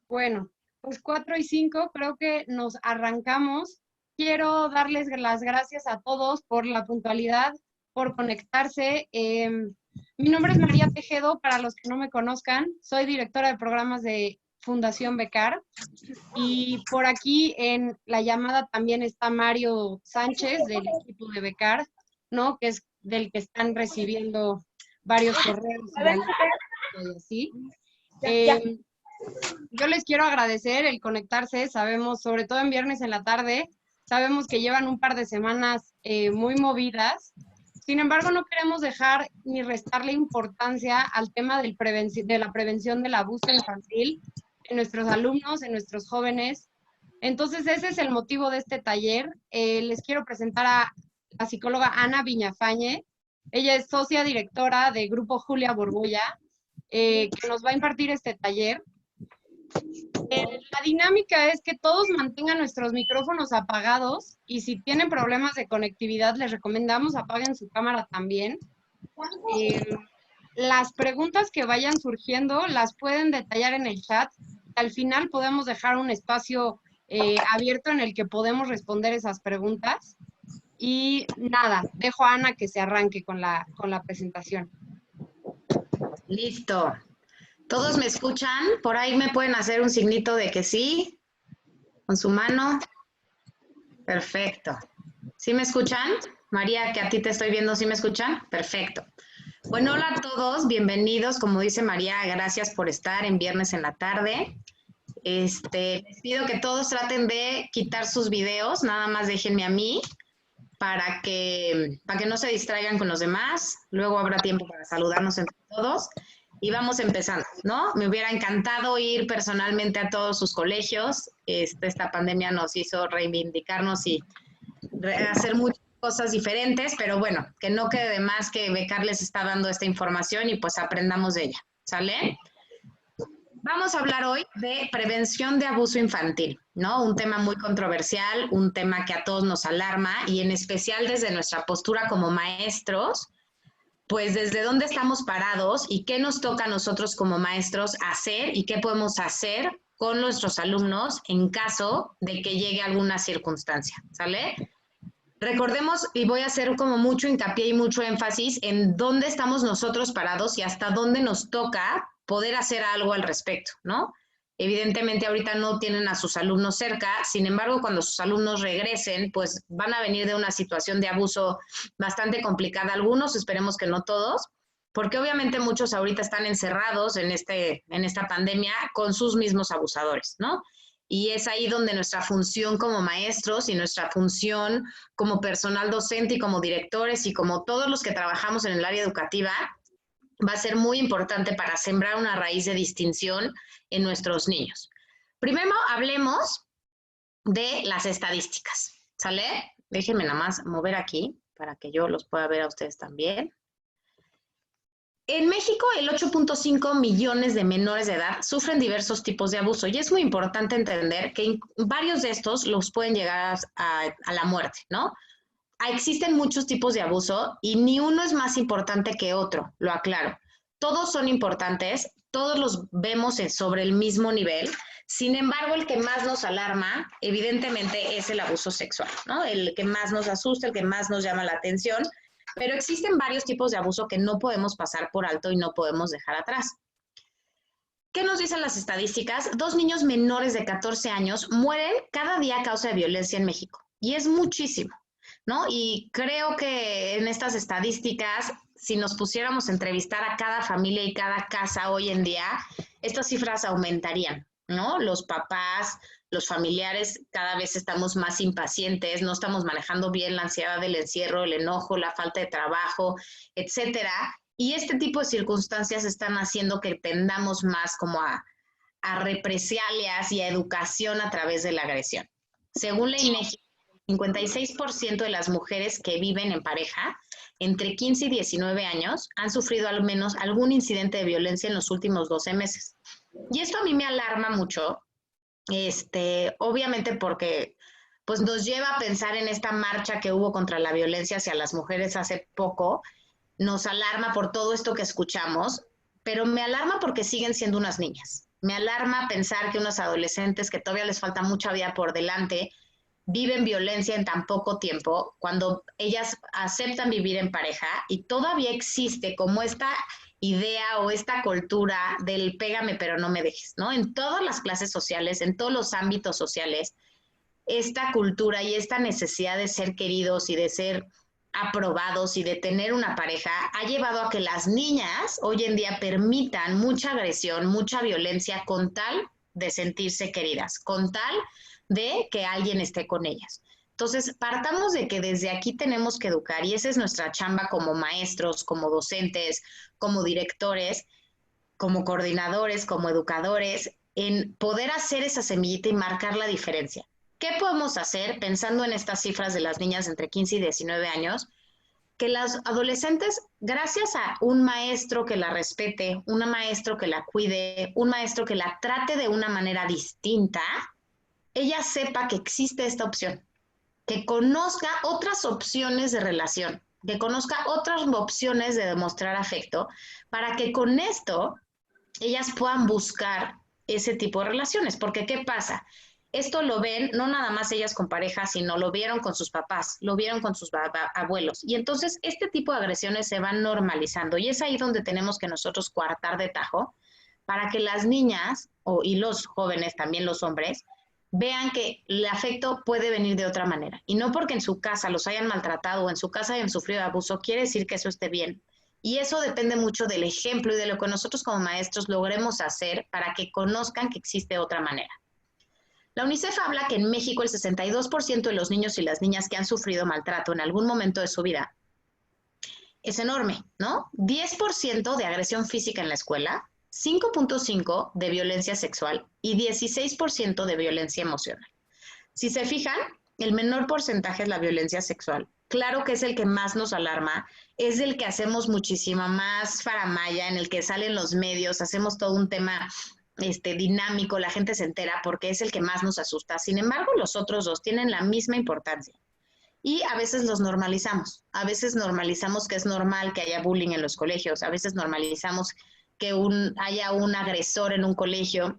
Bueno, pues 4 y 5 creo que nos arrancamos. Quiero darles las gracias a todos por la puntualidad, por conectarse. Mi nombre es María Tejedo, para los que no me conozcan, soy directora de programas de Fundación Becar. Y por aquí en la llamada también está Mario Sánchez del equipo de Becar, ¿no? Que es del que están recibiendo varios correos y así. Yo les quiero agradecer el conectarse, sabemos, sobre todo en viernes en la tarde, sabemos que llevan un par de semanas muy movidas. Sin embargo, no queremos dejar ni restarle importancia al tema de la prevención del abuso infantil en nuestros alumnos, en nuestros jóvenes. Entonces, ese es el motivo de este taller. Les quiero presentar a la psicóloga Ana Viñafañe. Ella es socia directora de Grupo Julia Borbolla, que nos va a impartir este taller. La dinámica es que todos mantengan nuestros micrófonos apagados y si tienen problemas de conectividad les recomendamos apaguen su cámara también. Las preguntas que vayan surgiendo las pueden detallar en el chat. Al final podemos dejar un espacio abierto en el que podemos responder esas preguntas. Y nada, dejo a Ana que se arranque con la presentación. Listo. ¿Todos me escuchan? Por ahí me pueden hacer un signito de que sí, con su mano. Perfecto. ¿Sí me escuchan? María, que a ti te estoy viendo, ¿sí me escuchan? Perfecto. Bueno, hola a todos, bienvenidos. Como dice María, gracias por estar en viernes en la tarde. Les pido que todos traten de quitar sus videos, nada más déjenme a mí para que no se distraigan con los demás. Luego habrá tiempo para saludarnos entre todos. Y vamos empezando, ¿no? Me hubiera encantado ir personalmente a todos sus colegios. Esta pandemia nos hizo reivindicarnos y hacer muchas cosas diferentes, pero bueno, que no quede de más que Becar les está dando esta información y pues aprendamos de ella, ¿sale? Vamos a hablar hoy de prevención de abuso infantil, ¿no? Un tema muy controversial, un tema que a todos nos alarma y en especial desde nuestra postura como maestros, pues desde dónde estamos parados y qué nos toca a nosotros como maestros hacer y qué podemos hacer con nuestros alumnos en caso de que llegue alguna circunstancia, ¿sale? Recordemos, y voy a hacer como mucho hincapié y mucho énfasis en dónde estamos nosotros parados y hasta dónde nos toca poder hacer algo al respecto, ¿no? Evidentemente ahorita no tienen a sus alumnos cerca, sin embargo, cuando sus alumnos regresen, pues van a venir de una situación de abuso bastante complicada. Algunos, esperemos que no todos, porque obviamente muchos ahorita están encerrados en esta pandemia con sus mismos abusadores, ¿no? Y es ahí donde nuestra función como maestros y nuestra función como personal docente y como directores y como todos los que trabajamos en el área educativa va a ser muy importante para sembrar una raíz de distinción en nuestros niños. Primero hablemos de las estadísticas, ¿sale? Déjenme nada más mover aquí para que yo los pueda ver a ustedes también. En México, el 8.5 millones de menores de edad sufren diversos tipos de abuso y es muy importante entender que varios de estos los pueden llegar a la muerte, ¿no? Existen muchos tipos de abuso y ni uno es más importante que otro, lo aclaro. Todos son importantes, todos los vemos sobre el mismo nivel. Sin embargo, el que más nos alarma, evidentemente, es el abuso sexual, ¿no? El que más nos asusta, el que más nos llama la atención. Pero existen varios tipos de abuso que no podemos pasar por alto y no podemos dejar atrás. ¿Qué nos dicen las estadísticas? 2 niños menores de 14 años mueren cada día a causa de violencia en México. Y es muchísimo, ¿no? Y creo que en estas estadísticas, si nos pusiéramos a entrevistar a cada familia y cada casa hoy en día, estas cifras aumentarían, ¿no? Los papás, los familiares, cada vez estamos más impacientes, no estamos manejando bien la ansiedad del encierro, el enojo, la falta de trabajo, etcétera. Y este tipo de circunstancias están haciendo que tendamos más como a represalias y a educación a través de la agresión. Según la INEGI, 56% de las mujeres que viven en pareja entre 15 y 19 años han sufrido al menos algún incidente de violencia en los últimos 12 meses. Y esto a mí me alarma mucho, obviamente porque pues nos lleva a pensar en esta marcha que hubo contra la violencia hacia las mujeres hace poco, nos alarma por todo esto que escuchamos, pero me alarma porque siguen siendo unas niñas. Me alarma pensar que unos adolescentes que todavía les falta mucha vida por delante viven violencia en tan poco tiempo, cuando ellas aceptan vivir en pareja y todavía existe como esta idea o esta cultura del pégame pero no me dejes, ¿no? En todas las clases sociales, en todos los ámbitos sociales, esta cultura y esta necesidad de ser queridos y de ser aprobados y de tener una pareja ha llevado a que las niñas hoy en día permitan mucha agresión, mucha violencia con tal de sentirse queridas, con tal de que alguien esté con ellas. Entonces, partamos de que desde aquí tenemos que educar y esa es nuestra chamba como maestros, como docentes, como directores, como coordinadores, como educadores, en poder hacer esa semillita y marcar la diferencia. ¿Qué podemos hacer pensando en estas cifras de las niñas entre 15 y 19 años? Que las adolescentes, gracias a un maestro que la respete, un maestro que la cuide, un maestro que la trate de una manera distinta, ella sepa que existe esta opción, que conozca otras opciones de relación, que conozca otras opciones de demostrar afecto, para que con esto ellas puedan buscar ese tipo de relaciones. Porque ¿qué pasa? Esto lo ven no nada más ellas con pareja, sino lo vieron con sus papás, lo vieron con sus abuelos. Y entonces este tipo de agresiones se van normalizando y es ahí donde tenemos que nosotros coartar de tajo para que las niñas y los jóvenes, también los hombres, vean que el afecto puede venir de otra manera. Y no porque en su casa los hayan maltratado o en su casa hayan sufrido abuso, quiere decir que eso esté bien. Y eso depende mucho del ejemplo y de lo que nosotros como maestros logremos hacer para que conozcan que existe otra manera. La UNICEF habla que en México el 62% de los niños y las niñas que han sufrido maltrato en algún momento de su vida es enorme, ¿no? 10% de agresión física en la escuela, 5.5% de violencia sexual y 16% de violencia emocional. Si se fijan, el menor porcentaje es la violencia sexual. Claro que es el que más nos alarma, es el que hacemos muchísima más faramalla, en el que salen los medios, hacemos todo un tema dinámico, la gente se entera porque es el que más nos asusta. Sin embargo, los otros dos tienen la misma importancia. Y a veces los normalizamos. A veces normalizamos que es normal que haya bullying en los colegios. A veces normalizamos que haya un agresor en un colegio,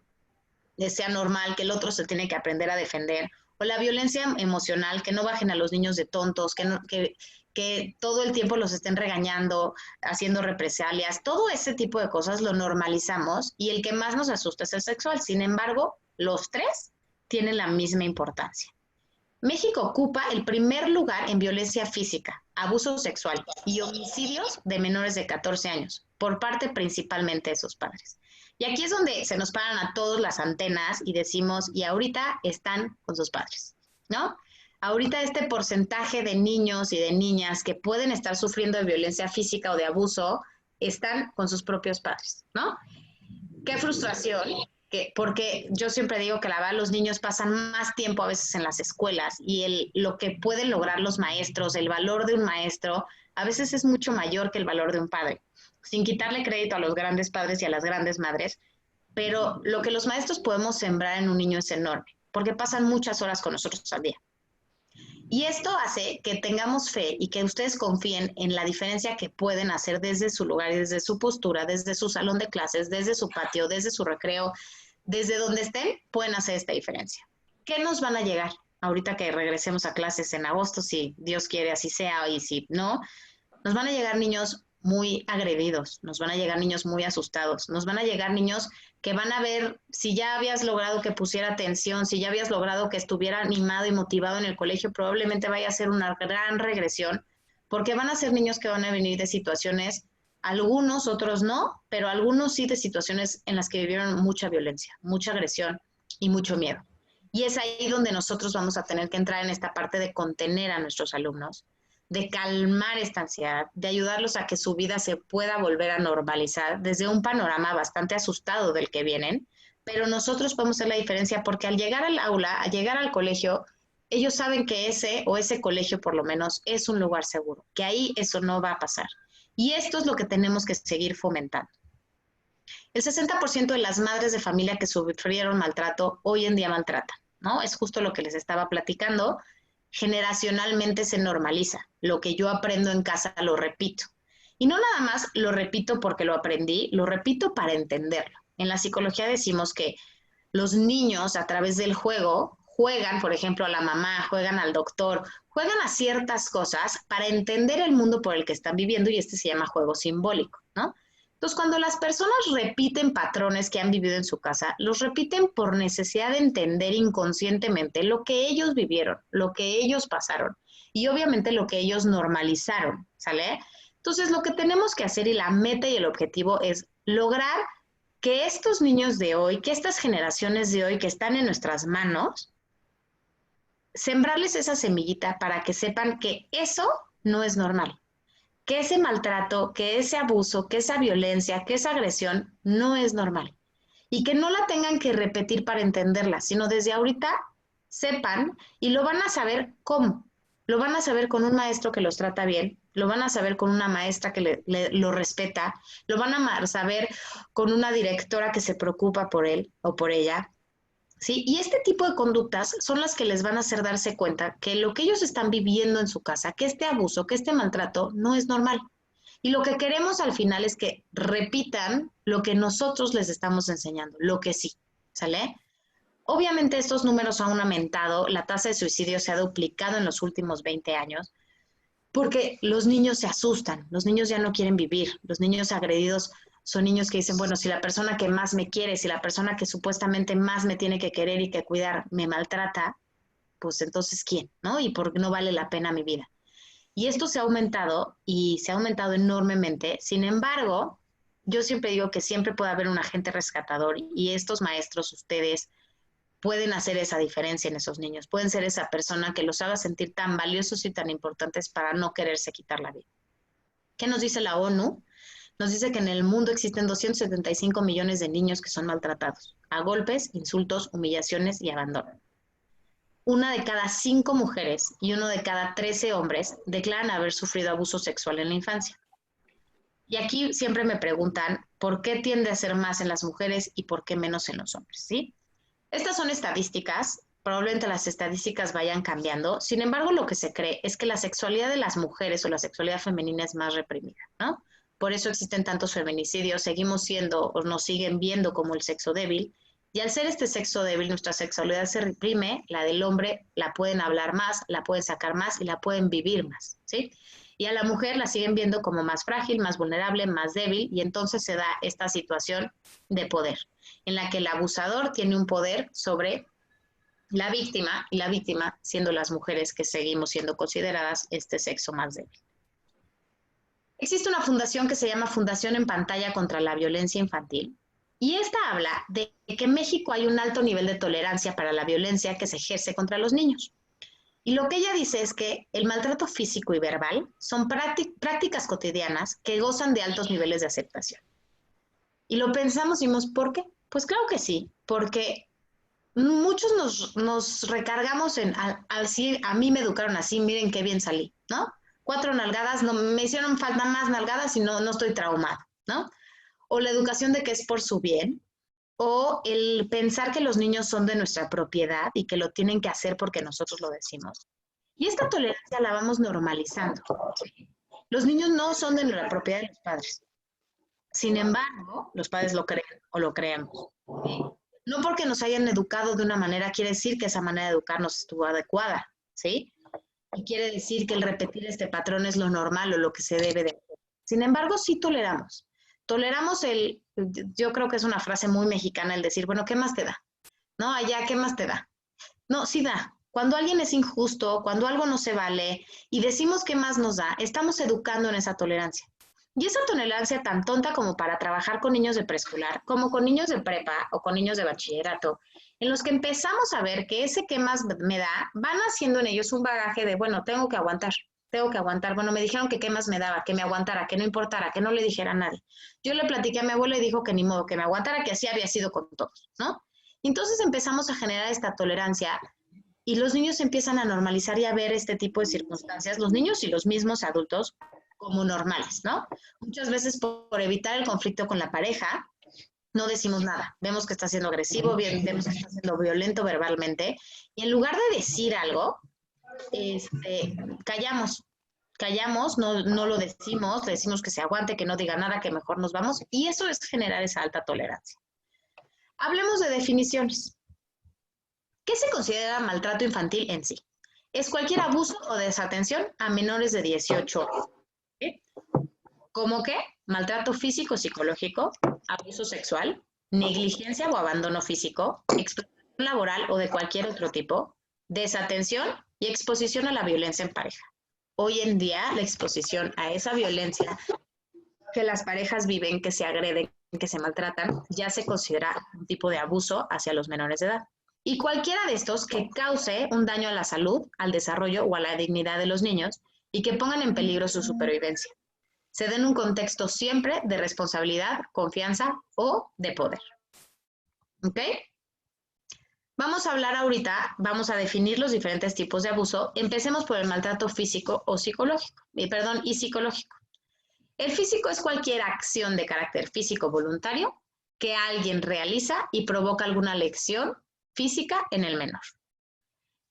que sea normal, que el otro se tiene que aprender a defender. O la violencia emocional, que no bajen a los niños de tontos, que todo el tiempo los estén regañando, haciendo represalias. Todo ese tipo de cosas lo normalizamos y el que más nos asusta es el sexual. Sin embargo, los tres tienen la misma importancia. México ocupa el primer lugar en violencia física, abuso sexual y homicidios de menores de 14 años, por parte principalmente de sus padres. Y aquí es donde se nos paran a todos las antenas y decimos, y ahorita están con sus padres, ¿no? Ahorita este porcentaje de niños y de niñas que pueden estar sufriendo de violencia física o de abuso están con sus propios padres, ¿no? Qué frustración, porque yo siempre digo que la verdad los niños pasan más tiempo a veces en las escuelas y lo que pueden lograr los maestros, el valor de un maestro, a veces es mucho mayor que el valor de un padre, sin quitarle crédito a los grandes padres y a las grandes madres, pero lo que los maestros podemos sembrar en un niño es enorme, porque pasan muchas horas con nosotros al día. Y esto hace que tengamos fe y que ustedes confíen en la diferencia que pueden hacer desde su lugar y desde su postura, desde su salón de clases, desde su patio, desde su recreo, desde donde estén, pueden hacer esta diferencia. ¿Qué nos van a llegar ahorita que regresemos a clases en agosto, si Dios quiere así sea y si no? Nos van a llegar niños muy agredidos, nos van a llegar niños muy asustados, nos van a llegar niños que van a ver si ya habías logrado que pusiera atención, si ya habías logrado que estuviera animado y motivado en el colegio, probablemente vaya a ser una gran regresión, porque van a ser niños que van a venir de situaciones, algunos, otros no, pero algunos sí de situaciones en las que vivieron mucha violencia, mucha agresión y mucho miedo. Y es ahí donde nosotros vamos a tener que entrar en esta parte de contener a nuestros alumnos, de calmar esta ansiedad, de ayudarlos a que su vida se pueda volver a normalizar desde un panorama bastante asustado del que vienen, pero nosotros podemos hacer la diferencia porque al llegar al aula, al llegar al colegio, ellos saben que ese colegio por lo menos es un lugar seguro, que ahí eso no va a pasar. Y esto es lo que tenemos que seguir fomentando. El 60% de las madres de familia que sufrieron maltrato hoy en día maltratan, ¿no? Es justo lo que les estaba platicando. Generacionalmente se normaliza. Lo que yo aprendo en casa lo repito. Y no nada más lo repito porque lo aprendí, lo repito para entenderlo. En la psicología decimos que los niños a través del juego juegan, por ejemplo, a la mamá, juegan al doctor, juegan a ciertas cosas para entender el mundo por el que están viviendo y este se llama juego simbólico, ¿no? Entonces, cuando las personas repiten patrones que han vivido en su casa, los repiten por necesidad de entender inconscientemente lo que ellos vivieron, lo que ellos pasaron y obviamente lo que ellos normalizaron, ¿sale? Entonces, lo que tenemos que hacer y la meta y el objetivo es lograr que estos niños de hoy, que estas generaciones de hoy que están en nuestras manos, sembrarles esa semillita para que sepan que eso no es normal, que ese maltrato, que ese abuso, que esa violencia, que esa agresión no es normal y que no la tengan que repetir para entenderla, sino desde ahorita sepan y lo van a saber cómo. Lo van a saber con un maestro que los trata bien, lo van a saber con una maestra que lo respeta, lo van a saber con una directora que se preocupa por él o por ella, ¿sí? Y este tipo de conductas son las que les van a hacer darse cuenta que lo que ellos están viviendo en su casa, que este abuso, que este maltrato no es normal. Y lo que queremos al final es que repitan lo que nosotros les estamos enseñando, lo que sí, ¿sale? Obviamente estos números han aumentado, la tasa de suicidio se ha duplicado en los últimos 20 años, porque los niños se asustan, los niños ya no quieren vivir, los niños agredidos son niños que dicen, bueno, si la persona que más me quiere, si la persona que supuestamente más me tiene que querer y que cuidar me maltrata, pues entonces ¿quién? ¿No? Y porque no vale la pena mi vida. Y esto se ha aumentado y se ha aumentado enormemente. Sin embargo, yo siempre digo que siempre puede haber un agente rescatador y estos maestros, ustedes, pueden hacer esa diferencia en esos niños, pueden ser esa persona que los haga sentir tan valiosos y tan importantes para no quererse quitar la vida. ¿Qué nos dice la ONU? Nos dice que en el mundo existen 275 millones de niños que son maltratados, a golpes, insultos, humillaciones y abandono. Una de cada 5 mujeres y uno de cada 13 hombres declaran haber sufrido abuso sexual en la infancia. Y aquí siempre me preguntan, ¿por qué tiende a ser más en las mujeres y por qué menos en los hombres? ¿Sí? Estas son estadísticas, probablemente las estadísticas vayan cambiando, sin embargo lo que se cree es que la sexualidad de las mujeres o la sexualidad femenina es más reprimida, ¿no? Por eso existen tantos feminicidios, seguimos siendo o nos siguen viendo como el sexo débil, y al ser este sexo débil, nuestra sexualidad se reprime, la del hombre la pueden hablar más, la pueden sacar más y la pueden vivir más, ¿sí? Y a la mujer la siguen viendo como más frágil, más vulnerable, más débil, y entonces se da esta situación de poder, en la que el abusador tiene un poder sobre la víctima, y la víctima siendo las mujeres que seguimos siendo consideradas este sexo más débil. Existe una fundación que se llama Fundación en Pantalla contra la Violencia Infantil, y esta habla de que en México hay un alto nivel de tolerancia para la violencia que se ejerce contra los niños. Y lo que ella dice es que el maltrato físico y verbal son prácticas cotidianas que gozan de altos niveles de aceptación. Y lo pensamos y decimos, ¿por qué? Pues claro que sí, porque muchos nos recargamos en, sí, a mí me educaron así, miren qué bien salí, ¿no? 4 nalgadas, no, me hicieron falta más nalgadas y no estoy traumado, ¿no? O la educación de que es por su bien, o el pensar que los niños son de nuestra propiedad y que lo tienen que hacer porque nosotros lo decimos. Y esta tolerancia la vamos normalizando. Los niños no son de la propiedad de los padres. Sin embargo, los padres lo creen o lo creemos. ¿Sí? No porque nos hayan educado de una manera quiere decir que esa manera de educarnos estuvo adecuada, ¿sí? Y quiere decir que el repetir este patrón es lo normal o lo que se debe de hacer. Sin embargo, sí toleramos. Toleramos yo creo que es una frase muy mexicana el decir, bueno, ¿qué más te da? ¿No? Allá, ¿qué más te da? No, sí da. Cuando alguien es injusto, cuando algo no se vale y decimos qué más nos da, estamos educando en esa tolerancia. Y esa tolerancia tan tonta como para trabajar con niños de preescolar, como con niños de prepa o con niños de bachillerato, en los que empezamos a ver que ese que más me da, van haciendo en ellos un bagaje de, bueno, tengo que aguantar. Bueno, me dijeron que qué más me daba, que me aguantara, que no importara, que no le dijera a nadie. Yo le platiqué a mi abuela y dijo que ni modo, que me aguantara, que así había sido con todos, ¿no? Entonces empezamos a generar esta tolerancia y los niños empiezan a normalizar y a ver este tipo de circunstancias, los niños y los mismos adultos, como normales, ¿no? Muchas veces por evitar el conflicto con la pareja, no decimos nada. Vemos que está siendo agresivo, vemos que está siendo violento verbalmente, y en lugar de decir algo, callamos. Callamos, no lo decimos, le decimos que se aguante, que no diga nada, que mejor nos vamos, y eso es generar esa alta tolerancia. Hablemos de definiciones. ¿Qué se considera maltrato infantil en sí? Es cualquier abuso o desatención a menores de 18 años. ¿Sí? ¿Cómo qué? Maltrato físico, psicológico, abuso sexual, negligencia o abandono físico, explotación laboral o de cualquier otro tipo, desatención y exposición a la violencia en pareja. Hoy en día, la exposición a esa violencia que las parejas viven, que se agreden, que se maltratan, ya se considera un tipo de abuso hacia los menores de edad. Y cualquiera de estos que cause un daño a la salud, al desarrollo o a la dignidad de los niños y que pongan en peligro su supervivencia. Se da en un contexto siempre de responsabilidad, confianza o de poder. ¿Ok? Vamos a hablar ahorita, vamos a definir los diferentes tipos de abuso. Empecemos por el maltrato físico o psicológico, y psicológico. El físico es cualquier acción de carácter físico voluntario que alguien realiza y provoca alguna lesión física en el menor.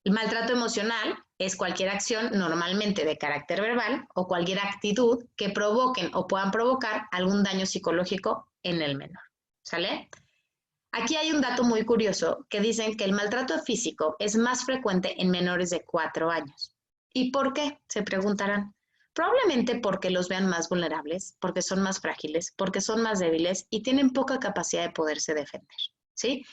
El maltrato emocional es cualquier acción normalmente de carácter verbal o cualquier actitud que provoquen o puedan provocar algún daño psicológico en el menor. ¿Sale? Aquí hay un dato muy curioso que dicen que el maltrato físico es más frecuente en menores de 4 años. ¿Y por qué? Se preguntarán. Probablemente porque los vean más vulnerables, porque son más frágiles, porque son más débiles y tienen poca capacidad de poderse defender, ¿sí?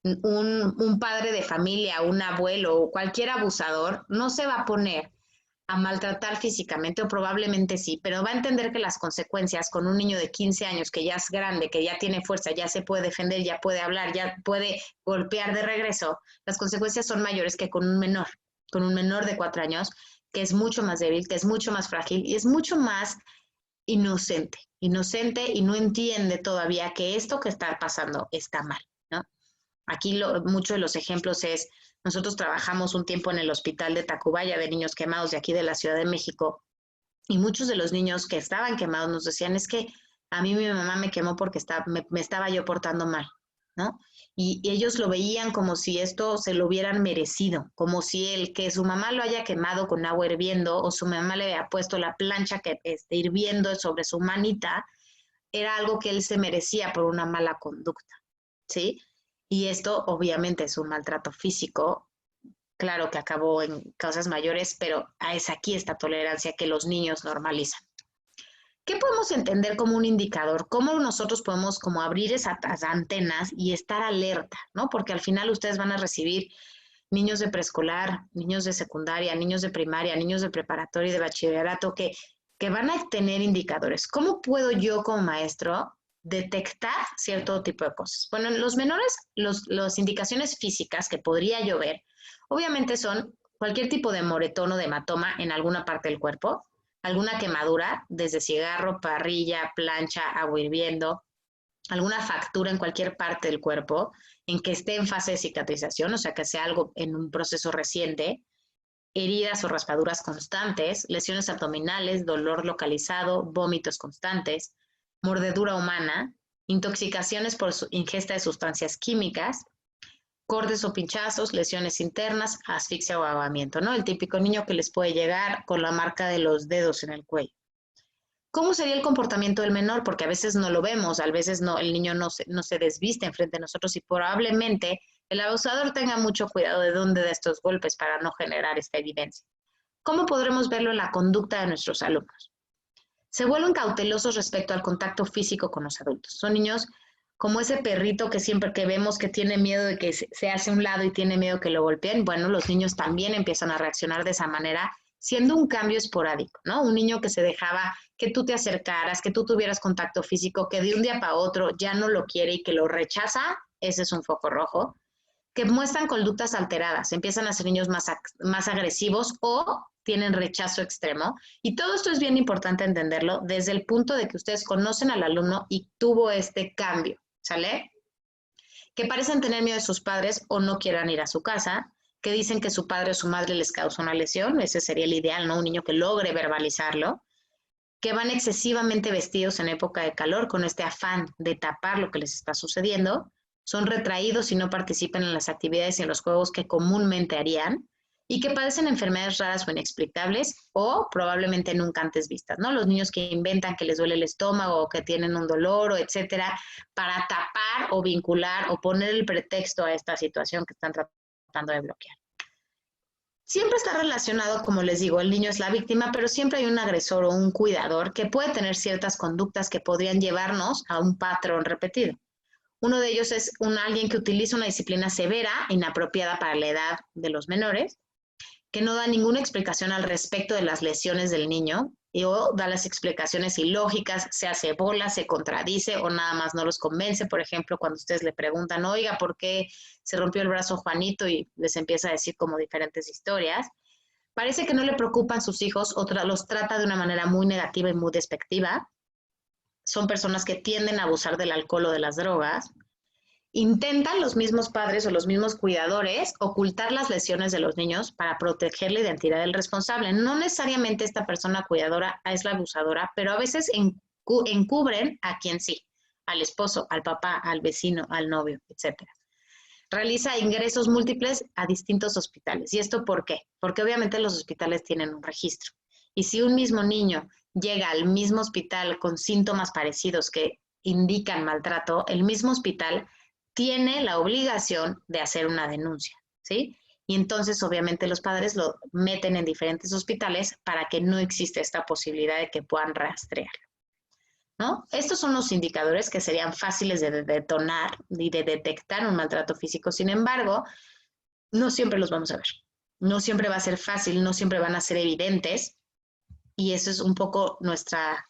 Un padre de familia, un abuelo o cualquier abusador no se va a poner a maltratar físicamente, o probablemente sí, pero va a entender que las consecuencias con un niño de 15 años que ya es grande, que ya tiene fuerza, ya se puede defender, ya puede hablar, ya puede golpear de regreso, las consecuencias son mayores que con un menor de 4 años, que es mucho más débil, que es mucho más frágil y es mucho más inocente y no entiende todavía que esto que está pasando está mal, ¿no? Aquí muchos de los ejemplos es, nosotros trabajamos un tiempo en el hospital de Tacubaya de niños quemados de aquí de la Ciudad de México y muchos de los niños que estaban quemados nos decían, es que a mí mi mamá me quemó porque me estaba yo portando mal, ¿no? Y ellos lo veían como si esto se lo hubieran merecido, como si el que su mamá lo haya quemado con agua hirviendo o su mamá le había puesto la plancha que hirviendo sobre su manita, era algo que él se merecía por una mala conducta, ¿sí? Y esto obviamente es un maltrato físico, claro que acabó en causas mayores, pero es aquí esta tolerancia que los niños normalizan. ¿Qué podemos entender como un indicador? ¿Cómo nosotros podemos como abrir esas antenas y estar alerta, ¿no? Porque al final ustedes van a recibir niños de preescolar, niños de secundaria, niños de primaria, niños de preparatoria y de bachillerato que van a tener indicadores. ¿Cómo puedo yo como maestro detectar cierto tipo de cosas? Bueno, en los menores, las indicaciones físicas que podría yo ver, obviamente son cualquier tipo de moretón o de hematoma en alguna parte del cuerpo, alguna quemadura, desde cigarro, parrilla, plancha, agua hirviendo, alguna factura en cualquier parte del cuerpo, en que esté en fase de cicatrización, o sea, que sea algo en un proceso reciente, heridas o raspaduras constantes, lesiones abdominales, dolor localizado, vómitos constantes, mordedura humana, intoxicaciones por ingesta de sustancias químicas, cortes o pinchazos, lesiones internas, asfixia o ahogamiento, ¿no? El típico niño que les puede llegar con la marca de los dedos en el cuello. ¿Cómo sería el comportamiento del menor? Porque a veces no lo vemos, a veces no, el niño no se desviste enfrente de nosotros y probablemente el abusador tenga mucho cuidado de dónde da estos golpes para no generar esta evidencia. ¿Cómo podremos verlo en la conducta de nuestros alumnos? Se vuelven cautelosos respecto al contacto físico con los adultos. Son niños como ese perrito que siempre que vemos que tiene miedo de que se hace a un lado y tiene miedo que lo golpeen. Bueno, los niños también empiezan a reaccionar de esa manera, siendo un cambio esporádico, ¿no? Un niño que se dejaba que tú te acercaras, que tú tuvieras contacto físico, que de un día para otro ya no lo quiere y que lo rechaza, ese es un foco rojo. Que muestran conductas alteradas, empiezan a ser niños más agresivos o tienen rechazo extremo. Y todo esto es bien importante entenderlo desde el punto de que ustedes conocen al alumno y tuvo este cambio, ¿sale? Que parecen tener miedo de sus padres o no quieran ir a su casa, que dicen que su padre o su madre les causó una lesión, ese sería el ideal, ¿no? Un niño que logre verbalizarlo, que van excesivamente vestidos en época de calor con este afán de tapar lo que les está sucediendo, son retraídos y no participan en las actividades y en los juegos que comúnmente harían, y que padecen enfermedades raras o inexplicables o probablemente nunca antes vistas, ¿no? Los niños que inventan que les duele el estómago o que tienen un dolor o etcétera, para tapar o vincular o poner el pretexto a esta situación que están tratando de bloquear. Siempre está relacionado, como les digo, el niño es la víctima, pero siempre hay un agresor o un cuidador que puede tener ciertas conductas que podrían llevarnos a un patrón repetido. Uno de ellos es alguien que utiliza una disciplina severa, inapropiada para la edad de los menores, que no da ninguna explicación al respecto de las lesiones del niño o da las explicaciones ilógicas, se hace bola, se contradice o nada más no los convence. Por ejemplo, cuando ustedes le preguntan, oiga, ¿por qué se rompió el brazo Juanito? Y les empieza a decir como diferentes historias. Parece que no le preocupan sus hijos o los trata de una manera muy negativa y muy despectiva. Son personas que tienden a abusar del alcohol o de las drogas. Intentan los mismos padres o los mismos cuidadores ocultar las lesiones de los niños para proteger la identidad del responsable. No necesariamente esta persona cuidadora es la abusadora, pero a veces encubren a quien sí, al esposo, al papá, al vecino, al novio, etc. Realiza ingresos múltiples a distintos hospitales. ¿Y esto por qué? Porque obviamente los hospitales tienen un registro. Y si un mismo niño llega al mismo hospital con síntomas parecidos que indican maltrato, el mismo hospital tiene la obligación de hacer una denuncia, ¿sí? Y entonces, obviamente, los padres lo meten en diferentes hospitales para que no exista esta posibilidad de que puedan rastrearlo, ¿no? Estos son los indicadores que serían fáciles de detonar y de detectar un maltrato físico. Sin embargo, no siempre los vamos a ver. No siempre va a ser fácil, no siempre van a ser evidentes. Y eso es un poco nuestra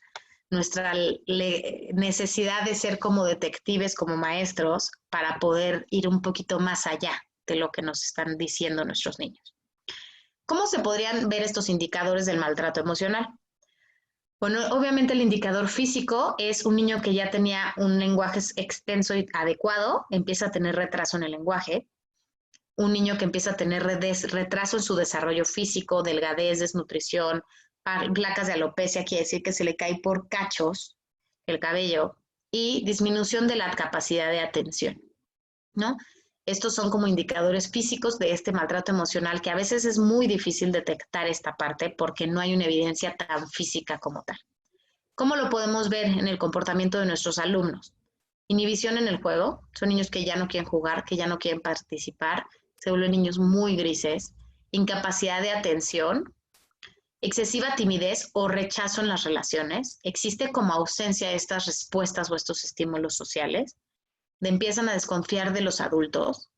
necesidad de ser como detectives, como maestros, para poder ir un poquito más allá de lo que nos están diciendo nuestros niños. ¿Cómo se podrían ver estos indicadores del maltrato emocional? Bueno, obviamente el indicador físico es un niño que ya tenía un lenguaje extenso y adecuado, empieza a tener retraso en el lenguaje. Un niño que empieza a tener retraso en su desarrollo físico, delgadez, desnutrición, placas de alopecia, quiere decir que se le cae por cachos el cabello, y disminución de la capacidad de atención, ¿no? Estos son como indicadores físicos de este maltrato emocional, que a veces es muy difícil detectar esta parte porque no hay una evidencia tan física como tal. ¿Cómo lo podemos ver en el comportamiento de nuestros alumnos? Inhibición en el juego, son niños que ya no quieren jugar, que ya no quieren participar, se vuelven niños muy grises. Incapacidad de atención, excesiva timidez o rechazo en las relaciones, existe como ausencia de estas respuestas o estos estímulos sociales, empiezan a desconfiar de los adultos,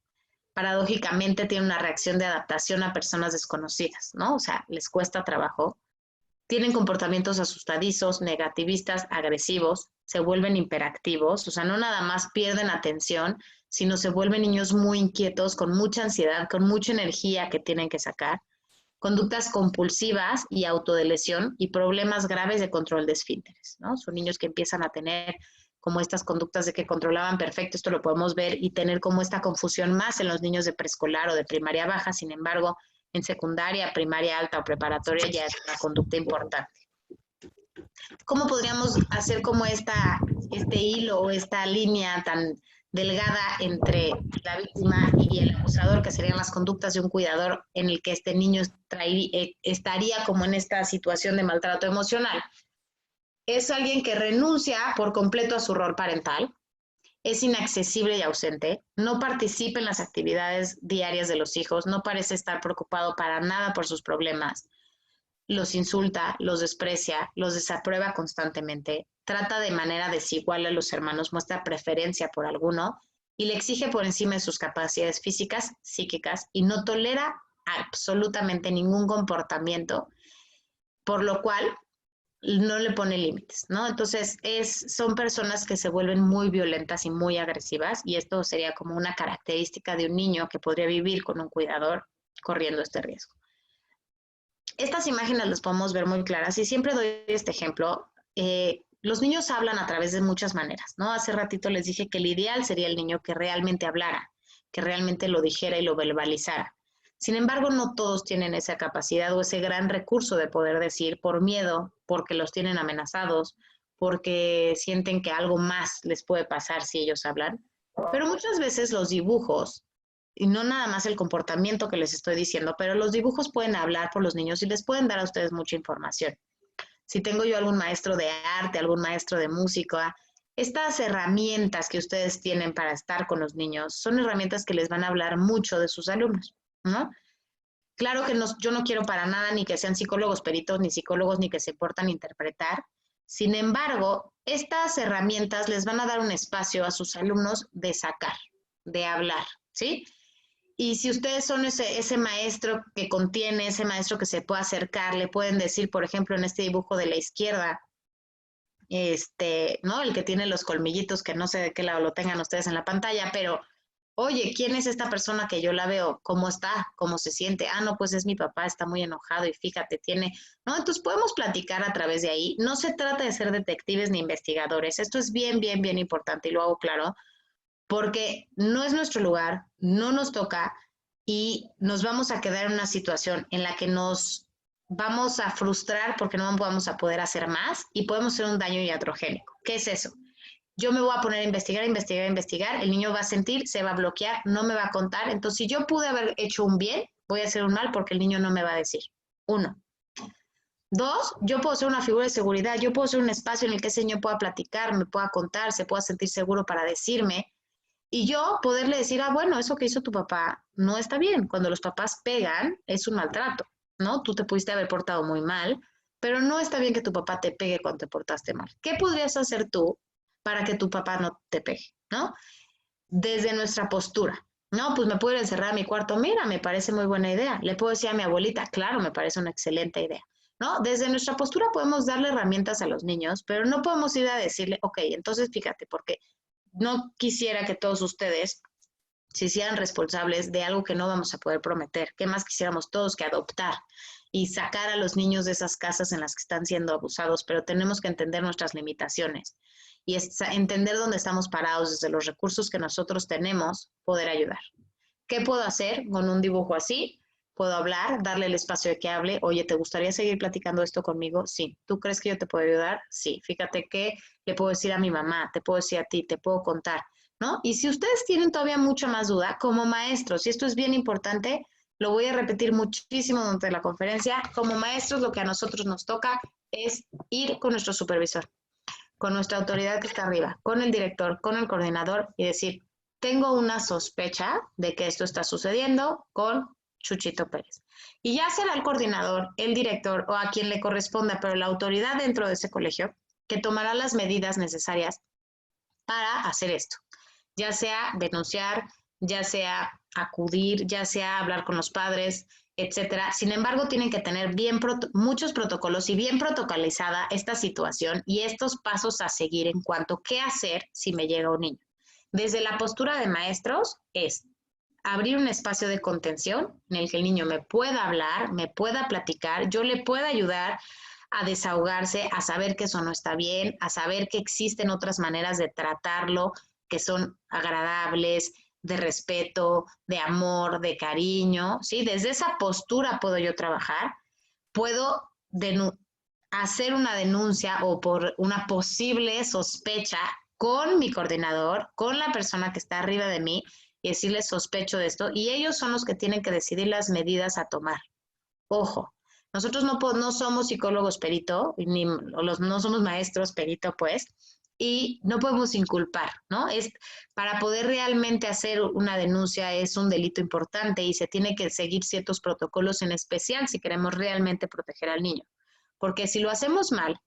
paradójicamente tienen una reacción de adaptación a personas desconocidas, ¿no? O sea, les cuesta trabajo, tienen comportamientos asustadizos, negativistas, agresivos, se vuelven hiperactivos, o sea, no nada más pierden atención, sino se vuelven niños muy inquietos, con mucha ansiedad, con mucha energía que tienen que sacar, conductas compulsivas y autodelesión y problemas graves de control de esfínteres, ¿no? Son niños que empiezan a tener como estas conductas de que controlaban perfecto, esto lo podemos ver, y tener como esta confusión más en los niños de preescolar o de primaria baja. Sin embargo, en secundaria, primaria alta o preparatoria ya es una conducta importante. ¿Cómo podríamos hacer como este hilo o esta línea tan delgada entre la víctima y el abusador, que serían las conductas de un cuidador, en el que este niño estaría como en esta situación de maltrato emocional? Es alguien que renuncia por completo a su rol parental, es inaccesible y ausente, no participa en las actividades diarias de los hijos, no parece estar preocupado para nada por sus problemas, los insulta, los desprecia, los desaprueba constantemente, trata de manera desigual a los hermanos, muestra preferencia por alguno y le exige por encima de sus capacidades físicas, psíquicas, y no tolera absolutamente ningún comportamiento, por lo cual no le pone límites, ¿no? Entonces, son personas que se vuelven muy violentas y muy agresivas, y esto sería como una característica de un niño que podría vivir con un cuidador corriendo este riesgo. Estas imágenes las podemos ver muy claras, y siempre doy este ejemplo. Los niños hablan a través de muchas maneras, ¿no? Hace ratito les dije que el ideal sería el niño que realmente hablara, que realmente lo dijera y lo verbalizara. Sin embargo, no todos tienen esa capacidad o ese gran recurso de poder decir por miedo, porque los tienen amenazados, porque sienten que algo más les puede pasar si ellos hablan. Pero muchas veces los dibujos, y no nada más el comportamiento que les estoy diciendo, pero los dibujos pueden hablar por los niños y les pueden dar a ustedes mucha información. Si tengo yo algún maestro de arte, algún maestro de música, estas herramientas que ustedes tienen para estar con los niños son herramientas que les van a hablar mucho de sus alumnos, ¿no? Claro que no, yo no quiero para nada ni que sean psicólogos peritos, ni psicólogos, ni que se portan a interpretar. Sin embargo, estas herramientas les van a dar un espacio a sus alumnos de sacar, de hablar, ¿sí? Y si ustedes son ese maestro que contiene, ese maestro que se puede acercar, le pueden decir, por ejemplo, en este dibujo de la izquierda, ¿no? El que tiene los colmillitos, que no sé de qué lado lo tengan ustedes en la pantalla, pero, oye, ¿quién es esta persona que yo la veo? ¿Cómo está? ¿Cómo se siente? Ah, no, pues es mi papá, está muy enojado y fíjate, tiene, ¿no? Entonces podemos platicar a través de ahí. No se trata de ser detectives ni investigadores. Esto es bien, bien, bien importante y lo hago claro, porque no es nuestro lugar, no nos toca y nos vamos a quedar en una situación en la que nos vamos a frustrar porque no vamos a poder hacer más y podemos hacer un daño iatrogénico. ¿Qué es eso? Yo me voy a poner a investigar, investigar, investigar, el niño va a sentir, se va a bloquear, no me va a contar. Entonces, si yo pude haber hecho un bien, voy a hacer un mal porque el niño no me va a decir. 1. 2, yo puedo ser una figura de seguridad, yo puedo ser un espacio en el que ese niño pueda platicar, me pueda contar, se pueda sentir seguro para decirme. Y yo poderle decir, ah, bueno, eso que hizo tu papá no está bien. Cuando los papás pegan, es un maltrato, ¿no? Tú te pudiste haber portado muy mal, pero no está bien que tu papá te pegue cuando te portaste mal. ¿Qué podrías hacer tú para que tu papá no te pegue, ¿no? Desde nuestra postura. No, pues me puedo ir a encerrar a mi cuarto. Mira, me parece muy buena idea. Le puedo decir a mi abuelita, claro, me parece una excelente idea. ¿No? Desde nuestra postura podemos darle herramientas a los niños, pero no podemos ir a decirle, ok, entonces fíjate, porque no quisiera que todos ustedes se hicieran responsables de algo que no vamos a poder prometer. ¿Qué más quisiéramos todos que adoptar y sacar a los niños de esas casas en las que están siendo abusados? Pero tenemos que entender nuestras limitaciones y entender dónde estamos parados desde los recursos que nosotros tenemos, poder ayudar. ¿Qué puedo hacer con un dibujo así? Puedo hablar, darle el espacio de que hable. Oye, ¿te gustaría seguir platicando esto conmigo? Sí. ¿Tú crees que yo te puedo ayudar? Sí. Fíjate que le puedo decir a mi mamá, te puedo decir a ti, te puedo contar, ¿no? Y si ustedes tienen todavía mucha más duda, como maestros, y esto es bien importante, lo voy a repetir muchísimo durante la conferencia, como maestros lo que a nosotros nos toca es ir con nuestro supervisor, con nuestra autoridad que está arriba, con el director, con el coordinador y decir, tengo una sospecha de que esto está sucediendo con Chuchito Pérez. Y ya será el coordinador, el director o a quien le corresponda, pero la autoridad dentro de ese colegio que tomará las medidas necesarias para hacer esto. Ya sea denunciar, ya sea acudir, ya sea hablar con los padres, etcétera. Sin embargo, tienen que tener muchos protocolos y bien protocolizada esta situación y estos pasos a seguir en cuanto a qué hacer si me llega un niño. Desde la postura de maestros es abrir un espacio de contención en el que el niño me pueda hablar, me pueda platicar, yo le pueda ayudar a desahogarse, a saber que eso no está bien, a saber que existen otras maneras de tratarlo que son agradables, de respeto, de amor, de cariño, ¿sí? Desde esa postura puedo yo trabajar, puedo hacer una denuncia o por una posible sospecha con mi coordinador, con la persona que está arriba de mí y decirles sospecho de esto y ellos son los que tienen que decidir las medidas a tomar. Ojo, nosotros no somos psicólogos perito, ni no somos maestros perito, pues, y no podemos inculpar, ¿no? Para poder realmente hacer una denuncia es un delito importante y se tiene que seguir ciertos protocolos, en especial si queremos realmente proteger al niño. Porque si lo hacemos mal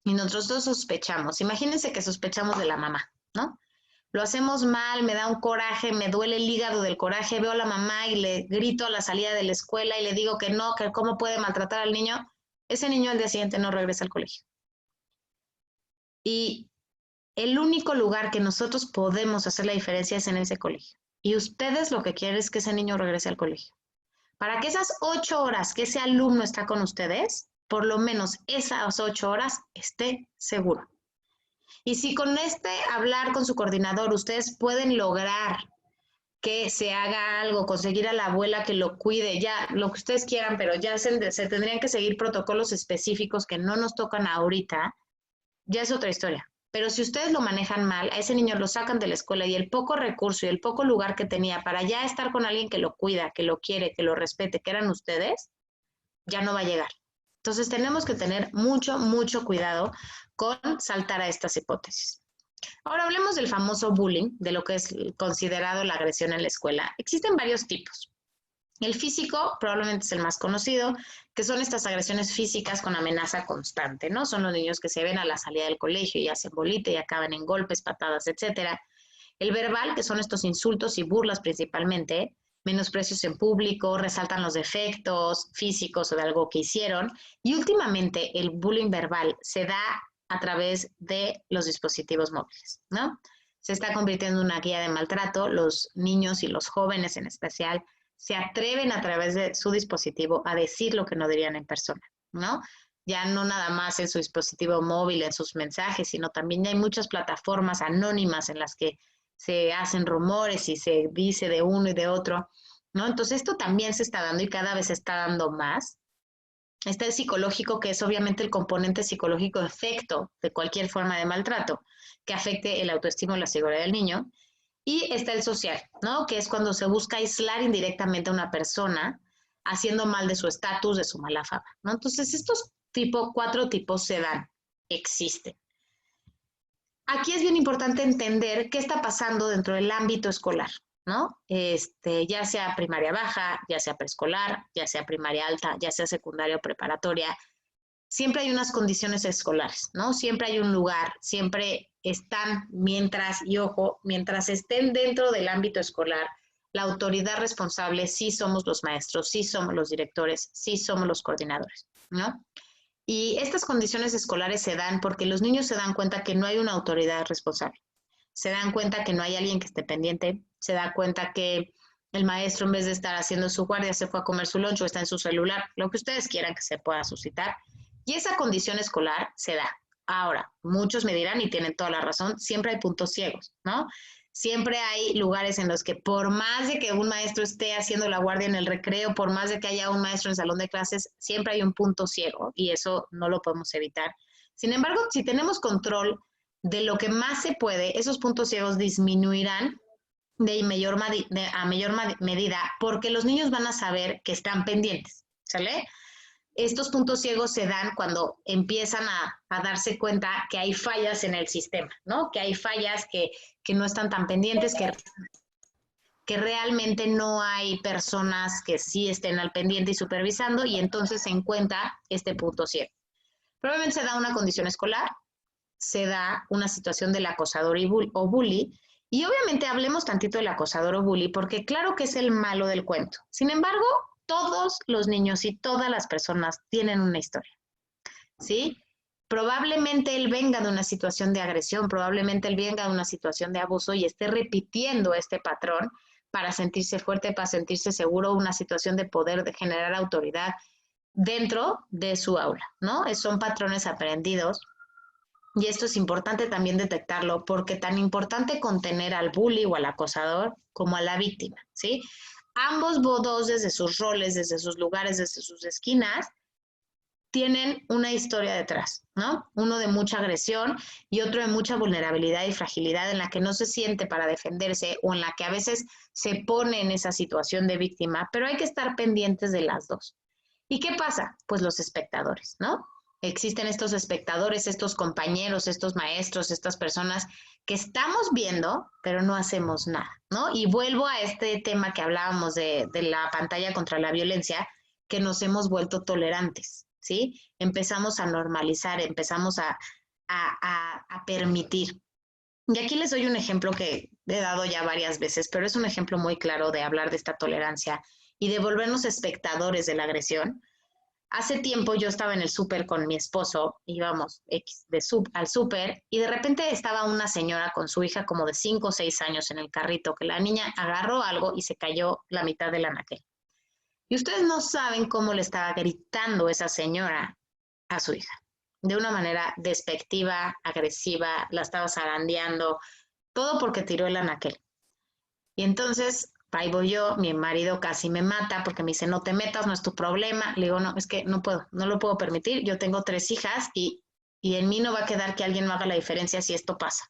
y nosotros sospechamos, imagínense que sospechamos de la mamá, ¿no? Lo hacemos mal, me da un coraje, me duele el hígado del coraje, veo a la mamá y le grito a la salida de la escuela y le digo que no, que cómo puede maltratar al niño, ese niño al día siguiente no regresa al colegio. Y el único lugar que nosotros podemos hacer la diferencia es en ese colegio. Y ustedes lo que quieren es que ese niño regrese al colegio. Para que esas 8 horas que ese alumno está con ustedes, por lo menos esas 8 horas esté seguro. Y si con hablar con su coordinador ustedes pueden lograr que se haga algo, conseguir a la abuela que lo cuide, ya lo que ustedes quieran, pero ya se tendrían que seguir protocolos específicos que no nos tocan ahorita, ya es otra historia. Pero si ustedes lo manejan mal, a ese niño lo sacan de la escuela y el poco recurso y el poco lugar que tenía para ya estar con alguien que lo cuida, que lo quiere, que lo respete, que eran ustedes, ya no va a llegar. Entonces tenemos que tener mucho, mucho cuidado con saltar a estas hipótesis. Ahora hablemos del famoso bullying, de lo que es considerado la agresión en la escuela. Existen varios tipos. El físico probablemente es el más conocido, que son estas agresiones físicas con amenaza constante, ¿no? Son los niños que se ven a la salida del colegio y hacen bolita y acaban en golpes, patadas, etcétera. El verbal, que son estos insultos y burlas principalmente, menosprecios en público, resaltan los defectos físicos o de algo que hicieron. Y últimamente el bullying verbal se da a través de los dispositivos móviles, ¿no? Se está convirtiendo en una guía de maltrato. Los niños y los jóvenes en especial se atreven a través de su dispositivo a decir lo que no dirían en persona, ¿no? Ya no nada más en su dispositivo móvil, en sus mensajes, sino también hay muchas plataformas anónimas en las que se hacen rumores y se dice de uno y de otro, ¿no? Entonces esto también se está dando y cada vez se está dando más. Está el psicológico, que es obviamente el componente psicológico efecto de cualquier forma de maltrato que afecte el autoestima o la seguridad del niño. Y está el social, ¿no? Que es cuando se busca aislar indirectamente a una persona haciendo mal de su estatus, de su mala fama, ¿no? Entonces estos cuatro tipos se dan, existen. Aquí es bien importante entender qué está pasando dentro del ámbito escolar, ¿no? Ya sea primaria baja, ya sea preescolar, ya sea primaria alta, ya sea secundaria o preparatoria, siempre hay unas condiciones escolares, ¿no? Siempre hay un lugar, siempre están mientras estén dentro del ámbito escolar, la autoridad responsable sí somos los maestros, sí somos los directores, sí somos los coordinadores, ¿no? Y estas condiciones escolares se dan porque los niños se dan cuenta que no hay una autoridad responsable. Se dan cuenta que no hay alguien que esté pendiente, se da cuenta que el maestro en vez de estar haciendo su guardia se fue a comer su lunch o está en su celular, lo que ustedes quieran que se pueda suscitar. Y esa condición escolar se da. Ahora, muchos me dirán, y tienen toda la razón, siempre hay puntos ciegos, ¿no? Siempre hay lugares en los que por más de que un maestro esté haciendo la guardia en el recreo, por más de que haya un maestro en el salón de clases, siempre hay un punto ciego y eso no lo podemos evitar. Sin embargo, si tenemos control de lo que más se puede, esos puntos ciegos disminuirán a mayor medida porque los niños van a saber que están pendientes, ¿sale? Estos puntos ciegos se dan cuando empiezan a darse cuenta que hay fallas en el sistema, ¿no? Que hay fallas que no están tan pendientes, que realmente no hay personas que sí estén al pendiente y supervisando, y entonces se encuentra este punto ciego. Probablemente se da una condición escolar, se da una situación del acosador o bully, y obviamente hablemos tantito del acosador o bully, porque claro que es el malo del cuento. Sin embargo, todos los niños y todas las personas tienen una historia, ¿sí? Probablemente él venga de una situación de agresión, probablemente él venga de una situación de abuso y esté repitiendo este patrón para sentirse fuerte, para sentirse seguro, una situación de poder, de generar autoridad dentro de su aula, ¿no? Son patrones aprendidos. Y esto es importante también detectarlo, porque tan importante contener al bully o al acosador como a la víctima, ¿sí? Ambos dos, desde sus roles, desde sus lugares, desde sus esquinas, tienen una historia detrás, ¿no? Uno de mucha agresión y otro de mucha vulnerabilidad y fragilidad en la que no se siente para defenderse o en la que a veces se pone en esa situación de víctima, pero hay que estar pendientes de las dos. ¿Y qué pasa? Pues los espectadores, ¿no? Existen estos espectadores, estos compañeros, estos maestros, estas personas que estamos viendo, pero no hacemos nada, ¿no? Y vuelvo a este tema que hablábamos de la pantalla contra la violencia, que nos hemos vuelto tolerantes, ¿sí? Empezamos a normalizar, empezamos a permitir. Y aquí les doy un ejemplo que he dado ya varias veces, pero es un ejemplo muy claro de hablar de esta tolerancia y de volvernos espectadores de la agresión. Hace tiempo yo estaba en el súper con mi esposo, íbamos al súper y de repente estaba una señora con su hija como de 5 o 6 años en el carrito, que la niña agarró algo y se cayó la mitad del anaquel. Y ustedes no saben cómo le estaba gritando esa señora a su hija, de una manera despectiva, agresiva, la estaba zarandeando, todo porque tiró el anaquel. Y entonces, ahí voy yo, mi marido casi me mata porque me dice, no te metas, no es tu problema. Le digo, no, es que no puedo, no lo puedo permitir. Yo tengo 3 hijas y en mí no va a quedar que alguien me haga la diferencia si esto pasa.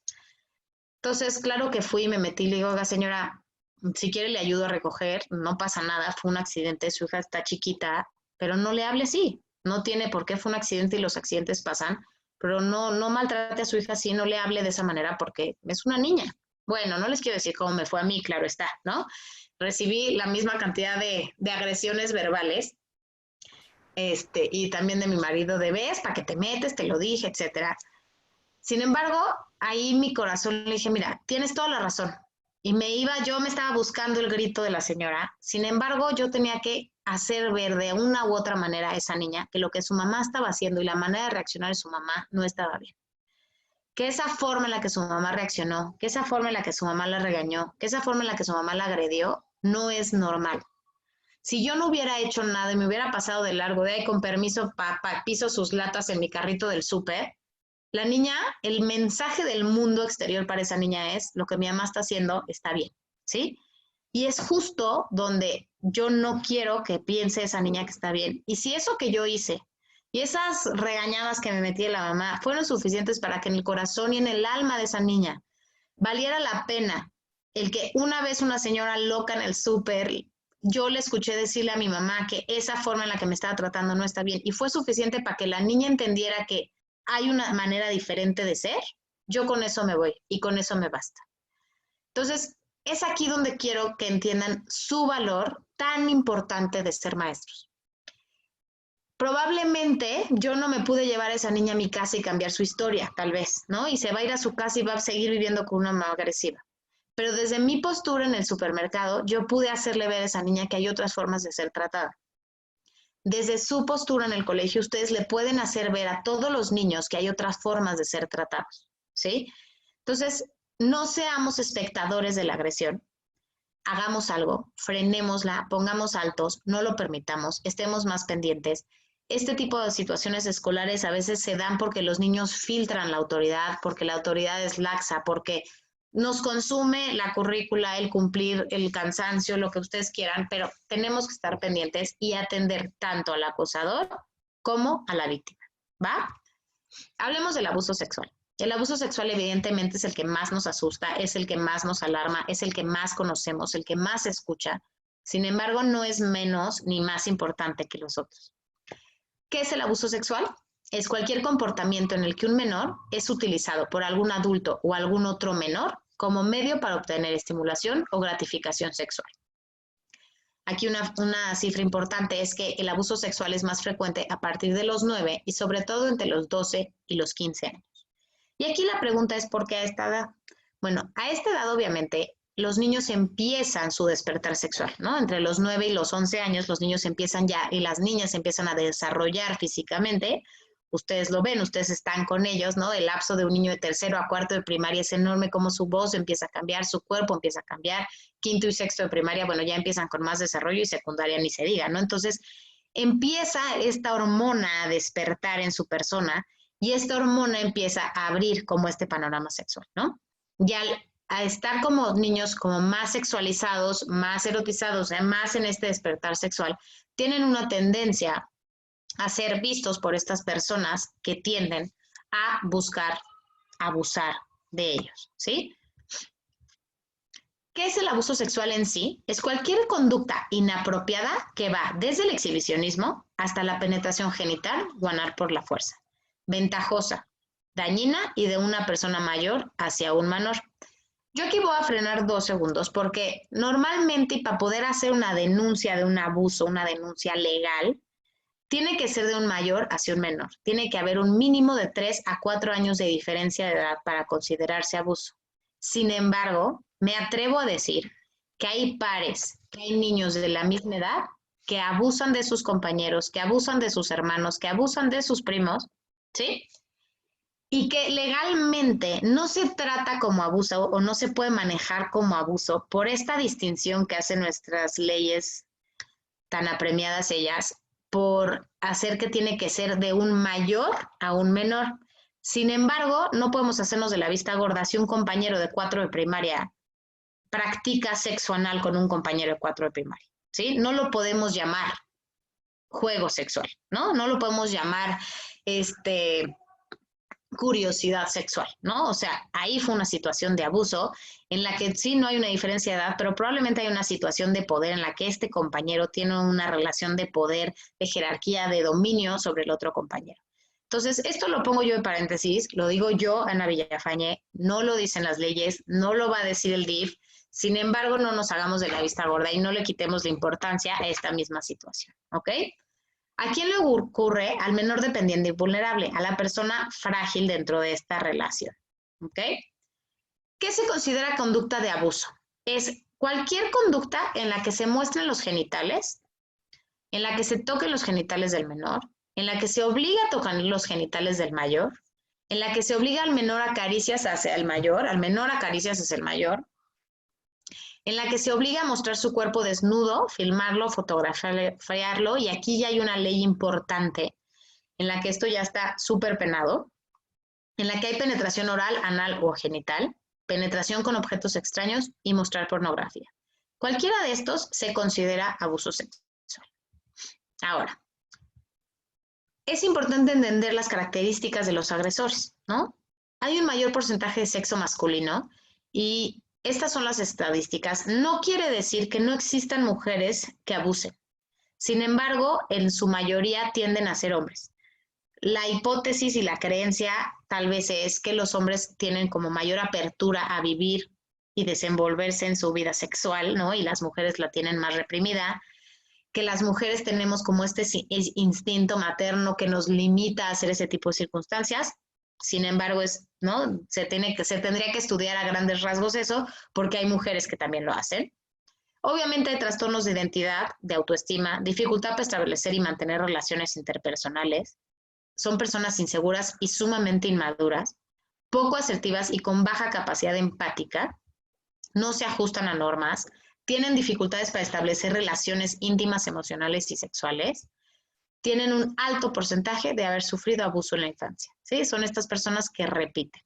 Entonces, claro que fui y me metí, le digo, oiga, señora, si quiere le ayudo a recoger, no pasa nada, fue un accidente, su hija está chiquita, pero no le hable así, no tiene por qué, fue un accidente y los accidentes pasan, pero no maltrate a su hija así, no le hable de esa manera porque es una niña. Bueno, no les quiero decir cómo me fue a mí, claro está, ¿no? Recibí la misma cantidad de agresiones verbales, y también de mi marido de ves, ¿para qué te metes? Te lo dije, etcétera. Sin embargo, ahí mi corazón le dije, mira, tienes toda la razón. Y yo me estaba buscando el grito de la señora. Sin embargo, yo tenía que hacer ver de una u otra manera a esa niña que lo que su mamá estaba haciendo y la manera de reaccionar de su mamá no estaba bien. Que esa forma en la que su mamá reaccionó, que esa forma en la que su mamá la regañó, que esa forma en la que su mamá la agredió, no es normal. Si yo no hubiera hecho nada y me hubiera pasado de largo, de ahí con permiso, piso sus latas en mi carrito del súper, la niña, el mensaje del mundo exterior para esa niña es, lo que mi mamá está haciendo está bien, ¿sí? Y es justo donde yo no quiero que piense esa niña que está bien. Y si eso que yo hice y esas regañadas que me metí de la mamá fueron suficientes para que en el corazón y en el alma de esa niña valiera la pena el que una vez una señora loca en el súper, yo le escuché decirle a mi mamá que esa forma en la que me estaba tratando no está bien y fue suficiente para que la niña entendiera que hay una manera diferente de ser, yo con eso me voy y con eso me basta. Entonces, es aquí donde quiero que entiendan su valor tan importante de ser maestros. Probablemente yo no me pude llevar a esa niña a mi casa y cambiar su historia, tal vez, ¿no? Y se va a ir a su casa y va a seguir viviendo con una mamá agresiva. Pero desde mi postura en el supermercado, yo pude hacerle ver a esa niña que hay otras formas de ser tratada. Desde su postura en el colegio, ustedes le pueden hacer ver a todos los niños que hay otras formas de ser tratados, ¿sí? Entonces, no seamos espectadores de la agresión, hagamos algo, frenémosla, pongamos altos, no lo permitamos, estemos más pendientes. Este tipo de situaciones escolares a veces se dan porque los niños filtran la autoridad, porque la autoridad es laxa, porque nos consume la currícula, el cumplir, el cansancio, lo que ustedes quieran, pero tenemos que estar pendientes y atender tanto al acosador como a la víctima, ¿va? Hablemos del abuso sexual. El abuso sexual evidentemente es el que más nos asusta, es el que más nos alarma, es el que más conocemos, el que más se escucha. Sin embargo, no es menos ni más importante que los otros. ¿Qué es el abuso sexual? Es cualquier comportamiento en el que un menor es utilizado por algún adulto o algún otro menor como medio para obtener estimulación o gratificación sexual. Aquí una cifra importante es que el abuso sexual es más frecuente a partir de los 9 y sobre todo entre los 12 y los 15 años. Y aquí la pregunta es ¿por qué a esta edad? Bueno, a esta edad obviamente los niños empiezan su despertar sexual, ¿no? Entre los 9 y los 11 años los niños empiezan ya y las niñas empiezan a desarrollar físicamente. Ustedes lo ven, ustedes están con ellos, ¿no? El lapso de un niño de tercero a cuarto de primaria es enorme, como su voz empieza a cambiar, su cuerpo empieza a cambiar. Quinto y sexto de primaria, bueno, ya empiezan con más desarrollo y secundaria ni se diga, ¿no? Entonces, empieza esta hormona a despertar en su persona y esta hormona empieza a abrir como este panorama sexual, ¿no? Ya a estar como niños como más sexualizados, más erotizados, más en este despertar sexual, tienen una tendencia a ser vistos por estas personas que tienden a buscar abusar de ellos, ¿sí? ¿Qué es el abuso sexual en sí? Es cualquier conducta inapropiada que va desde el exhibicionismo hasta la penetración genital o anal por la fuerza, ventajosa, dañina y de una persona mayor hacia un menor. Yo aquí voy a frenar 2 segundos porque normalmente y para poder hacer una denuncia de un abuso, una denuncia legal, tiene que ser de un mayor hacia un menor. Tiene que haber un mínimo de 3 a 4 años de diferencia de edad para considerarse abuso. Sin embargo, me atrevo a decir que hay pares, que hay niños de la misma edad que abusan de sus compañeros, que abusan de sus hermanos, que abusan de sus primos, ¿sí? Y que legalmente no se trata como abuso o no se puede manejar como abuso por esta distinción que hacen nuestras leyes tan apremiadas ellas, por hacer que tiene que ser de un mayor a un menor. Sin embargo, no podemos hacernos de la vista gorda si un compañero de 4 de primaria practica sexo anal con un compañero de 4 de primaria, ¿sí? No lo podemos llamar juego sexual, ¿no? No lo podemos llamar curiosidad sexual, ¿no? O sea, ahí fue una situación de abuso en la que sí no hay una diferencia de edad, pero probablemente hay una situación de poder en la que este compañero tiene una relación de poder, de jerarquía, de dominio sobre el otro compañero. Entonces, esto lo pongo yo en paréntesis, lo digo yo, Ana Villafañe, no lo dicen las leyes, no lo va a decir el DIF, sin embargo, no nos hagamos de la vista gorda y no le quitemos la importancia a esta misma situación, ¿ok? ¿A quién le ocurre? Al menor dependiente y vulnerable, a la persona frágil dentro de esta relación, ¿ok? ¿Qué se considera conducta de abuso? Es cualquier conducta en la que se muestren los genitales, en la que se toquen los genitales del menor, en la que se obliga a tocar los genitales del mayor, en la que se obliga al menor a caricias hacia el mayor, al menor a caricias hacia el mayor, en la que se obliga a mostrar su cuerpo desnudo, filmarlo, fotografiarlo, y aquí ya hay una ley importante en la que esto ya está súper penado, en la que hay penetración oral, anal o genital, penetración con objetos extraños y mostrar pornografía. Cualquiera de estos se considera abuso sexual. Ahora, es importante entender las características de los agresores, ¿no? Hay un mayor porcentaje de sexo masculino y estas son las estadísticas. No quiere decir que no existan mujeres que abusen. Sin embargo, en su mayoría tienden a ser hombres. La hipótesis y la creencia tal vez es que los hombres tienen como mayor apertura a vivir y desenvolverse en su vida sexual, ¿no? Y las mujeres la tienen más reprimida, que las mujeres tenemos como este instinto materno que nos limita a hacer ese tipo de circunstancias. Sin embargo, ¿no? Se tendría que estudiar a grandes rasgos eso, porque hay mujeres que también lo hacen. Obviamente hay trastornos de identidad, de autoestima, dificultad para establecer y mantener relaciones interpersonales. Son personas inseguras y sumamente inmaduras, poco asertivas y con baja capacidad empática, no se ajustan a normas, tienen dificultades para establecer relaciones íntimas, emocionales y sexuales, tienen un alto porcentaje de haber sufrido abuso en la infancia, ¿sí? Son estas personas que repiten.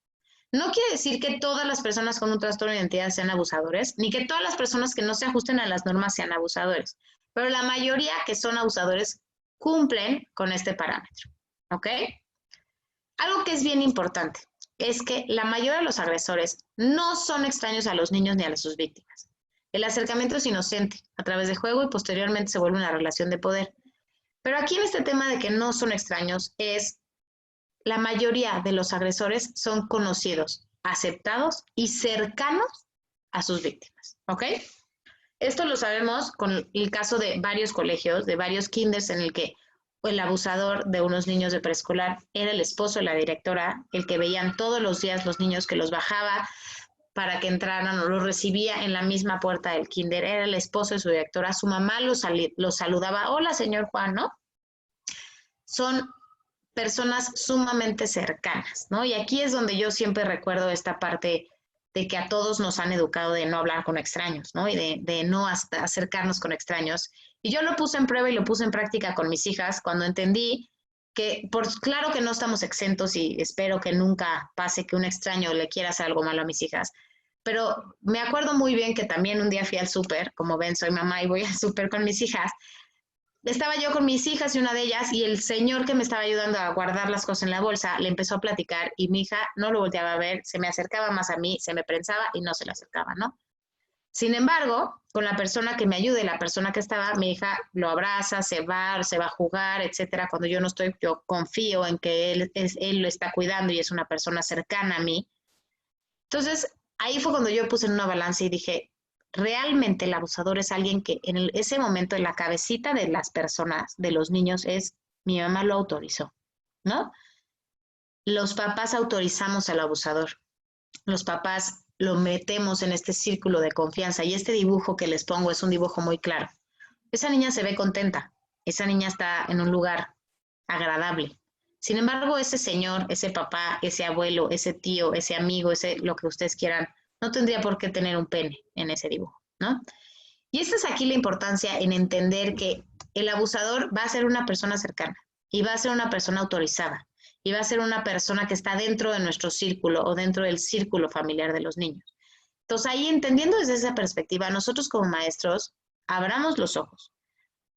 No quiere decir que todas las personas con un trastorno de identidad sean abusadores, ni que todas las personas que no se ajusten a las normas sean abusadores, pero la mayoría que son abusadores cumplen con este parámetro, ¿ok? Algo que es bien importante es que la mayoría de los agresores no son extraños a los niños ni a sus víctimas. El acercamiento es inocente, a través de juego, y posteriormente se vuelve una relación de poder. Pero aquí en este tema de que no son extraños es la mayoría de los agresores son conocidos, aceptados y cercanos a sus víctimas, ¿ok? Esto lo sabemos con el caso de varios colegios, de varios kinders en el que el abusador de unos niños de preescolar era el esposo de la directora, el que veían todos los días los niños, que los bajaba para que entraran o los recibía en la misma puerta del kinder, era el esposo de su directora, su mamá los saludaba, hola señor Juan, ¿no? Son personas sumamente cercanas, ¿no? Y aquí es donde yo siempre recuerdo esta parte de que a todos nos han educado de no hablar con extraños, ¿no? Y de no hasta acercarnos con extraños. Y yo lo puse en prueba y lo puse en práctica con mis hijas cuando entendí que, claro que no estamos exentos y espero que nunca pase que un extraño le quiera hacer algo malo a mis hijas, pero me acuerdo muy bien que también un día fui al súper, como ven, soy mamá y voy al súper con mis hijas. Estaba yo con mis hijas y una de ellas, y el señor que me estaba ayudando a guardar las cosas en la bolsa le empezó a platicar y mi hija no lo volteaba a ver, se me acercaba más a mí, se me prensaba y no se le acercaba, ¿no? Sin embargo, con la persona que me ayude, la persona que estaba, mi hija lo abraza, se va a jugar, etcétera. Cuando yo no estoy, yo confío en que él lo está cuidando y es una persona cercana a mí. Entonces, ahí fue cuando yo puse en una balanza y dije, realmente el abusador es alguien que en ese momento en la cabecita de las personas, de los niños, es mi mamá lo autorizó, ¿no? Los papás autorizamos al abusador. Los papás lo metemos en este círculo de confianza y este dibujo que les pongo es un dibujo muy claro. Esa niña se ve contenta, esa niña está en un lugar agradable. Sin embargo, ese señor, ese papá, ese abuelo, ese tío, ese amigo, ese lo que ustedes quieran, no tendría por qué tener un pene en ese dibujo, ¿no? Y esta es aquí la importancia en entender que el abusador va a ser una persona cercana y va a ser una persona autorizada y va a ser una persona que está dentro de nuestro círculo o dentro del círculo familiar de los niños. Entonces ahí, entendiendo desde esa perspectiva, nosotros como maestros, abramos los ojos,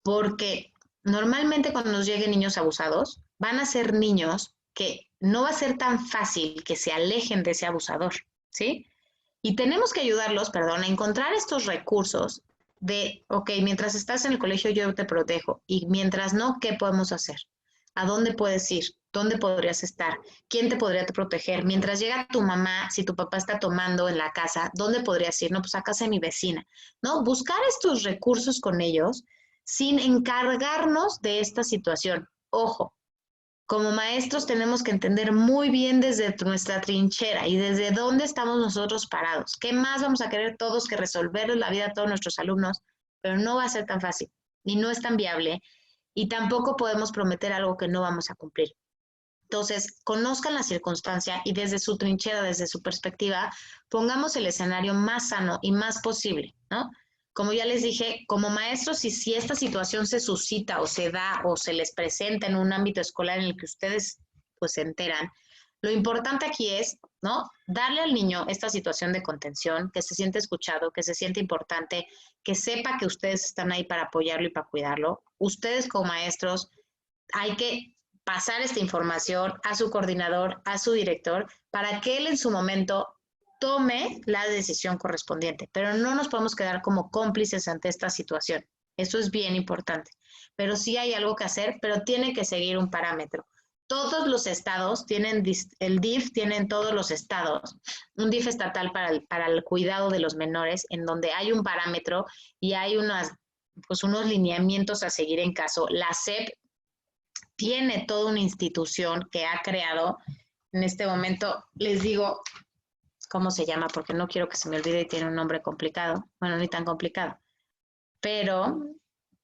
porque normalmente cuando nos lleguen niños abusados, van a ser niños que no va a ser tan fácil que se alejen de ese abusador, ¿sí? Y tenemos que ayudarlos, perdón, a encontrar estos recursos de, ok, mientras estás en el colegio yo te protejo y mientras no, ¿qué podemos hacer? ¿A dónde puedes ir? ¿Dónde podrías estar? ¿Quién te podría proteger? Mientras llega tu mamá, si tu papá está tomando en la casa, ¿dónde podrías ir? No, pues a casa de mi vecina, ¿no? Buscar estos recursos con ellos sin encargarnos de esta situación. Ojo, como maestros tenemos que entender muy bien desde nuestra trinchera y desde dónde estamos nosotros parados. ¿Qué más vamos a querer todos que resolverles la vida a todos nuestros alumnos? Pero no va a ser tan fácil y no es tan viable y tampoco podemos prometer algo que no vamos a cumplir. Entonces, conozcan la circunstancia y desde su trinchera, desde su perspectiva, pongamos el escenario más sano y más posible, ¿no? Como ya les dije, como maestros, si esta situación se suscita o se da o se les presenta en un ámbito escolar en el que ustedes pues se enteran, lo importante aquí es, ¿no? Darle al niño esta situación de contención, que se siente escuchado, que se siente importante, que sepa que ustedes están ahí para apoyarlo y para cuidarlo. Ustedes como maestros hay que pasar esta información a su coordinador, a su director, para que él en su momento tome la decisión correspondiente. Pero no nos podemos quedar como cómplices ante esta situación. Eso es bien importante. Pero sí hay algo que hacer, pero tiene que seguir un parámetro. Todos los estados tienen, el DIF tienen todos los estados, un DIF estatal para el cuidado de los menores, en donde hay un parámetro y hay pues unos lineamientos a seguir en caso. La SEP tiene toda una institución que ha creado, en este momento les digo cómo se llama, porque no quiero que se me olvide y tiene un nombre complicado, bueno, ni tan complicado, pero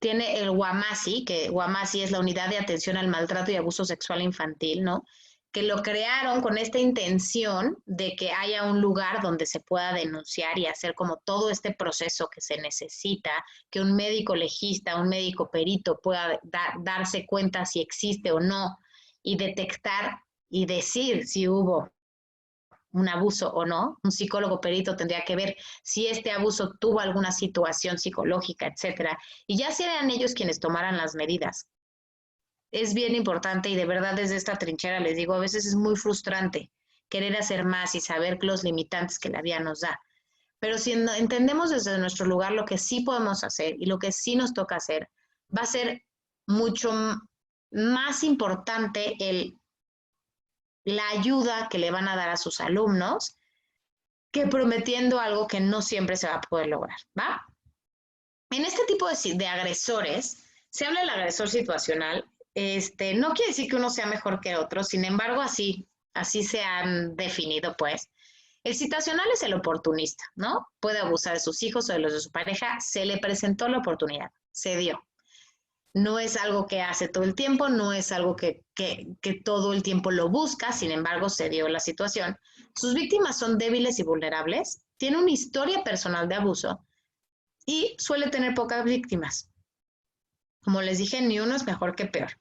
tiene el WAMASI, que WAMASI es la Unidad de Atención al Maltrato y Abuso Sexual Infantil, ¿no? Que lo crearon con esta intención de que haya un lugar donde se pueda denunciar y hacer como todo este proceso que se necesita, que un médico legista, un médico perito pueda darse cuenta si existe o no y detectar y decir si hubo un abuso o no. Un psicólogo perito tendría que ver si este abuso tuvo alguna situación psicológica, etcétera. Y ya serían ellos quienes tomaran las medidas. Es bien importante y de verdad desde esta trinchera les digo, a veces es muy frustrante querer hacer más y saber los limitantes que la vida nos da. Pero si entendemos desde nuestro lugar lo que sí podemos hacer y lo que sí nos toca hacer, va a ser mucho más importante la ayuda que le van a dar a sus alumnos que prometiendo algo que no siempre se va a poder lograr, ¿va? En este tipo de agresores, se habla del agresor situacional. No quiere decir que uno sea mejor que otro, sin embargo, así se han definido, pues. El situacional es el oportunista, ¿no? Puede abusar de sus hijos o de los de su pareja, se le presentó la oportunidad, se dio. No es algo que hace todo el tiempo, no es algo que todo el tiempo lo busca, sin embargo, se dio la situación. Sus víctimas son débiles y vulnerables, tiene una historia personal de abuso y suele tener pocas víctimas. Como les dije, ni uno es mejor que peor.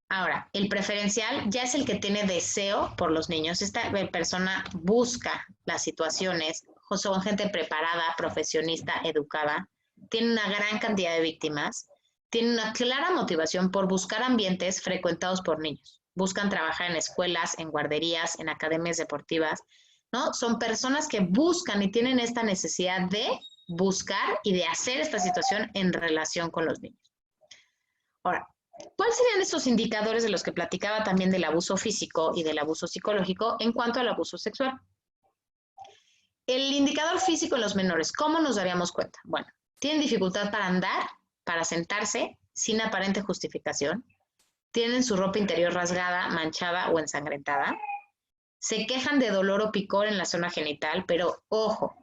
Ahora, el preferencial ya es el que tiene deseo por los niños. Esta persona busca las situaciones, son gente preparada, profesionista, educada, tiene una gran cantidad de víctimas, tiene una clara motivación por buscar ambientes frecuentados por niños. Buscan trabajar en escuelas, en guarderías, en academias deportivas, ¿no? Son personas que buscan y tienen esta necesidad de buscar y de hacer esta situación en relación con los niños. Ahora, ¿cuáles serían estos indicadores de los que platicaba también del abuso físico y del abuso psicológico en cuanto al abuso sexual? El indicador físico en los menores, ¿cómo nos daríamos cuenta? Bueno, tienen dificultad para andar, para sentarse, sin aparente justificación, tienen su ropa interior rasgada, manchada o ensangrentada, se quejan de dolor o picor en la zona genital, pero ojo,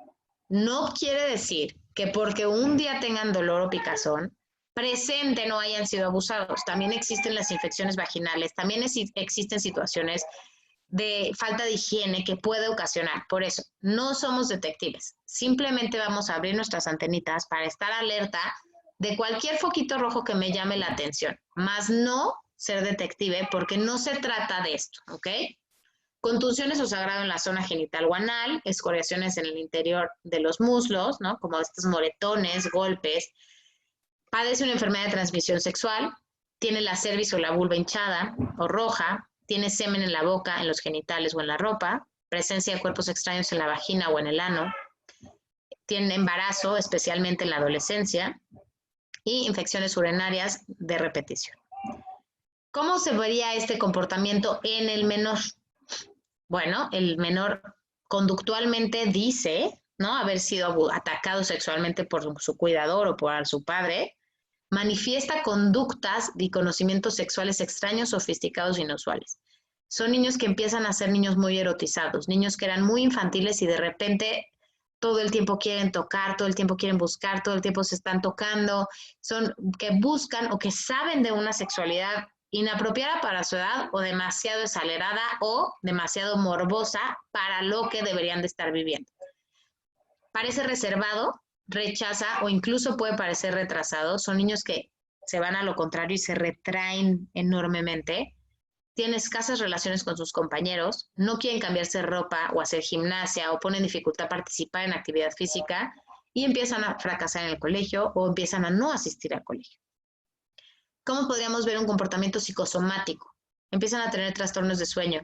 no quiere decir que porque un día tengan dolor o picazón, presente no hayan sido abusados. También existen las infecciones vaginales, también existen situaciones de falta de higiene que puede ocasionar. Por eso, no somos detectives. Simplemente vamos a abrir nuestras antenitas para estar alerta de cualquier foquito rojo que me llame la atención, más no ser detective porque no se trata de esto, ¿ok? Contusiones o sangrado en la zona genital o anal, escoriaciones en el interior de los muslos, ¿no? Como estos moretones, golpes. Padece una enfermedad de transmisión sexual, tiene la cervix o la vulva hinchada o roja, tiene semen en la boca, en los genitales o en la ropa, presencia de cuerpos extraños en la vagina o en el ano, tiene embarazo, especialmente en la adolescencia, y infecciones urinarias de repetición. ¿Cómo se vería este comportamiento en el menor? Bueno, el menor conductualmente dice, ¿no?, haber sido atacado sexualmente por su cuidador o por su padre, manifiesta conductas y conocimientos sexuales extraños, sofisticados e inusuales. Son niños que empiezan a ser niños muy erotizados, niños que eran muy infantiles y de repente todo el tiempo quieren tocar, todo el tiempo quieren buscar, todo el tiempo se están tocando, son que buscan o que saben de una sexualidad inapropiada para su edad o demasiado acelerada o demasiado morbosa para lo que deberían de estar viviendo. Parece reservado, rechaza o incluso puede parecer retrasado. Son niños que se van a lo contrario y se retraen enormemente. Tienen escasas relaciones con sus compañeros, no quieren cambiarse ropa o hacer gimnasia o ponen dificultad a participar en actividad física y empiezan a fracasar en el colegio o empiezan a no asistir al colegio. ¿Cómo podríamos ver un comportamiento psicosomático? Empiezan a tener trastornos de sueño,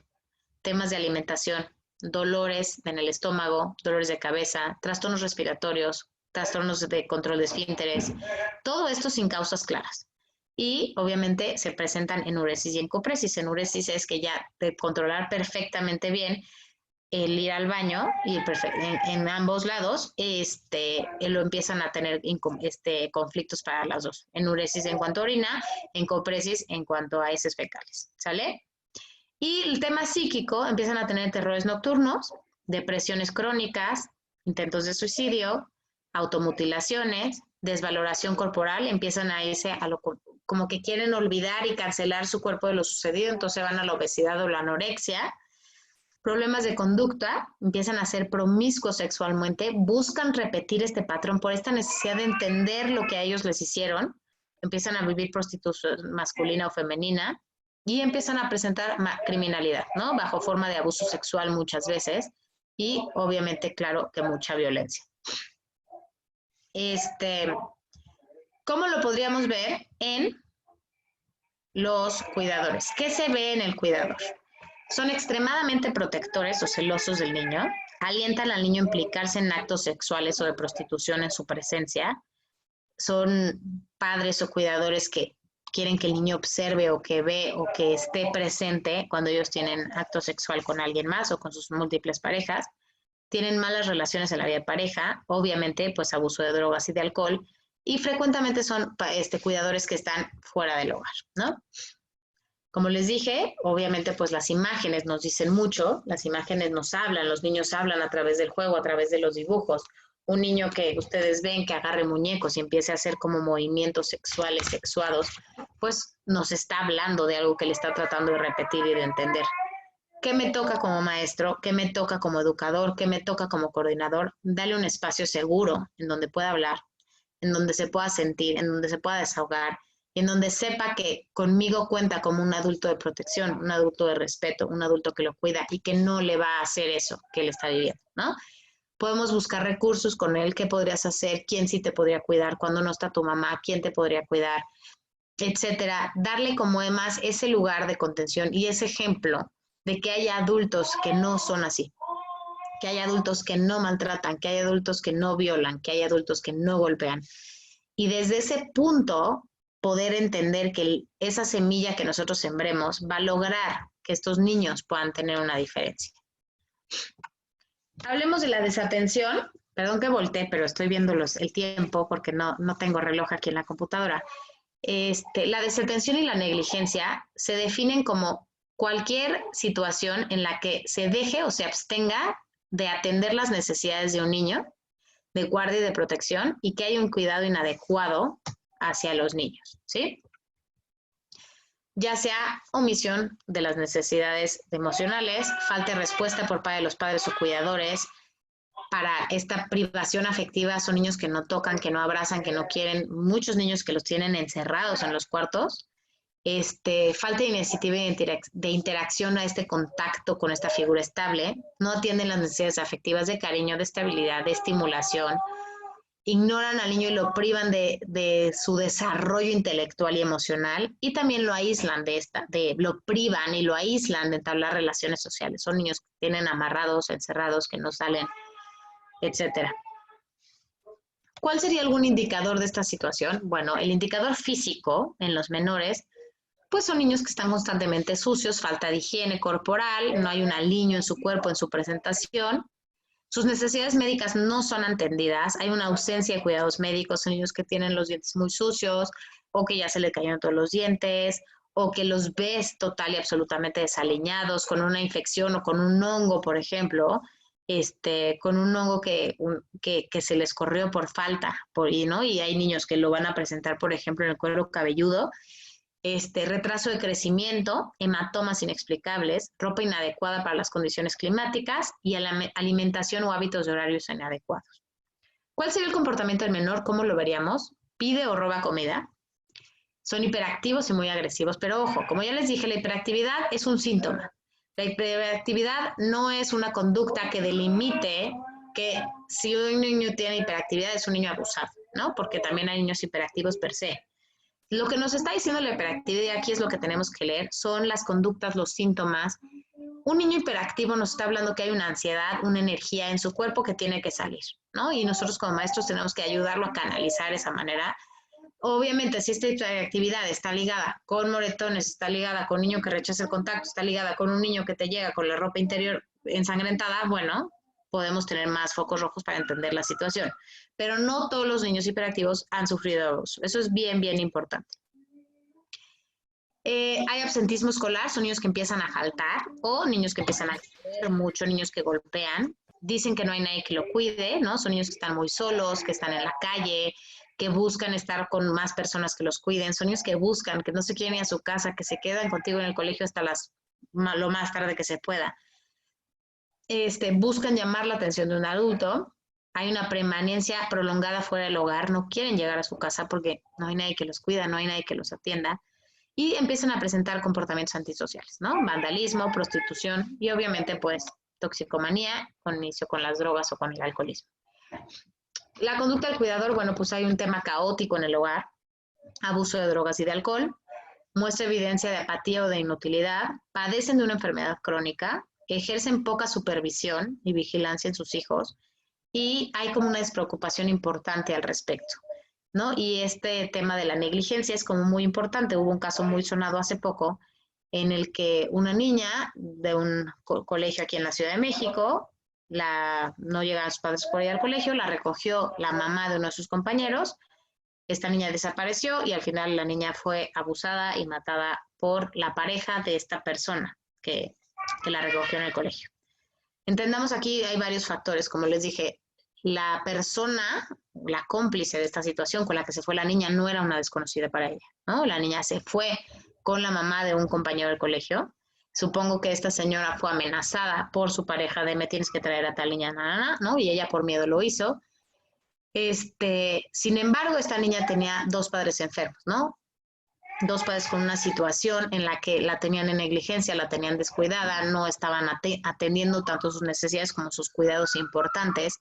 temas de alimentación, dolores en el estómago, dolores de cabeza, trastornos respiratorios, trastornos de control de esfínteres, todo esto sin causas claras. Y obviamente se presentan enuresis y encopresis. Enuresis es que ya de controlar perfectamente bien el ir al baño y en ambos lados lo empiezan a tener conflictos para las dos. Enuresis en cuanto a orina, encopresis en cuanto a heces fecales. ¿Sale? Y el tema psíquico, empiezan a tener terrores nocturnos, depresiones crónicas, intentos de suicidio, automutilaciones, desvaloración corporal, empiezan a irse a lo como que quieren olvidar y cancelar su cuerpo de lo sucedido, entonces van a la obesidad o la anorexia. Problemas de conducta, empiezan a ser promiscuos sexualmente, buscan repetir este patrón por esta necesidad de entender lo que a ellos les hicieron, empiezan a vivir prostitución masculina o femenina y empiezan a presentar criminalidad, ¿no? Bajo forma de abuso sexual muchas veces y obviamente, claro, que mucha violencia. ¿Cómo lo podríamos ver en los cuidadores? ¿Qué se ve en el cuidador? Son extremadamente protectores o celosos del niño, alientan al niño a implicarse en actos sexuales o de prostitución en su presencia, son padres o cuidadores que quieren que el niño observe o que ve o que esté presente cuando ellos tienen acto sexual con alguien más o con sus múltiples parejas, tienen malas relaciones en la vida de pareja, obviamente pues abuso de drogas y de alcohol, y frecuentemente son cuidadores que están fuera del hogar, ¿no? Como les dije, obviamente pues las imágenes nos dicen mucho, las imágenes nos hablan, los niños hablan a través del juego, a través de los dibujos. Un niño que ustedes ven que agarre muñecos y empiece a hacer como movimientos sexuales, sexuados, pues nos está hablando de algo que le está tratando de repetir y de entender. ¿Qué me toca como maestro? ¿Qué me toca como educador? ¿Qué me toca como coordinador? Dale un espacio seguro en donde pueda hablar, en donde se pueda sentir, en donde se pueda desahogar, en donde sepa que conmigo cuenta como un adulto de protección, un adulto de respeto, un adulto que lo cuida y que no le va a hacer eso que él está viviendo, ¿no? Podemos buscar recursos con él, qué podrías hacer, quién sí te podría cuidar, cuando no está tu mamá, quién te podría cuidar, etcétera. Darle como además ese lugar de contención y ese ejemplo de que haya adultos que no son así, que hay adultos que no maltratan, que hay adultos que no violan, que hay adultos que no golpean. Y desde ese punto, poder entender que esa semilla que nosotros sembremos va a lograr que estos niños puedan tener una diferencia. Hablemos de la desatención. Perdón que volteé, pero estoy viendo el tiempo porque no tengo reloj aquí en la computadora. La desatención y la negligencia se definen como cualquier situación en la que se deje o se abstenga de atender las necesidades de un niño, de guardia y de protección, y que haya un cuidado inadecuado hacia los niños, ¿sí? Ya sea omisión de las necesidades emocionales, falta de respuesta por parte de los padres o cuidadores, para esta privación afectiva, son niños que no tocan, que no abrazan, que no quieren, muchos niños que los tienen encerrados en los cuartos, falta de iniciativa de interacción a este contacto con esta figura estable, no atienden las necesidades afectivas de cariño, de estabilidad, de estimulación, ignoran al niño y lo privan de su desarrollo intelectual y emocional, y también lo aíslan lo privan y lo aíslan de entablar relaciones sociales. Son niños que tienen amarrados, encerrados, que no salen, etcétera. ¿Cuál sería algún indicador de esta situación? Bueno, el indicador físico en los menores, pues son niños que están constantemente sucios, falta de higiene corporal, no hay un aliño en su cuerpo, en su presentación. Sus necesidades médicas no son atendidas, hay una ausencia de cuidados médicos, son niños que tienen los dientes muy sucios, o que ya se le cayeron todos los dientes, o que los ves total y absolutamente desaliñados, con una infección o con un hongo, por ejemplo, con un hongo que se les corrió por falta, ¿no? Y hay niños que lo van a presentar, por ejemplo, en el cuero cabelludo, retraso de crecimiento, hematomas inexplicables, ropa inadecuada para las condiciones climáticas y alimentación o hábitos de horarios inadecuados. ¿Cuál sería el comportamiento del menor? ¿Cómo lo veríamos? Pide o roba comida. Son hiperactivos y muy agresivos, pero ojo, como ya les dije, la hiperactividad es un síntoma. La hiperactividad no es una conducta que delimite que si un niño tiene hiperactividad es un niño abusado, ¿no? Porque también hay niños hiperactivos per se. Lo que nos está diciendo la hiperactividad, aquí es lo que tenemos que leer, son las conductas, los síntomas. Un niño hiperactivo nos está hablando que hay una ansiedad, una energía en su cuerpo que tiene que salir, ¿no? Y nosotros como maestros tenemos que ayudarlo a canalizar esa manera. Obviamente, si esta hiperactividad está ligada con moretones, está ligada con un niño que rechaza el contacto, está ligada con un niño que te llega con la ropa interior ensangrentada, bueno, podemos tener más focos rojos para entender la situación. Pero no todos los niños hiperactivos han sufrido abuso. Eso es bien, bien importante. Hay absentismo escolar, son niños que empiezan a faltar o niños que empiezan a crecer mucho, niños que golpean. Dicen que no hay nadie que lo cuide, ¿no? Son niños que están muy solos, que están en la calle, que buscan estar con más personas que los cuiden. Son niños que buscan, que no se quieren ir a su casa, que se quedan contigo en el colegio hasta lo más tarde que se pueda. Buscan llamar la atención de un adulto. Hay una permanencia prolongada fuera del hogar, no quieren llegar a su casa porque no hay nadie que los cuida, no hay nadie que los atienda, y empiezan a presentar comportamientos antisociales, ¿no? Vandalismo, prostitución y obviamente pues toxicomanía, con inicio con las drogas o con el alcoholismo. La conducta del cuidador, bueno, pues hay un tema caótico en el hogar, abuso de drogas y de alcohol, muestra evidencia de apatía o de inutilidad, padecen de una enfermedad crónica, ejercen poca supervisión y vigilancia en sus hijos, y hay como una despreocupación importante al respecto, ¿no? Y este tema de la negligencia es como muy importante. Hubo un caso muy sonado hace poco en el que una niña de un colegio aquí en la Ciudad de México, no llegaban sus padres por ir al colegio, la recogió la mamá de uno de sus compañeros, esta niña desapareció y al final la niña fue abusada y matada por la pareja de esta persona que la recogió en el colegio. Entendamos aquí, hay varios factores, como les dije, la persona, la cómplice de esta situación con la que se fue la niña no era una desconocida para ella, ¿no? La niña se fue con la mamá de un compañero del colegio. Supongo que esta señora fue amenazada por su pareja de me tienes que traer a tal niña, ¿no? Y ella por miedo lo hizo. Sin embargo, esta niña tenía dos padres enfermos, ¿no? Dos padres con una situación en la que la tenían en negligencia, la tenían descuidada, no estaban atendiendo tanto sus necesidades como sus cuidados importantes.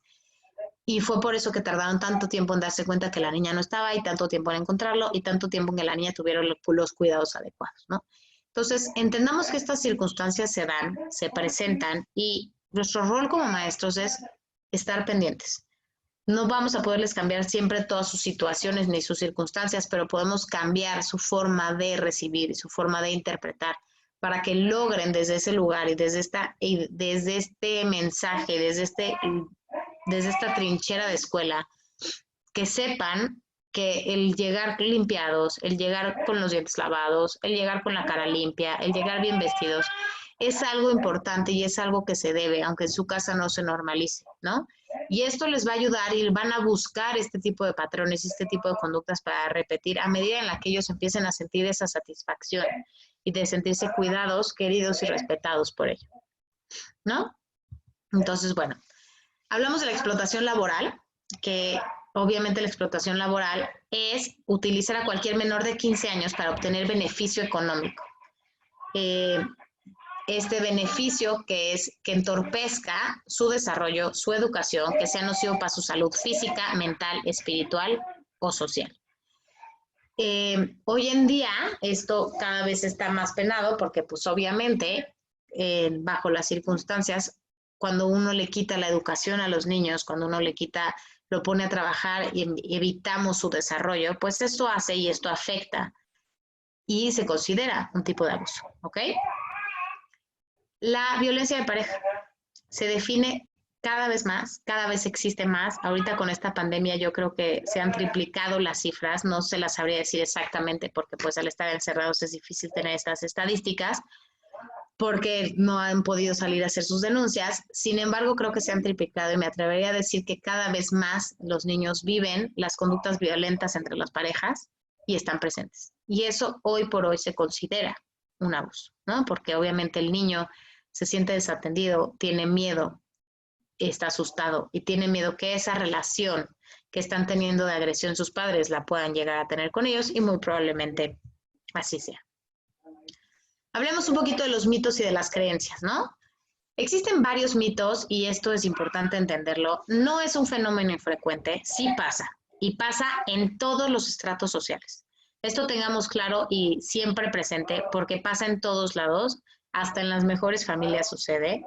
Y fue por eso que tardaron tanto tiempo en darse cuenta que la niña no estaba y tanto tiempo en encontrarlo y tanto tiempo en que la niña tuviera los cuidados adecuados, ¿no? Entonces, entendamos que estas circunstancias se dan, se presentan y nuestro rol como maestros es estar pendientes. No vamos a poderles cambiar siempre todas sus situaciones ni sus circunstancias, pero podemos cambiar su forma de recibir y su forma de interpretar para que logren desde ese lugar y desde este mensaje, desde esta trinchera de escuela, que sepan que el llegar limpiados, el llegar con los dientes lavados, el llegar con la cara limpia, el llegar bien vestidos, es algo importante y es algo que se debe, aunque en su casa no se normalice, ¿no? Y esto les va a ayudar y van a buscar este tipo de patrones, este tipo de conductas para repetir a medida en la que ellos empiecen a sentir esa satisfacción y de sentirse cuidados, queridos y respetados por ello, ¿no? Entonces, bueno, hablamos de la explotación laboral, que obviamente la explotación laboral, es utilizar a cualquier menor de 15 años para obtener beneficio económico. Este beneficio que es que entorpezca su desarrollo, su educación, que sea nocivo para su salud física, mental, espiritual o social. Hoy en día esto cada vez está más penado porque pues obviamente bajo las circunstancias, cuando uno le quita la educación a los niños, cuando uno le quita, lo pone a trabajar y evitamos su desarrollo, pues esto hace y esto afecta y se considera un tipo de abuso, ¿ok? La violencia de pareja se define cada vez existe más. Ahorita con esta pandemia yo creo que se han triplicado las cifras, no se las sabría decir exactamente porque pues al estar encerrados es difícil tener estas estadísticas porque no han podido salir a hacer sus denuncias. Sin embargo, creo que se han triplicado y me atrevería a decir que cada vez más los niños viven las conductas violentas entre las parejas y están presentes. Y eso hoy por hoy se considera un abuso, ¿no? Porque obviamente el niño se siente desatendido, tiene miedo, está asustado y tiene miedo que esa relación que están teniendo de agresión sus padres la puedan llegar a tener con ellos y muy probablemente así sea. Hablemos un poquito de los mitos y de las creencias, ¿no? Existen varios mitos y esto es importante entenderlo. No es un fenómeno infrecuente, sí pasa y pasa en todos los estratos sociales. Esto tengamos claro y siempre presente porque pasa en todos lados, hasta en las mejores familias sucede.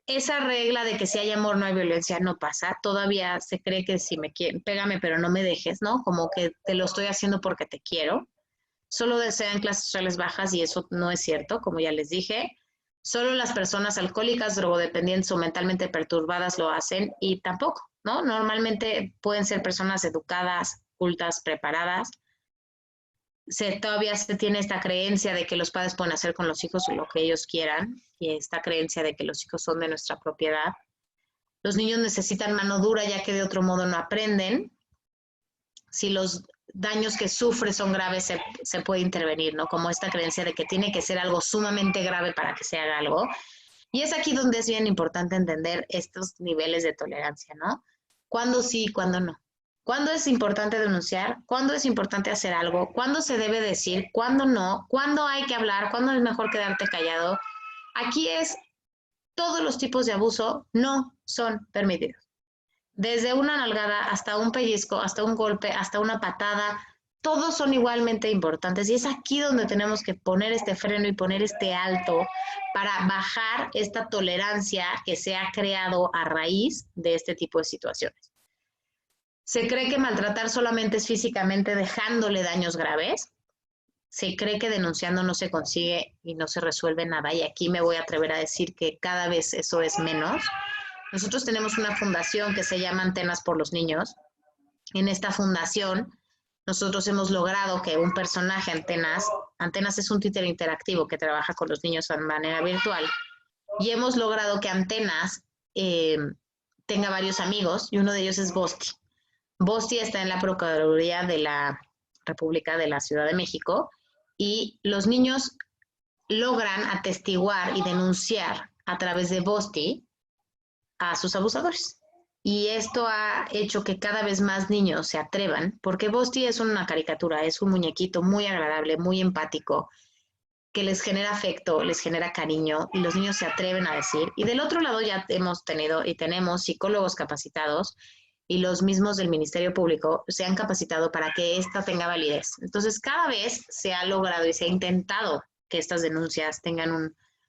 Esa regla de que si hay amor no hay violencia no pasa. Todavía se cree que si me quieren, pégame pero no me dejes, ¿no? Como que te lo estoy haciendo porque te quiero. Solo desean clases sociales bajas y eso no es cierto, como ya les dije. Solo las personas alcohólicas, drogodependientes o mentalmente perturbadas lo hacen y tampoco, ¿no? Normalmente pueden ser personas educadas, cultas, preparadas. Todavía se tiene esta creencia de que los padres pueden hacer con los hijos lo que ellos quieran y esta creencia de que los hijos son de nuestra propiedad. Los niños necesitan mano dura ya que de otro modo no aprenden. Si los daños que sufre son graves, se puede intervenir, ¿no? Como esta creencia de que tiene que ser algo sumamente grave para que se haga algo. Y es aquí donde es bien importante entender estos niveles de tolerancia, ¿no? ¿Cuándo sí y cuándo no? ¿Cuándo es importante denunciar? ¿Cuándo es importante hacer algo? ¿Cuándo se debe decir? ¿Cuándo no? ¿Cuándo hay que hablar? ¿Cuándo es mejor quedarte callado? Aquí es, todos los tipos de abuso no son permitidos. Desde una nalgada hasta un pellizco, hasta un golpe, hasta una patada, todos son igualmente importantes y es aquí donde tenemos que poner este freno y poner este alto para bajar esta tolerancia que se ha creado a raíz de este tipo de situaciones. Se cree que maltratar solamente es físicamente dejándole daños graves. Se cree que denunciando no se consigue y no se resuelve nada y aquí me voy a atrever a decir que cada vez eso es menos. Nosotros tenemos una fundación que se llama Antenas por los Niños. En esta fundación, nosotros hemos logrado que un personaje, Antenas es un títere interactivo que trabaja con los niños de manera virtual, y hemos logrado que Antenas tenga varios amigos, y uno de ellos es Bosti. Bosti está en la Procuraduría de la República de la Ciudad de México, y los niños logran atestiguar y denunciar a través de Bosti a sus abusadores. Y esto ha hecho que cada vez más niños se atrevan, porque Bosti es una caricatura, es un muñequito muy agradable, muy empático, que les genera afecto, les genera cariño, y los niños se atreven a decir. Y del otro lado ya hemos tenido y tenemos psicólogos capacitados, y los mismos del Ministerio Público se han capacitado para que esta tenga validez. Entonces, cada vez se ha logrado y se ha intentado que estas denuncias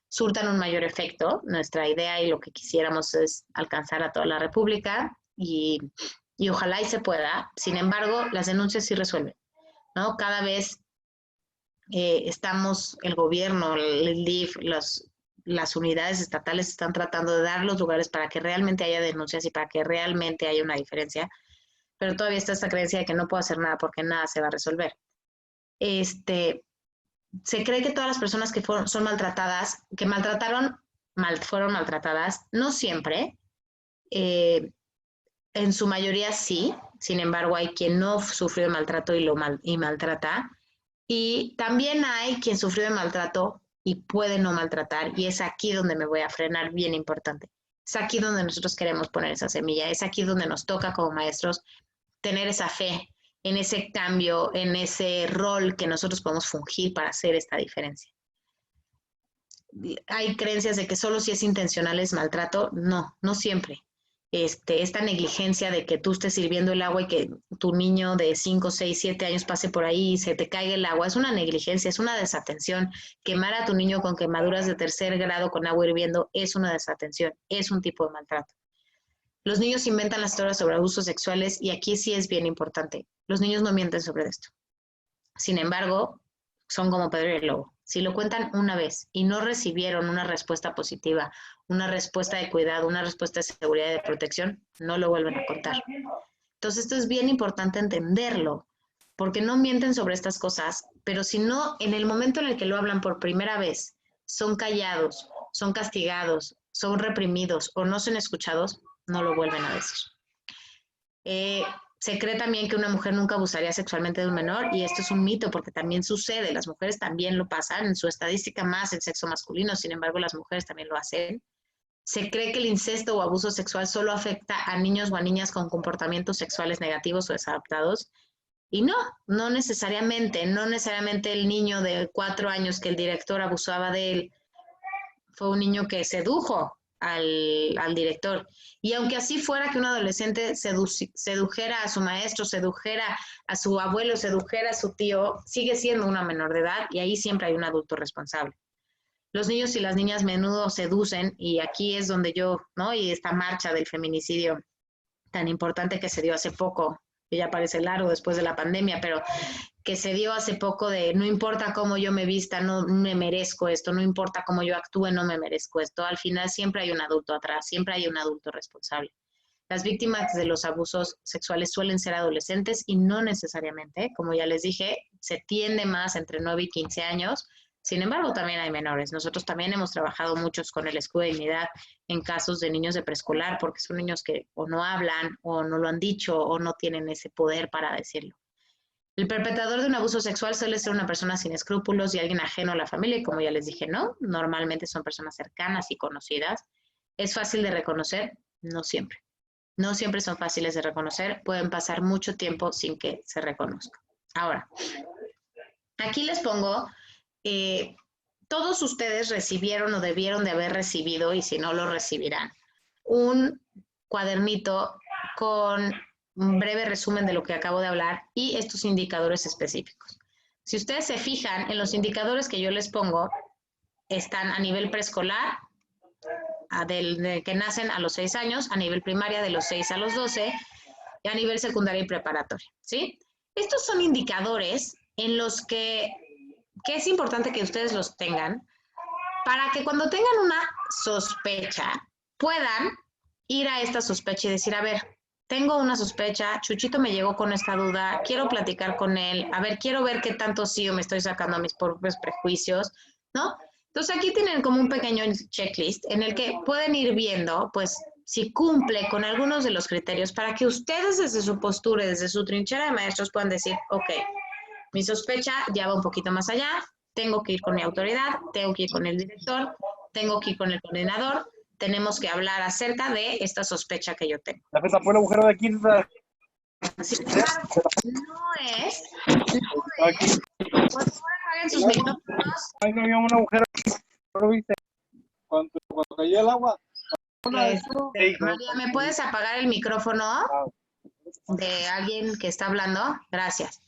surtan un mayor efecto. Nuestra idea y lo que quisiéramos es alcanzar a toda la República y ojalá y se pueda. Sin embargo, las denuncias sí resuelven, ¿no? Cada vez el gobierno, el DIF, las unidades estatales están tratando de dar los lugares para que realmente haya denuncias y para que realmente haya una diferencia, pero todavía está esta creencia de que no puedo hacer nada porque nada se va a resolver. Se cree que todas las personas que son maltratadas, que fueron maltratadas, no siempre, en su mayoría sí, sin embargo hay quien no sufrió de maltrato y maltrata, y también hay quien sufrió de maltrato y puede no maltratar, y es aquí donde me voy a frenar, bien importante. Es aquí donde nosotros queremos poner esa semilla, es aquí donde nos toca como maestros tener esa fe en ese cambio, en ese rol que nosotros podemos fungir para hacer esta diferencia. Hay creencias de que solo si es intencional es maltrato. No, no siempre. Esta negligencia de que tú estés sirviendo el agua y que tu niño de 5, 6, 7 años pase por ahí y se te caiga el agua, es una negligencia, es una desatención. Quemar a tu niño con quemaduras de 3er grado con agua hirviendo es una desatención, es un tipo de maltrato. Los niños inventan las historias sobre abusos sexuales y aquí sí es bien importante. Los niños no mienten sobre esto. Sin embargo, son como Pedro y el Lobo. Si lo cuentan una vez y no recibieron una respuesta positiva, una respuesta de cuidado, una respuesta de seguridad y de protección, no lo vuelven a contar. Entonces, esto es bien importante entenderlo, porque no mienten sobre estas cosas, pero si no, en el momento en el que lo hablan por primera vez, son callados, son castigados, son reprimidos o no son escuchados, no lo vuelven a decir. Se cree también que una mujer nunca abusaría sexualmente de un menor y esto es un mito porque también sucede, las mujeres también lo pasan, en su estadística más el sexo masculino, sin embargo las mujeres también lo hacen. Se cree que el incesto o abuso sexual solo afecta a niños o a niñas con comportamientos sexuales negativos o desadaptados y no necesariamente el niño de 4 años que el director abusaba de él fue un niño que sedujo al director. Y aunque así fuera que un adolescente sedujera a su maestro, sedujera a su abuelo, sedujera a su tío, sigue siendo una menor de edad y ahí siempre hay un adulto responsable. Los niños y las niñas menudo seducen y aquí es donde y esta marcha del feminicidio tan importante que se dio hace poco, que ya parece largo después de la pandemia, pero que se dio hace poco de no importa cómo yo me vista, no me merezco esto, no importa cómo yo actúe, no me merezco esto. Al final siempre hay un adulto atrás, siempre hay un adulto responsable. Las víctimas de los abusos sexuales suelen ser adolescentes y no necesariamente, como ya les dije, se tiende más entre 9 y 15 años. Sin embargo, también hay menores. Nosotros también hemos trabajado muchos con el escudo de dignidad en casos de niños de preescolar, porque son niños que o no hablan, o no lo han dicho, o no tienen ese poder para decirlo. El perpetrador de un abuso sexual suele ser una persona sin escrúpulos y alguien ajeno a la familia, y como ya les dije, no, normalmente son personas cercanas y conocidas. ¿Es fácil de reconocer? No siempre. No siempre son fáciles de reconocer, pueden pasar mucho tiempo sin que se reconozca. Ahora, aquí les pongo, todos ustedes recibieron o debieron de haber recibido, y si no lo recibirán, un cuadernito con un breve resumen de lo que acabo de hablar y estos indicadores específicos. Si ustedes se fijan en los indicadores que yo les pongo, están a nivel preescolar, de que nacen a los 6 años, a nivel primaria de los 6 a los 12 y a nivel secundaria y preparatoria, ¿sí? Estos son indicadores en los que es importante que ustedes los tengan para que cuando tengan una sospecha puedan ir a esta sospecha y decir, a ver, tengo una sospecha, Chuchito me llegó con esta duda, quiero platicar con él, a ver, quiero ver qué tanto sí o me estoy sacando a mis propios prejuicios, ¿no? Entonces aquí tienen como un pequeño checklist en el que pueden ir viendo, pues, si cumple con algunos de los criterios para que ustedes desde su postura, desde su trinchera de maestros puedan decir, ok, mi sospecha ya va un poquito más allá, tengo que ir con mi autoridad, tengo que ir con el director, tengo que ir con el coordinador, tenemos que hablar acerca de esta sospecha que yo tengo. La feta fue el agujero de aquí. Sin embargo, no es. Por favor, apaguen sus micrófonos. Ahí no había un agujero aquí, ¿no lo viste? Cuando cayó el agua. María, ¿me puedes apagar el micrófono de alguien que está hablando? Gracias.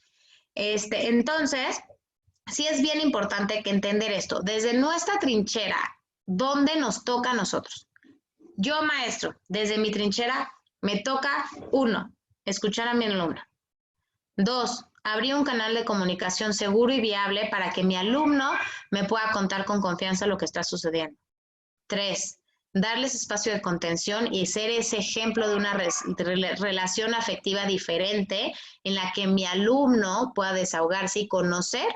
Entonces, sí es bien importante que entender esto. Desde nuestra trinchera, ¿dónde nos toca a nosotros? Yo, maestro, desde mi trinchera, me toca, 1, escuchar a mi alumno. 2, abrir un canal de comunicación seguro y viable para que mi alumno me pueda contar con confianza lo que está sucediendo. 3, darles espacio de contención y ser ese ejemplo de una relación afectiva diferente en la que mi alumno pueda desahogarse y conocer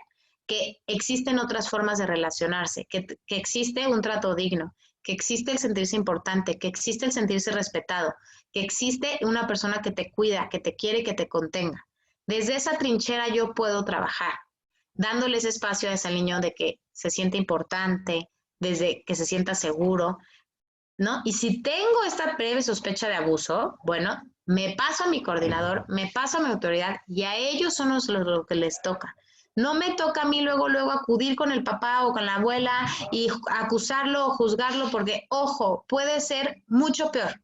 que existen otras formas de relacionarse, que existe un trato digno, que existe el sentirse importante, que existe el sentirse respetado, que existe una persona que te cuida, que te quiere, que te contenga. Desde esa trinchera yo puedo trabajar, dándoles espacio a ese niño de que se siente importante, desde que se sienta seguro. ¿no? Y si tengo esta breve sospecha de abuso, bueno, me paso a mi coordinador, me paso a mi autoridad y a ellos son lo que les toca. No me toca a mí luego acudir con el papá o con la abuela y acusarlo o juzgarlo porque, ojo, puede ser mucho peor.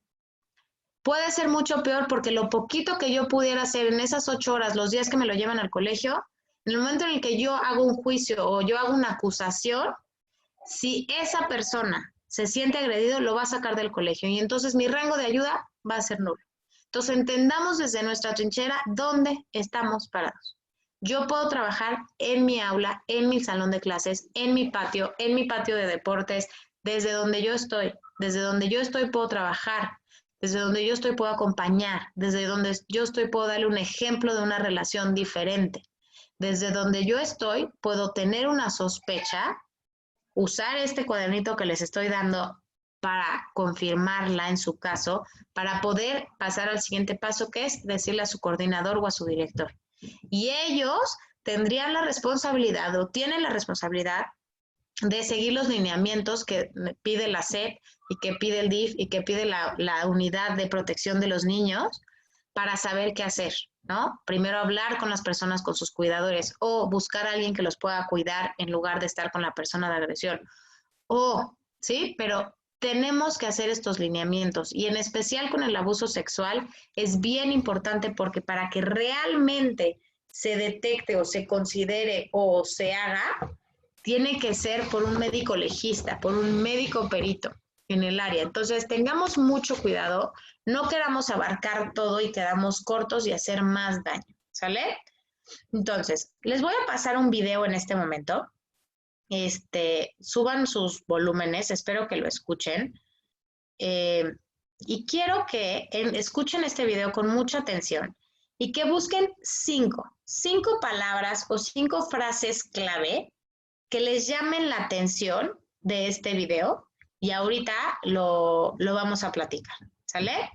Puede ser mucho peor porque lo poquito que yo pudiera hacer en esas 8 horas, los días que me lo llevan al colegio, en el momento en el que yo hago un juicio o yo hago una acusación, si esa persona se siente agredido, lo va a sacar del colegio y entonces mi rango de ayuda va a ser nulo. Entonces entendamos desde nuestra trinchera dónde estamos parados. Yo puedo trabajar en mi aula, en mi salón de clases, en mi patio de deportes, desde donde yo estoy. Desde donde yo estoy puedo trabajar. Desde donde yo estoy puedo acompañar, desde donde yo estoy puedo darle un ejemplo de una relación diferente. Desde donde yo estoy puedo tener una sospecha, usar este cuadernito que les estoy dando para confirmarla en su caso, para poder pasar al siguiente paso, que es decirle a su coordinador o a su director. Y ellos tendrían la responsabilidad o tienen la responsabilidad de seguir los lineamientos que pide la SEP y que pide el DIF y que pide la unidad de protección de los niños para saber qué hacer, ¿no? Primero hablar con las personas, con sus cuidadores o buscar a alguien que los pueda cuidar en lugar de estar con la persona de agresión. ¿Sí? Pero tenemos que hacer estos lineamientos y en especial con el abuso sexual es bien importante porque para que realmente se detecte o se considere o se haga, tiene que ser por un médico legista, por un médico perito en el área. Entonces, tengamos mucho cuidado, no queramos abarcar todo y quedamos cortos y hacer más daño, ¿sale? Entonces, les voy a pasar un video en este momento. Suban sus volúmenes, espero que lo escuchen. Y quiero que escuchen este video con mucha atención y que busquen 5 palabras o 5 frases clave que les llamen la atención de este video y ahorita lo vamos a platicar, ¿sale?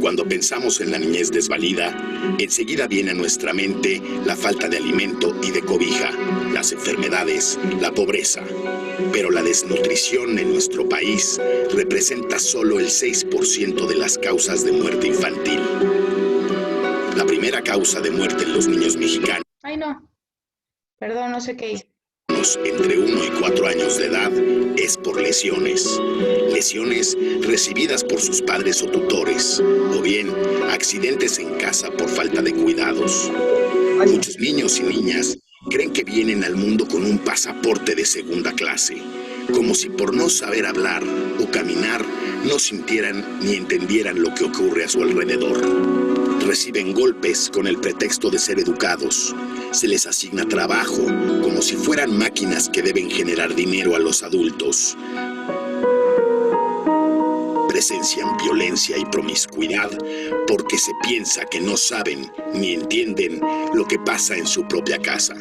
Cuando pensamos en la niñez desvalida, enseguida viene a nuestra mente la falta de alimento y de cobija, las enfermedades, la pobreza. Pero la desnutrición en nuestro país representa solo el 6% de las causas de muerte infantil. La primera causa de muerte en los niños mexicanos. Ay, no. Perdón, no sé qué hice. Entre 1 y 4 años de edad es por lesiones. Lesiones recibidas por sus padres o tutores, o bien accidentes en casa por falta de cuidados. Muchos niños y niñas creen que vienen al mundo con un pasaporte de segunda clase, como si por no saber hablar o caminar no sintieran ni entendieran lo que ocurre a su alrededor. Reciben golpes con el pretexto de ser educados. Se les asigna trabajo como si fueran máquinas que deben generar dinero a los adultos. Presencian violencia y promiscuidad porque se piensa que no saben ni entienden lo que pasa en su propia casa.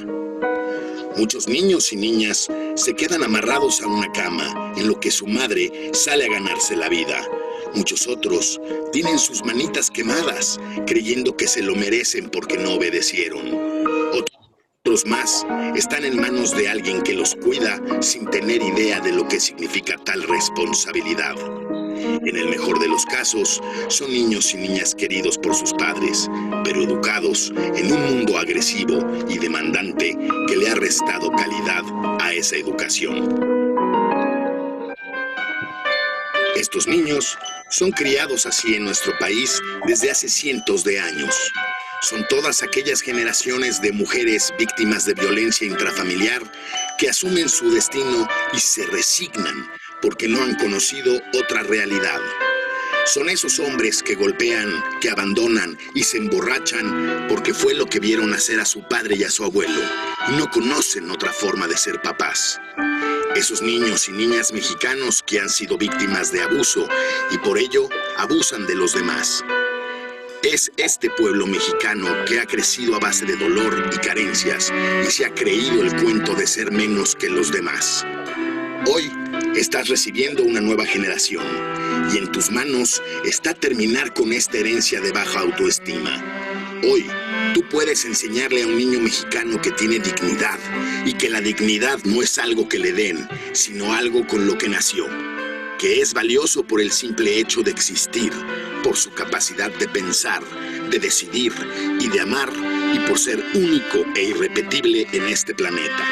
Muchos niños y niñas se quedan amarrados a una cama en lo que su madre sale a ganarse la vida. Muchos otros tienen sus manitas quemadas, creyendo que se lo merecen porque no obedecieron. Otros más están en manos de alguien que los cuida sin tener idea de lo que significa tal responsabilidad. En el mejor de los casos, son niños y niñas queridos por sus padres, pero educados en un mundo agresivo y demandante que le ha restado calidad a esa educación. Estos niños son criados así en nuestro país desde hace cientos de años. Son todas aquellas generaciones de mujeres víctimas de violencia intrafamiliar que asumen su destino y se resignan porque no han conocido otra realidad. Son esos hombres que golpean, que abandonan y se emborrachan porque fue lo que vieron hacer a su padre y a su abuelo y no conocen otra forma de ser papás. Esos niños y niñas mexicanos que han sido víctimas de abuso y por ello abusan de los demás. Es este pueblo mexicano que ha crecido a base de dolor y carencias y se ha creído el cuento de ser menos que los demás. Hoy estás recibiendo una nueva generación y en tus manos está terminar con esta herencia de baja autoestima. Hoy, tú puedes enseñarle a un niño mexicano que tiene dignidad y que la dignidad no es algo que le den, sino algo con lo que nació, que es valioso por el simple hecho de existir, por su capacidad de pensar, de decidir y de amar, y por ser único e irrepetible en este planeta.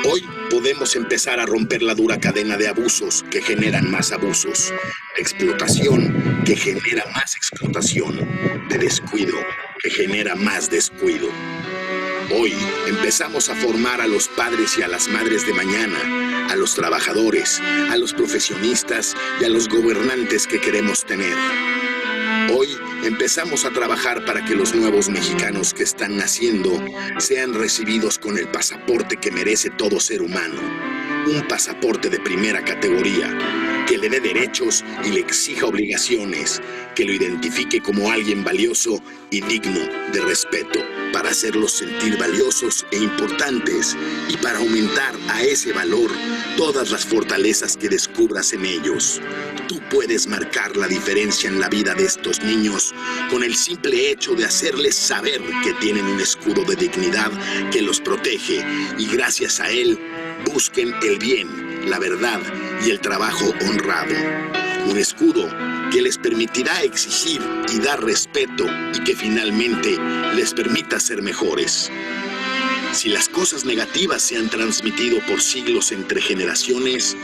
Hoy podemos empezar a romper la dura cadena de abusos que generan más abusos, de explotación que genera más explotación, de descuido que genera más descuido. Hoy empezamos a formar a los padres y a las madres de mañana, a los trabajadores, a los profesionistas y a los gobernantes que queremos tener. Hoy empezamos a trabajar para que los nuevos mexicanos que están naciendo sean recibidos con el pasaporte que merece todo ser humano. Un pasaporte de primera categoría, que le dé derechos y le exija obligaciones, que lo identifique como alguien valioso y digno de respeto, para hacerlos sentir valiosos e importantes y para aumentar a ese valor todas las fortalezas que descubras en ellos. Tú puedes marcar la diferencia en la vida de estos niños con el simple hecho de hacerles saber que tienen un escudo de dignidad que los protege y gracias a él busquen el bien, la verdad y el trabajo honrado. Un escudo que les permitirá exigir y dar respeto y que finalmente les permita ser mejores. Si las cosas negativas se han transmitido por siglos entre generaciones,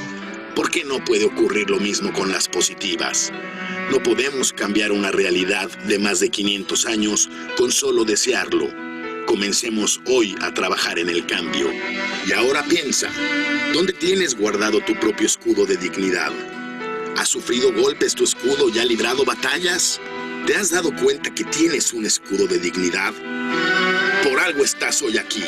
¿por qué no puede ocurrir lo mismo con las positivas? No podemos cambiar una realidad de más de 500 años con solo desearlo. Comencemos hoy a trabajar en el cambio. Y ahora piensa, ¿dónde tienes guardado tu propio escudo de dignidad? ¿Has sufrido golpes tu escudo y ha librado batallas? ¿Te has dado cuenta que tienes un escudo de dignidad? Por algo estás hoy aquí.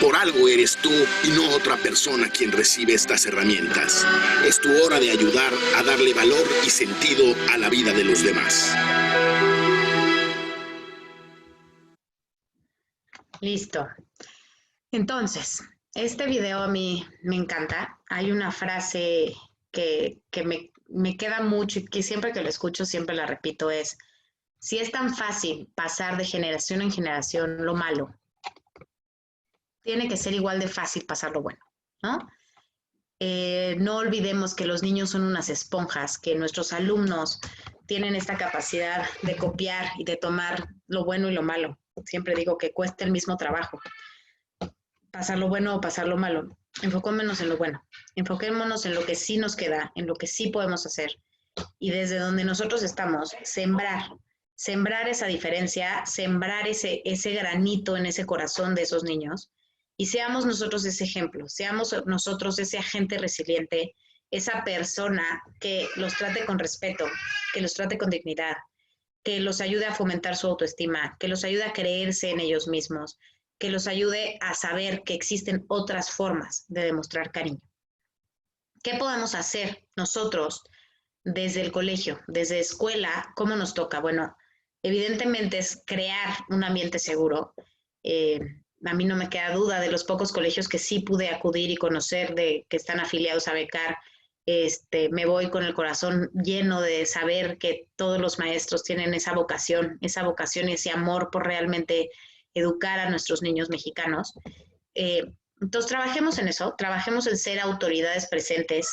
Por algo eres tú y no otra persona quien recibe estas herramientas. Es tu hora de ayudar a darle valor y sentido a la vida de los demás. Listo. Entonces, este video a mí me encanta. Hay una frase que me queda mucho y que siempre que lo escucho siempre la repito es: si es tan fácil pasar de generación en generación lo malo, tiene que ser igual de fácil pasar lo bueno, ¿no? No olvidemos que los niños son unas esponjas, que nuestros alumnos tienen esta capacidad de copiar y de tomar lo bueno y lo malo. Siempre digo que cuesta el mismo trabajo pasar lo bueno o pasar lo malo. Enfoquémonos en lo bueno, enfoquémonos en lo que sí nos queda, en lo que sí podemos hacer. Y desde donde nosotros estamos, sembrar esa diferencia, sembrar ese granito en ese corazón de esos niños y seamos nosotros ese ejemplo, seamos nosotros ese agente resiliente, esa persona que los trate con respeto, que los trate con dignidad, que los ayude a fomentar su autoestima, que los ayude a creerse en ellos mismos, que los ayude a saber que existen otras formas de demostrar cariño. ¿Qué podemos hacer nosotros desde el colegio, desde escuela? ¿Cómo nos toca? Bueno, evidentemente es crear un ambiente seguro. A mí no me queda duda de los pocos colegios que sí pude acudir y conocer que están afiliados a Becar. Me voy con el corazón lleno de saber que todos los maestros tienen esa vocación y ese amor por realmente educar a nuestros niños mexicanos. Entonces, trabajemos en eso, trabajemos en ser autoridades presentes,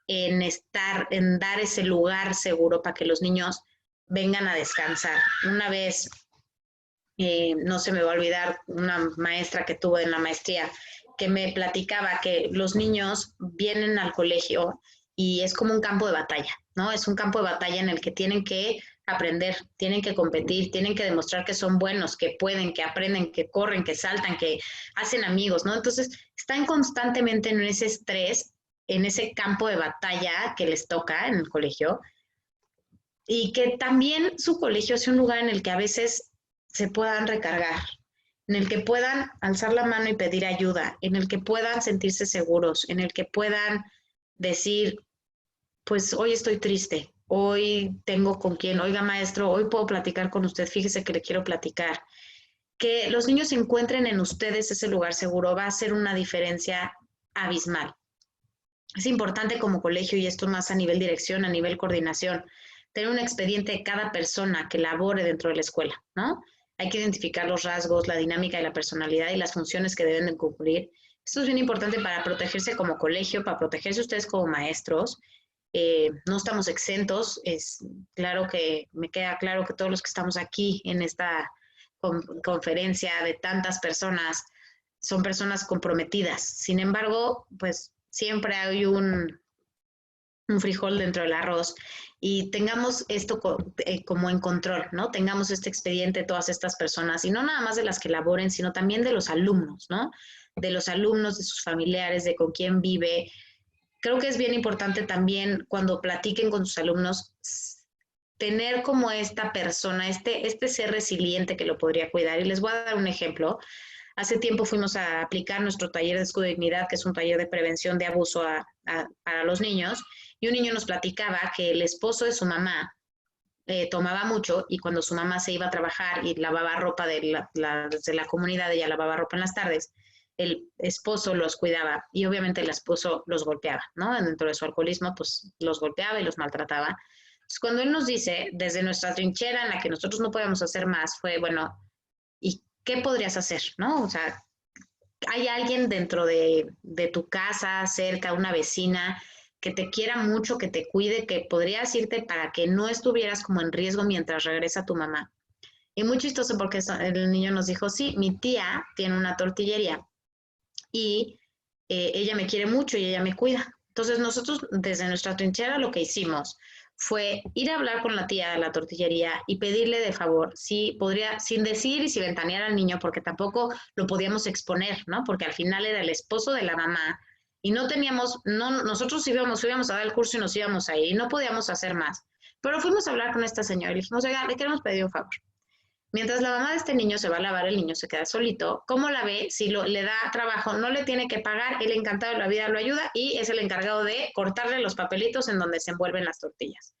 en dar ese lugar seguro para que los niños vengan a descansar. Una vez, no se me va a olvidar, una maestra que tuve en la maestría que me platicaba que los niños vienen al colegio y es como un campo de batalla, ¿no? Es un campo de batalla en el que tienen que aprender, tienen que competir, tienen que demostrar que son buenos, que pueden, que aprenden, que corren, que saltan, que hacen amigos, ¿no? Entonces, están constantemente en ese estrés, en ese campo de batalla que les toca en el colegio, y que también su colegio sea un lugar en el que a veces se puedan recargar, en el que puedan alzar la mano y pedir ayuda, en el que puedan sentirse seguros, en el que puedan decir, pues hoy estoy triste, hoy tengo con quién, oiga maestro, hoy puedo platicar con usted, fíjese que le quiero platicar. Que los niños encuentren en ustedes ese lugar seguro va a ser una diferencia abismal. Es importante como colegio, y esto más a nivel dirección, a nivel coordinación, tener un expediente de cada persona que labore dentro de la escuela, ¿no? Hay que identificar los rasgos, la dinámica de la personalidad y las funciones que deben de cumplir. Esto es bien importante para protegerse como colegio, para protegerse ustedes como maestros. No estamos exentos. Es claro que me queda claro que todos los que estamos aquí en esta conferencia de tantas personas son personas comprometidas. Sin embargo, pues siempre hay un frijol dentro del arroz y tengamos esto como en control, ¿no? Tengamos este expediente de todas estas personas y no nada más de las que laboren, sino también de los alumnos, ¿no? De los alumnos, de sus familiares, de con quién vive. Creo que es bien importante también cuando platiquen con sus alumnos tener como esta persona, este ser resiliente que lo podría cuidar. Y les voy a dar un ejemplo. Hace tiempo fuimos a aplicar nuestro taller de Escudo de Dignidad, que es un taller de prevención de abuso para los niños, y un niño nos platicaba que el esposo de su mamá tomaba mucho y cuando su mamá se iba a trabajar y lavaba ropa de la comunidad, ella lavaba ropa en las tardes, el esposo los cuidaba y obviamente el esposo los golpeaba, ¿no? Dentro de su alcoholismo, pues los golpeaba y los maltrataba. Entonces, cuando él nos dice, desde nuestra trinchera en la que nosotros no podíamos hacer más, fue, bueno, ¿y qué podrías hacer, no? O sea, ¿hay alguien dentro de tu casa, cerca, una vecina, que te quiera mucho, que te cuide, que podrías irte para que no estuvieras como en riesgo mientras regresa tu mamá? Y muy chistoso porque el niño nos dijo, sí, mi tía tiene una tortillería y ella me quiere mucho y ella me cuida. Entonces nosotros desde nuestra trinchera lo que hicimos fue ir a hablar con la tía de la tortillería y pedirle de favor si podría, sin decir y sin ventanear al niño, porque tampoco lo podíamos exponer, ¿no? Porque al final era el esposo de la mamá y no teníamos, no, nosotros íbamos a dar el curso y nos íbamos a ir y no podíamos hacer más. Pero fuimos a hablar con esta señora y le dijimos, oiga, le queremos pedir un favor. Mientras la mamá de este niño se va a lavar, el niño se queda solito. ¿Cómo la ve? Si le da trabajo, no le tiene que pagar, él encantado de la vida lo ayuda y es el encargado de cortarle los papelitos en donde se envuelven las tortillas.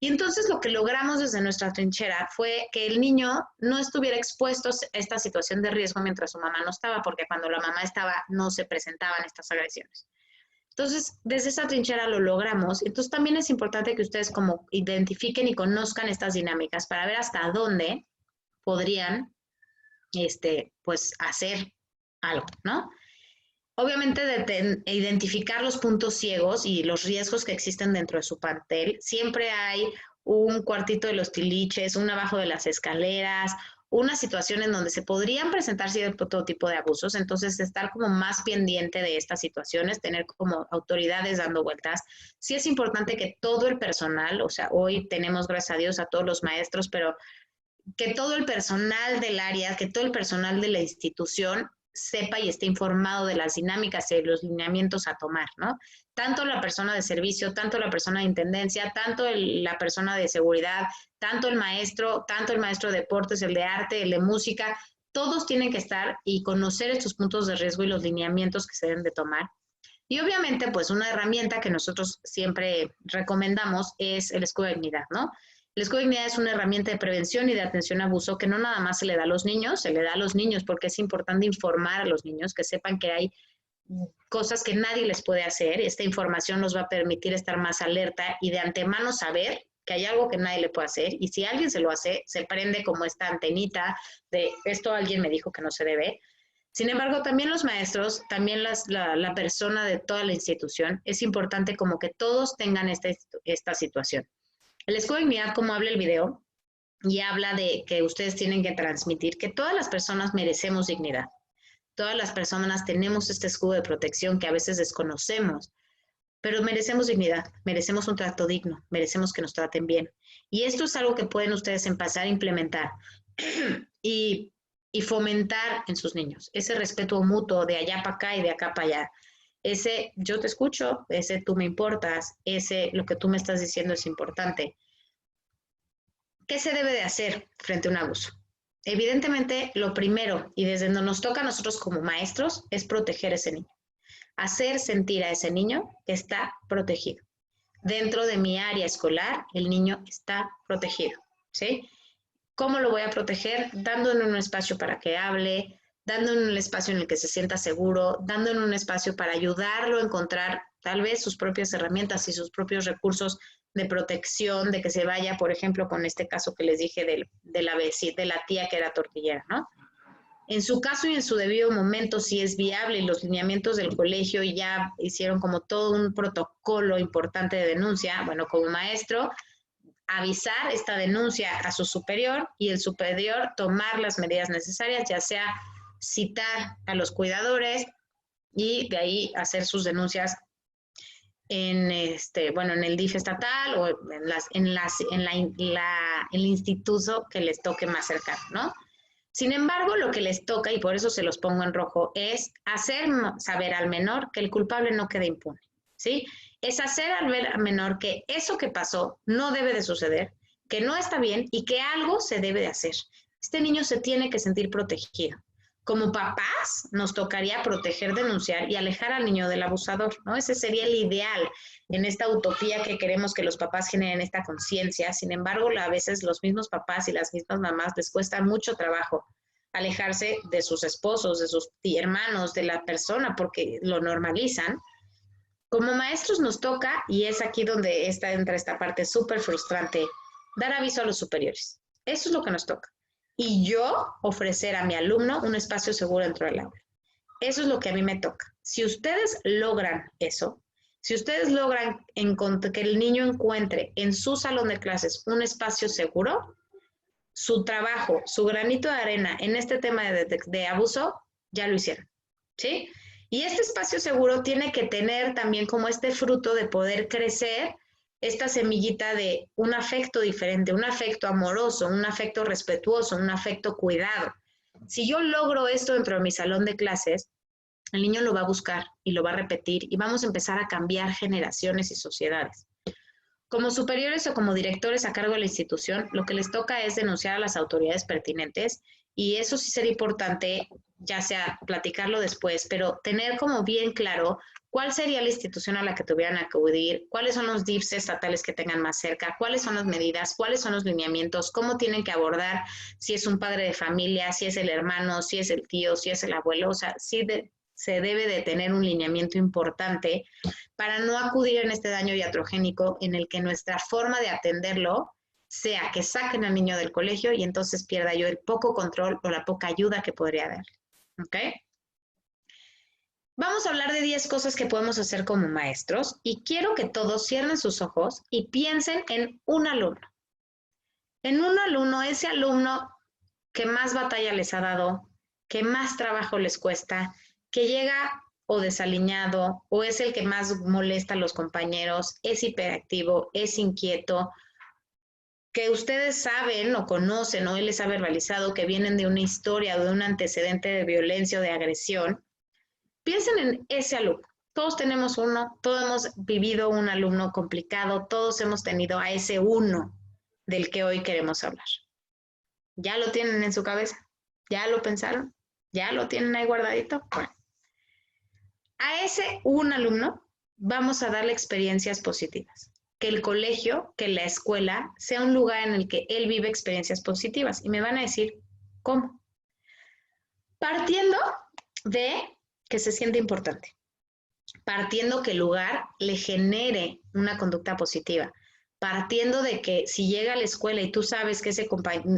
Y entonces lo que logramos desde nuestra trinchera fue que el niño no estuviera expuesto a esta situación de riesgo mientras su mamá no estaba, porque cuando la mamá estaba no se presentaban estas agresiones. Entonces, desde esa trinchera lo logramos. Entonces, también es importante que ustedes como identifiquen y conozcan estas dinámicas para ver hasta dónde podrían, pues, hacer algo, ¿no? Obviamente, identificar los puntos ciegos y los riesgos que existen dentro de su plantel. Siempre hay un cuartito de los tiliches, un abajo de las escaleras, una situación en donde se podrían presentar cierto tipo de abusos. Entonces, estar como más pendiente de estas situaciones, tener como autoridades dando vueltas. Sí es importante que todo el personal, o sea, hoy tenemos, gracias a Dios, a todos los maestros, pero que todo el personal del área, que todo el personal de la institución sepa y esté informado de las dinámicas y de los lineamientos a tomar, ¿no? Tanto la persona de servicio, tanto la persona de intendencia, tanto la persona de seguridad, tanto el maestro de deportes, el de arte, el de música, todos tienen que estar y conocer estos puntos de riesgo y los lineamientos que se deben de tomar. Y obviamente, pues una herramienta que nosotros siempre recomendamos es el escudo de dignidad, ¿no? El escudo de dignidad es una herramienta de prevención y de atención a abuso que no nada más se le da a los niños, se le da a los niños porque es importante informar a los niños, que sepan que hay cosas que nadie les puede hacer. Esta información nos va a permitir estar más alerta y de antemano saber que hay algo que nadie le puede hacer y si alguien se lo hace, se prende como esta antenita de esto alguien me dijo que no se debe. Sin embargo, también los maestros, también la persona de toda la institución, es importante como que todos tengan esta situación. El escudo de dignidad, como habla el video, y habla de que ustedes tienen que transmitir que todas las personas merecemos dignidad. Todas las personas tenemos este escudo de protección que a veces desconocemos, pero merecemos dignidad, merecemos un trato digno, merecemos que nos traten bien. Y esto es algo que pueden ustedes empezar a implementar y fomentar en sus niños. Ese respeto mutuo de allá para acá y de acá para allá. Ese yo te escucho, ese tú me importas, ese lo que tú me estás diciendo es importante. ¿Qué se debe de hacer frente a un abuso? Evidentemente, lo primero, y desde donde nos toca a nosotros como maestros, es proteger a ese niño. Hacer sentir a ese niño que está protegido. Dentro de mi área escolar, el niño está protegido, ¿sí? ¿Cómo lo voy a proteger? Dándole un espacio para que hable, dándole un espacio en el que se sienta seguro, dándole un espacio para ayudarlo a encontrar tal vez sus propias herramientas y sus propios recursos de protección, de que se vaya, por ejemplo, con este caso que les dije de la tía que era tortillera, ¿no? En su caso y en su debido momento, si es viable, y los lineamientos del colegio ya hicieron como todo un protocolo importante de denuncia, bueno, como maestro, avisar esta denuncia a su superior y el superior tomar las medidas necesarias, ya sea citar a los cuidadores y de ahí hacer sus denuncias en en el DIF estatal o en el instituto que les toque más cercano, ¿no? Sin embargo, lo que les toca, y por eso se los pongo en rojo, es hacer saber al menor que el culpable no quede impune, ¿sí? Es hacer al menor que eso que pasó no debe de suceder, que no está bien y que algo se debe de hacer. Este niño se tiene que sentir protegido. Como papás, nos tocaría proteger, denunciar y alejar al niño del abusador, ¿no? Ese sería el ideal en esta utopía que queremos que los papás generen esta conciencia. Sin embargo, a veces los mismos papás y las mismas mamás les cuesta mucho trabajo alejarse de sus esposos, de sus hermanos, de la persona, porque lo normalizan. Como maestros nos toca, y es aquí donde entra esta parte súper frustrante, dar aviso a los superiores. Eso es lo que nos toca. Y yo ofrecer a mi alumno un espacio seguro dentro del aula. Eso es lo que a mí me toca. Si ustedes logran eso, si ustedes logran que el niño encuentre en su salón de clases un espacio seguro, su trabajo, su granito de arena en este tema de abuso, ya lo hicieron, ¿sí? Y este espacio seguro tiene que tener también como este fruto de poder crecer esta semillita de un afecto diferente, un afecto amoroso, un afecto respetuoso, un afecto cuidado. Si yo logro esto dentro de mi salón de clases, el niño lo va a buscar y lo va a repetir y vamos a empezar a cambiar generaciones y sociedades. Como superiores o como directores a cargo de la institución, lo que les toca es denunciar a las autoridades pertinentes y eso sí sería importante, ya sea platicarlo después, pero tener como bien claro cuál sería la institución a la que tuvieran que acudir, cuáles son los DIFs estatales que tengan más cerca, cuáles son las medidas, cuáles son los lineamientos, cómo tienen que abordar, si es un padre de familia, si es el hermano, si es el tío, si es el abuelo, o sea, sí se debe de tener un lineamiento importante para no acudir en este daño iatrogénico en el que nuestra forma de atenderlo sea que saquen al niño del colegio y entonces pierda yo el poco control o la poca ayuda que podría darle. ¿Ok? Vamos a hablar de 10 cosas que podemos hacer como maestros y quiero que todos cierren sus ojos y piensen en un alumno. En un alumno, ese alumno que más batalla les ha dado, que más trabajo les cuesta, que llega o desaliñado o es el que más molesta a los compañeros, es hiperactivo, es inquieto, que ustedes saben o conocen o él les ha verbalizado que vienen de una historia o de un antecedente de violencia o de agresión. Piensen en ese alumno. Todos tenemos uno, todos hemos vivido un alumno complicado, todos hemos tenido a ese uno del que hoy queremos hablar. ¿Ya lo tienen en su cabeza? ¿Ya lo pensaron? ¿Ya lo tienen ahí guardadito? Bueno. A ese un alumno vamos a darle experiencias positivas. Que el colegio, que la escuela sea un lugar en el que él vive experiencias positivas. Y me van a decir, ¿cómo? Partiendo de que se siente importante. Partiendo que el lugar le genere una conducta positiva. Partiendo de que si llega a la escuela y tú sabes que ese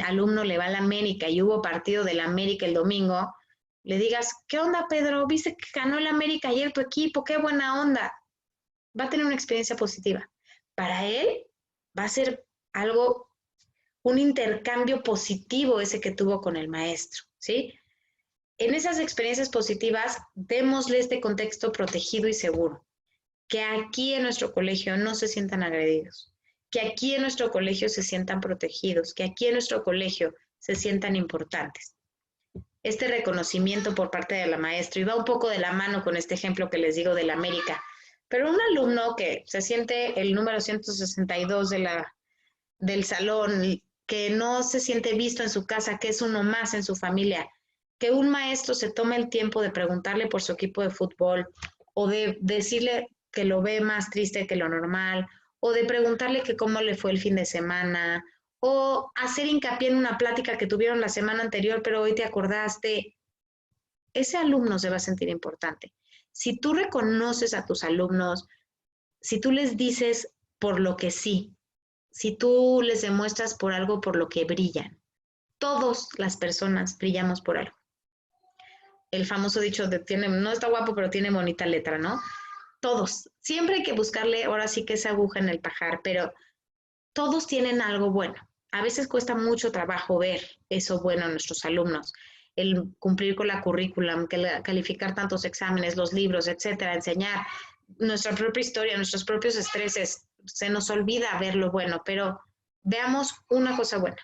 alumno le va a la América y hubo partido de la América el domingo, le digas, ¿qué onda, Pedro? ¿Viste que ganó el América ayer tu equipo? ¡Qué buena onda! Va a tener una experiencia positiva. Para él va a ser algo, un intercambio positivo ese que tuvo con el maestro, ¿sí? En esas experiencias positivas, démosle este contexto protegido y seguro. Que aquí en nuestro colegio no se sientan agredidos. Que aquí en nuestro colegio se sientan protegidos. Que aquí en nuestro colegio se sientan importantes. Este reconocimiento por parte de la maestra, y va un poco de la mano con este ejemplo que les digo de la América, pero un alumno que se siente el número 162 del salón, que no se siente visto en su casa, que es uno más en su familia, que un maestro se tome el tiempo de preguntarle por su equipo de fútbol, o de decirle que lo ve más triste que lo normal, o de preguntarle que cómo le fue el fin de semana, o hacer hincapié en una plática que tuvieron la semana anterior, pero hoy te acordaste. Ese alumno se va a sentir importante. Si tú reconoces a tus alumnos, si tú les dices por lo que sí, si tú les demuestras por algo por lo que brillan, todas las personas brillamos por algo. El famoso dicho de no está guapo, pero tiene bonita letra, ¿no? Todos. Siempre hay que buscarle, ahora sí que esa aguja en el pajar, pero todos tienen algo bueno. A veces cuesta mucho trabajo ver eso bueno en nuestros alumnos, el cumplir con la currículum, calificar tantos exámenes, los libros, etcétera, enseñar nuestra propia historia, nuestros propios estreses. Se nos olvida ver lo bueno, pero veamos una cosa buena.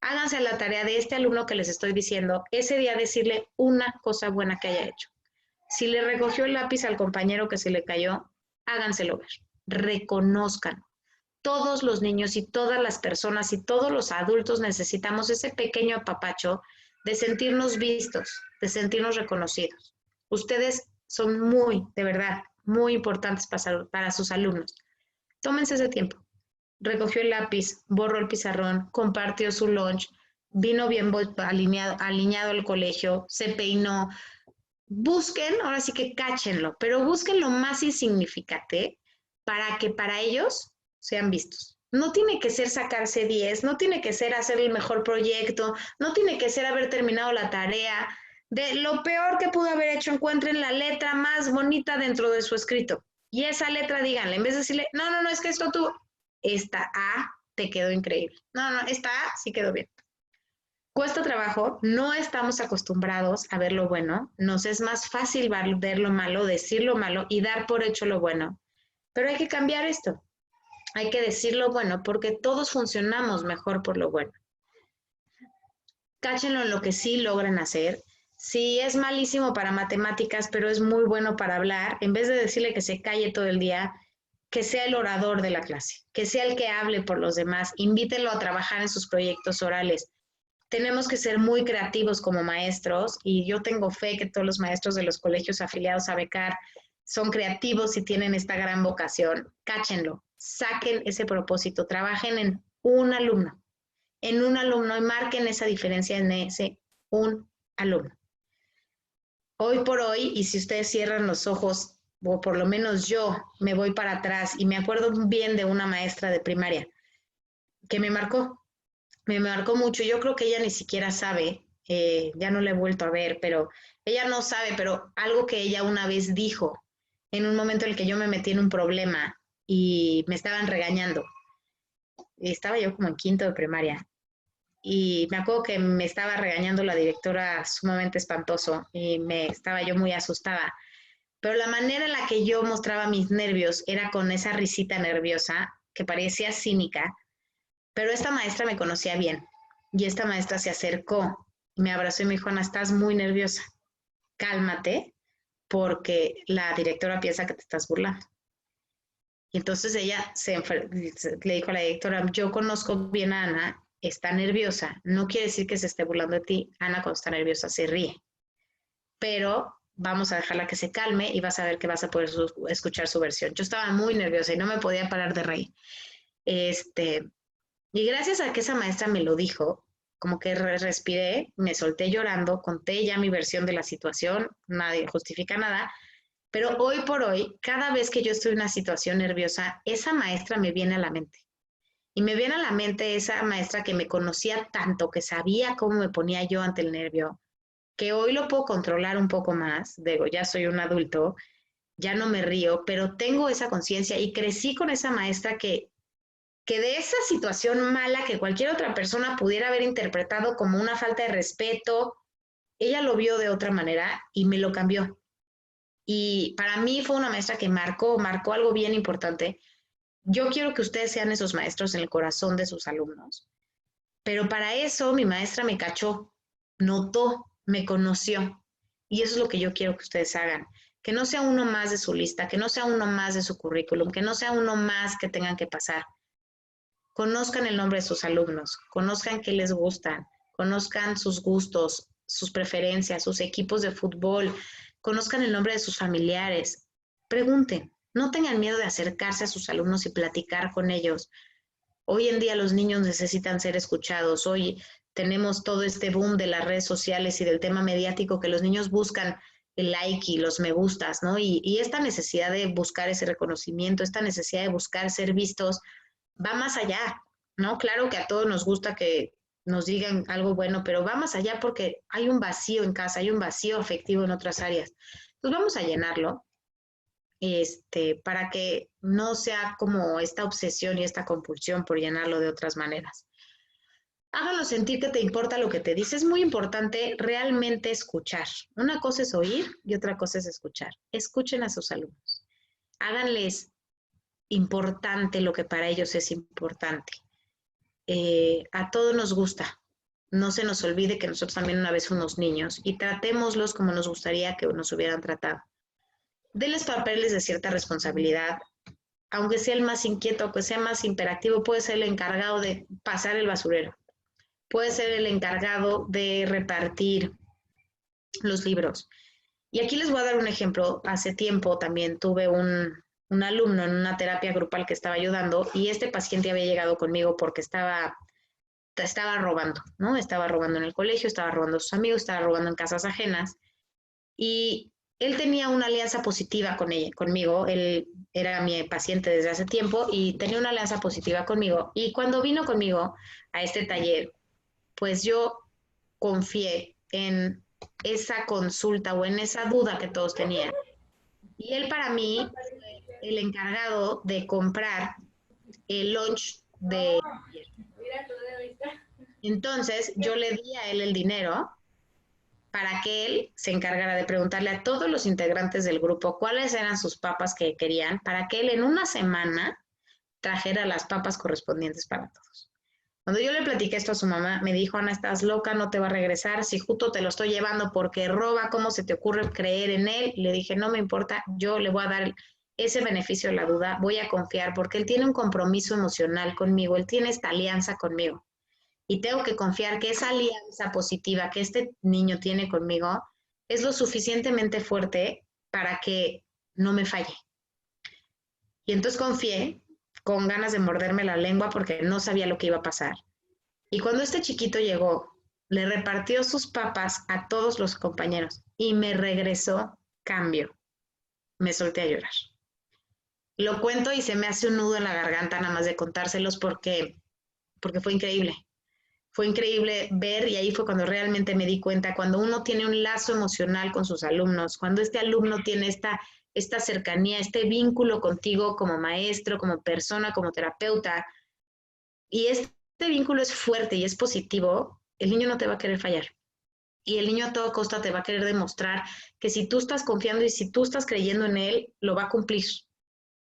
Háganse la tarea de este alumno que les estoy diciendo, ese día decirle una cosa buena que haya hecho. Si le recogió el lápiz al compañero que se le cayó, háganselo ver, reconózcanlo. Todos los niños y todas las personas y todos los adultos necesitamos ese pequeño apapacho de sentirnos vistos, de sentirnos reconocidos. Ustedes son muy, de verdad, muy importantes para sus alumnos. Tómense ese tiempo. Recogió el lápiz, borró el pizarrón, compartió su lunch, vino bien alineado al colegio, se peinó. Busquen, ahora sí que cáchenlo, pero busquen lo más insignificante para que para ellos sean vistos. No tiene que ser sacarse 10, no tiene que ser hacer el mejor proyecto, no tiene que ser haber terminado la tarea. De lo peor que pudo haber hecho, encuentren la letra más bonita dentro de su escrito. Y esa letra díganle, en vez de decirle, no, es que esto tú, esta A te quedó increíble. No, esta A sí quedó bien. Cuesta trabajo, no estamos acostumbrados a ver lo bueno, nos es más fácil ver lo malo, decir lo malo y dar por hecho lo bueno. Pero hay que cambiar esto. Hay que decir lo bueno porque todos funcionamos mejor por lo bueno. Cáchenlo en lo que sí logran hacer. Si es malísimo para matemáticas, pero es muy bueno para hablar, en vez de decirle que se calle todo el día, que sea el orador de la clase, que sea el que hable por los demás, invítenlo a trabajar en sus proyectos orales. Tenemos que ser muy creativos como maestros y yo tengo fe que todos los maestros de los colegios afiliados a Becar son creativos y tienen esta gran vocación. Cáchenlo, saquen ese propósito, trabajen en un alumno y marquen esa diferencia en ese un alumno. Hoy por hoy, y si ustedes cierran los ojos, o por lo menos yo me voy para atrás y me acuerdo bien de una maestra de primaria que me marcó mucho. Yo creo que ella ni siquiera sabe, ya no la he vuelto a ver, pero ella no sabe, pero algo que ella una vez dijo en un momento en el que yo me metí en un problema y me estaban regañando. Estaba yo como en quinto de primaria y me acuerdo que me estaba regañando la directora sumamente espantoso y estaba yo muy asustada. Pero la manera en la que yo mostraba mis nervios era con esa risita nerviosa que parecía cínica. Pero esta maestra me conocía bien y esta maestra se acercó y me abrazó y me dijo, Ana, estás muy nerviosa, cálmate porque la directora piensa que te estás burlando. Y entonces ella le dijo a la directora, yo conozco bien a Ana, está nerviosa, no quiere decir que se esté burlando de ti, Ana cuando está nerviosa se ríe, pero vamos a dejarla que se calme y vas a ver que vas a poder escuchar su versión. Yo estaba muy nerviosa y no me podía parar de reír. Y gracias a que esa maestra me lo dijo, como que respiré, me solté llorando, conté ya mi versión de la situación, nadie justifica nada, pero hoy por hoy, cada vez que yo estoy en una situación nerviosa, esa maestra me viene a la mente. Y me viene a la mente esa maestra que me conocía tanto, que sabía cómo me ponía yo ante el nervio, que hoy lo puedo controlar un poco más, digo, ya soy un adulto, ya no me río, pero tengo esa conciencia y crecí con esa maestra que de esa situación mala que cualquier otra persona pudiera haber interpretado como una falta de respeto, ella lo vio de otra manera y me lo cambió. Y para mí fue una maestra que marcó algo bien importante. Yo quiero que ustedes sean esos maestros en el corazón de sus alumnos, pero para eso mi maestra me cachó, notó, me conoció. Y eso es lo que yo quiero que ustedes hagan. Que no sea uno más de su lista, que no sea uno más de su currículum, que no sea uno más que tengan que pasar. Conozcan el nombre de sus alumnos, conozcan qué les gustan, conozcan sus gustos, sus preferencias, sus equipos de fútbol, conozcan el nombre de sus familiares. Pregunten, no tengan miedo de acercarse a sus alumnos y platicar con ellos. Hoy en día los niños necesitan ser escuchados. Hoy tenemos todo este boom de las redes sociales y del tema mediático que los niños buscan el like y los me gustas, ¿no? Y esta necesidad de buscar ese reconocimiento, esta necesidad de buscar ser vistos, va más allá, ¿no? Claro que a todos nos gusta que nos digan algo bueno, pero va más allá porque hay un vacío en casa, hay un vacío afectivo en otras áreas. Entonces vamos a llenarlo, para que no sea como esta obsesión y esta compulsión por llenarlo de otras maneras. Háganlo sentir que te importa lo que te dice. Es muy importante realmente escuchar. Una cosa es oír y otra cosa es escuchar. Escuchen a sus alumnos. Háganles importante lo que para ellos es importante. A todos nos gusta. No se nos olvide que nosotros también una vez fuimos niños y tratémoslos como nos gustaría que nos hubieran tratado. Denles papeles de cierta responsabilidad. Aunque sea el más inquieto, aunque sea más hiperactivo, puede ser el encargado de pasar el basurero. Puede ser el encargado de repartir los libros. Y aquí les voy a dar un ejemplo. Hace tiempo también tuve un alumno en una terapia grupal que estaba ayudando y este paciente había llegado conmigo porque estaba robando, ¿no? Estaba robando en el colegio, estaba robando a sus amigos, estaba robando en casas ajenas y él tenía una alianza positiva conmigo. Él era mi paciente desde hace tiempo y tenía una alianza positiva conmigo. Y cuando vino conmigo a este taller, pues yo confié en esa consulta o en esa duda que todos tenían. Y él para mí fue el encargado de comprar el lunch de... Entonces yo le di a él el dinero para que él se encargara de preguntarle a todos los integrantes del grupo cuáles eran sus papas que querían, para que él en una semana trajera las papas correspondientes para todos. Cuando yo le platiqué esto a su mamá, me dijo, Ana, estás loca, no te va a regresar, si justo te lo estoy llevando porque roba, ¿cómo se te ocurre creer en él? Le dije, no me importa, yo le voy a dar ese beneficio de la duda, voy a confiar porque él tiene un compromiso emocional conmigo, él tiene esta alianza conmigo. Y tengo que confiar que esa alianza positiva que este niño tiene conmigo es lo suficientemente fuerte para que no me falle. Y entonces confié con ganas de morderme la lengua porque no sabía lo que iba a pasar. Y cuando este chiquito llegó, le repartió sus papas a todos los compañeros y me regresó cambio. Me solté a llorar. Lo cuento y se me hace un nudo en la garganta nada más de contárselos porque fue increíble. Fue increíble ver, y ahí fue cuando realmente me di cuenta, cuando uno tiene un lazo emocional con sus alumnos, cuando este alumno tiene esta cercanía, este vínculo contigo como maestro, como persona, como terapeuta, y este vínculo es fuerte y es positivo, el niño no te va a querer fallar. Y el niño a toda costa te va a querer demostrar que si tú estás confiando y si tú estás creyendo en él, lo va a cumplir.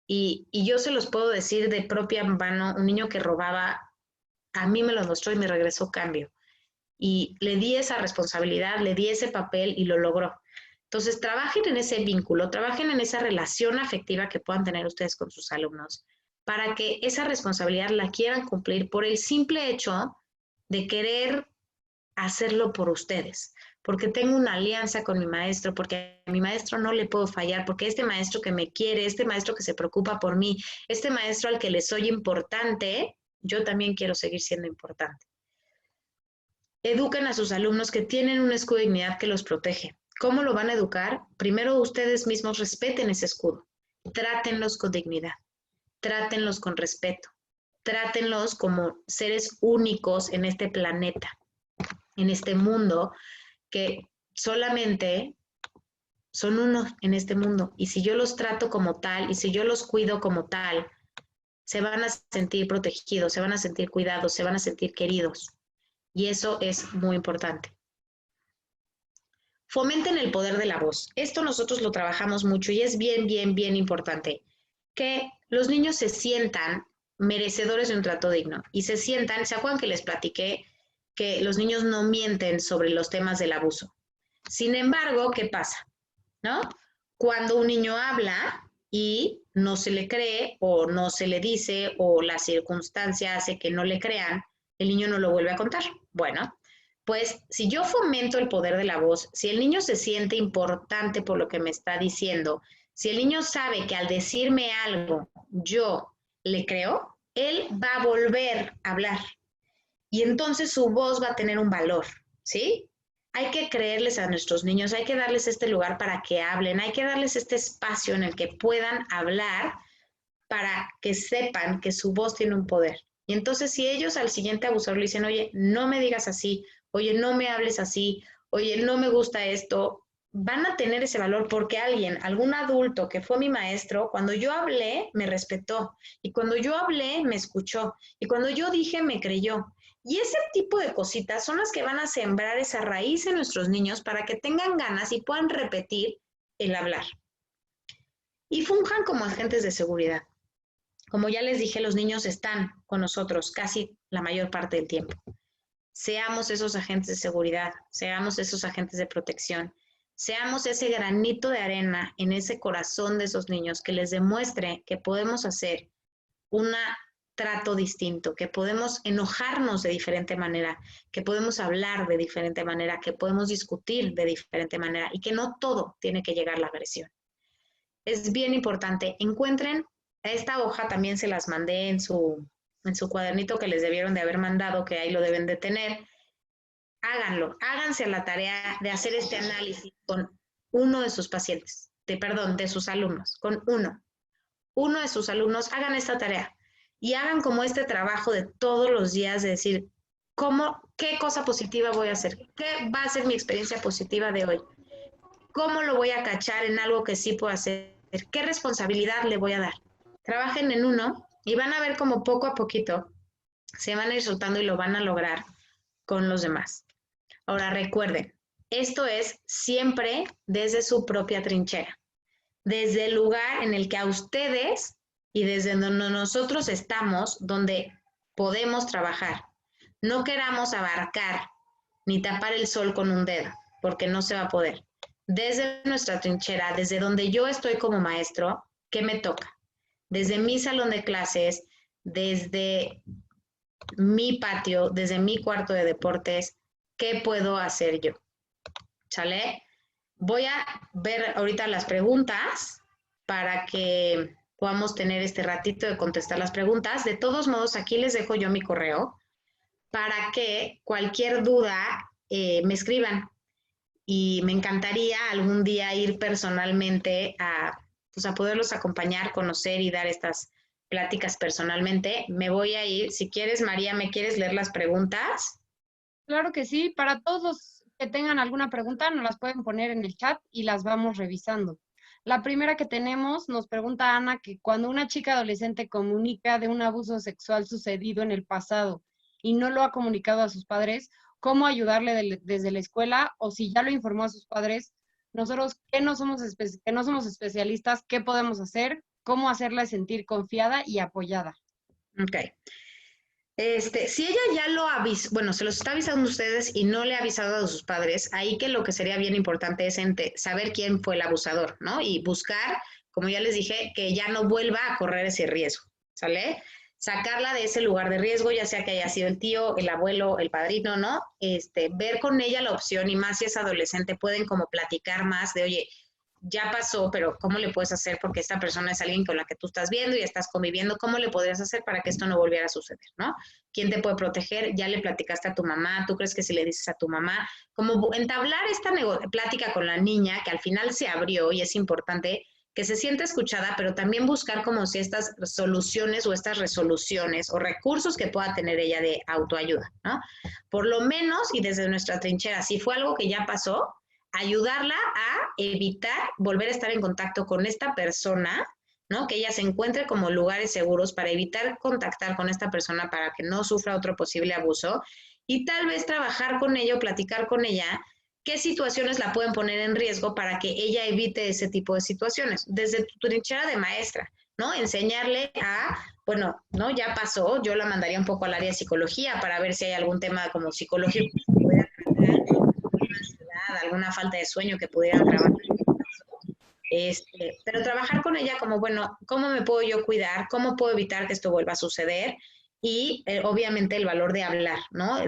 Y yo se los puedo decir de propia mano, un niño que robaba, a mí me lo mostró y me regresó cambio. Y le di esa responsabilidad, le di ese papel y lo logró. Entonces, trabajen en ese vínculo, trabajen en esa relación afectiva que puedan tener ustedes con sus alumnos, para que esa responsabilidad la quieran cumplir por el simple hecho de querer hacerlo por ustedes. Porque tengo una alianza con mi maestro, porque a mi maestro no le puedo fallar, porque este maestro que me quiere, este maestro que se preocupa por mí, este maestro al que le soy importante, yo también quiero seguir siendo importante. Eduquen a sus alumnos que tienen un escudo de dignidad que los protege. ¿Cómo lo van a educar? Primero ustedes mismos respeten ese escudo. Trátenlos con dignidad. Trátenlos con respeto. Trátenlos como seres únicos en este planeta, en este mundo, que solamente son unos en este mundo. Y si yo los trato como tal, y si yo los cuido como tal, se van a sentir protegidos, se van a sentir cuidados, se van a sentir queridos. Y eso es muy importante. Fomenten el poder de la voz. Esto nosotros lo trabajamos mucho y es bien importante. Que los niños se sientan merecedores de un trato digno. Y se sientan, ¿se acuerdan que les platiqué que los niños no mienten sobre los temas del abuso? Sin embargo, ¿qué pasa? ¿No? Cuando un niño habla y no se le cree o no se le dice o la circunstancia hace que no le crean, el niño no lo vuelve a contar. Bueno, pues si yo fomento el poder de la voz, si el niño se siente importante por lo que me está diciendo, si el niño sabe que al decirme algo yo le creo, él va a volver a hablar y entonces su voz va a tener un valor, ¿sí? hay que creerles a nuestros niños, hay que darles este lugar para que hablen, hay que darles este espacio en el que puedan hablar para que sepan que su voz tiene un poder. Y entonces si ellos al siguiente abusador le dicen, oye, no me digas así, oye, no me hables así, oye, no me gusta esto, van a tener ese valor porque alguien, algún adulto que fue mi maestro, cuando yo hablé, me respetó. Y cuando yo hablé, me escuchó. Y cuando yo dije, me creyó. Y ese tipo de cositas son las que van a sembrar esa raíz en nuestros niños para que tengan ganas y puedan repetir el hablar. Y funjan como agentes de seguridad. Como ya les dije, los niños están con nosotros casi la mayor parte del tiempo. Seamos esos agentes de seguridad, seamos esos agentes de protección, seamos ese granito de arena en ese corazón de esos niños que les demuestre que podemos hacer un trato distinto, que podemos enojarnos de diferente manera, que podemos hablar de diferente manera, que podemos discutir de diferente manera y que no todo tiene que llegar a la agresión. Es bien importante, encuentren, esta hoja también se las mandé en su cuadernito que les debieron de haber mandado, que ahí lo deben de tener. Háganlo, háganse la tarea de hacer este análisis con uno de sus pacientes, de sus alumnos, con uno de sus alumnos, hagan esta tarea y hagan como este trabajo de todos los días de decir, qué cosa positiva voy a hacer, qué va a ser mi experiencia positiva de hoy, cómo lo voy a cachar en algo que sí puedo hacer, qué responsabilidad le voy a dar. Trabajen en uno y van a ver como poco a poquito se van a ir soltando y lo van a lograr con los demás. Ahora recuerden, esto es siempre desde su propia trinchera, desde el lugar en el que a ustedes y desde donde nosotros estamos, donde podemos trabajar. No queramos abarcar ni tapar el sol con un dedo, porque no se va a poder. Desde nuestra trinchera, desde donde yo estoy como maestro, ¿qué me toca? Desde mi salón de clases, desde mi patio, desde mi cuarto de deportes, ¿qué puedo hacer yo? ¿Sale? Voy a ver ahorita las preguntas para que podamos tener este ratito de contestar las preguntas. De todos modos, aquí les dejo yo mi correo para que cualquier duda me escriban. Y me encantaría algún día ir personalmente a poderlos acompañar, conocer y dar estas pláticas personalmente. Me voy a ir. Si quieres, María, ¿me quieres leer las preguntas? Claro que sí. Para todos los que tengan alguna pregunta, nos las pueden poner en el chat y las vamos revisando. La primera que tenemos, nos pregunta Ana, que cuando una chica adolescente comunica de un abuso sexual sucedido en el pasado y no lo ha comunicado a sus padres, ¿cómo ayudarle desde la escuela? O si ya lo informó a sus padres, nosotros que no somos especialistas, ¿qué podemos hacer? ¿Cómo hacerla sentir confiada y apoyada? Ok. Si ella ya lo avisó, bueno, se los está avisando a ustedes y no le ha avisado a sus padres, ahí que lo que sería bien importante es saber quién fue el abusador, ¿no? Y buscar, como ya les dije, que ya no vuelva a correr ese riesgo, ¿sale? Sacarla de ese lugar de riesgo, ya sea que haya sido el tío, el abuelo, el padrino, ¿no? Ver con ella la opción y más si es adolescente, pueden como platicar más de, oye, ya pasó, pero ¿cómo le puedes hacer? Porque esta persona es alguien con la que tú estás viendo y estás conviviendo. ¿Cómo le podrías hacer para que esto no volviera a suceder, no? ¿Quién te puede proteger? Ya le platicaste a tu mamá. ¿Tú crees que si le dices a tu mamá? Como entablar esta plática con la niña que al final se abrió y es importante que se sienta escuchada, pero también buscar como si estas soluciones o estas resoluciones o recursos que pueda tener ella de autoayuda, ¿no? Por lo menos, y desde nuestra trinchera, si fue algo que ya pasó, ayudarla a evitar volver a estar en contacto con esta persona, ¿no? Que ella se encuentre como lugares seguros para evitar contactar con esta persona para que no sufra otro posible abuso y tal vez trabajar con ella o platicar con ella qué situaciones la pueden poner en riesgo para que ella evite ese tipo de situaciones. Desde tu trinchera de maestra, ¿no? Enseñarle bueno, ¿no? Ya pasó, yo la mandaría un poco al área de psicología para ver si hay algún tema como psicológico que pudiera tratar, alguna falta de sueño que pudieran trabajar. Pero trabajar con ella como, bueno, ¿cómo me puedo yo cuidar? ¿Cómo puedo evitar que esto vuelva a suceder? Y obviamente el valor de hablar, ¿no?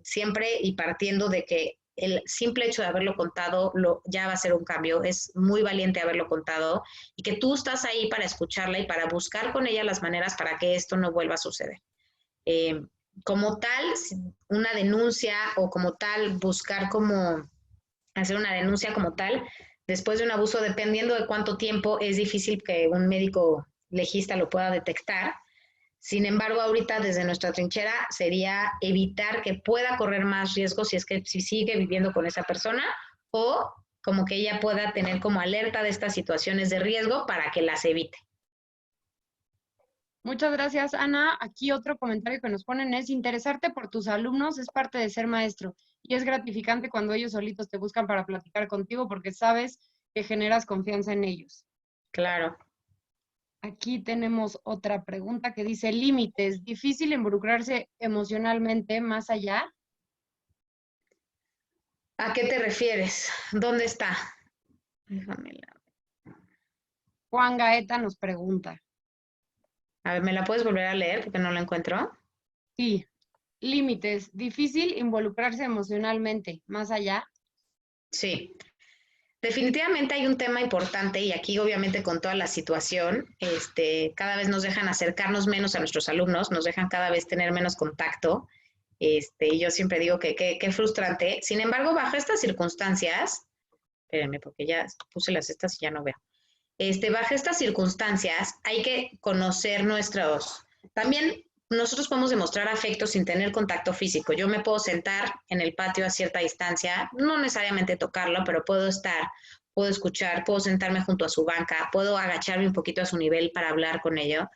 Siempre y partiendo de que el simple hecho de haberlo contado ya va a ser un cambio. Es muy valiente haberlo contado y que tú estás ahí para escucharla y para buscar con ella las maneras para que esto no vuelva a suceder. Como tal, una denuncia o como tal buscar como hacer una denuncia como tal. Después de un abuso, dependiendo de cuánto tiempo, es difícil que un médico legista lo pueda detectar. Sin embargo, ahorita desde nuestra trinchera sería evitar que pueda correr más riesgo si sigue viviendo con esa persona, o como que ella pueda tener como alerta de estas situaciones de riesgo para que las evite. Muchas gracias, Ana. Aquí otro comentario que nos ponen es: interesarte por tus alumnos es parte de ser maestro y es gratificante cuando ellos solitos te buscan para platicar contigo porque sabes que generas confianza en ellos. Claro. Aquí tenemos otra pregunta que dice: límites, ¿difícil involucrarse emocionalmente más allá? ¿A qué te refieres? ¿Dónde está? Déjamela. Juan Gaeta nos pregunta. A ver, ¿me la puedes volver a leer porque no la encuentro? Sí. Límites, ¿difícil involucrarse emocionalmente más allá? Sí. Definitivamente hay un tema importante y aquí obviamente con toda la situación, cada vez nos dejan acercarnos menos a nuestros alumnos, nos dejan cada vez tener menos contacto. Yo siempre digo que qué frustrante. Sin embargo, bajo estas circunstancias, espérenme porque ya puse las estas y ya no veo. Bajo estas circunstancias hay que conocer también nosotros podemos demostrar afecto sin tener contacto físico. Yo me puedo sentar en el patio a cierta distancia, no necesariamente tocarlo, pero puedo escuchar, puedo sentarme junto a su banca, puedo agacharme un poquito a su nivel para hablar con ello.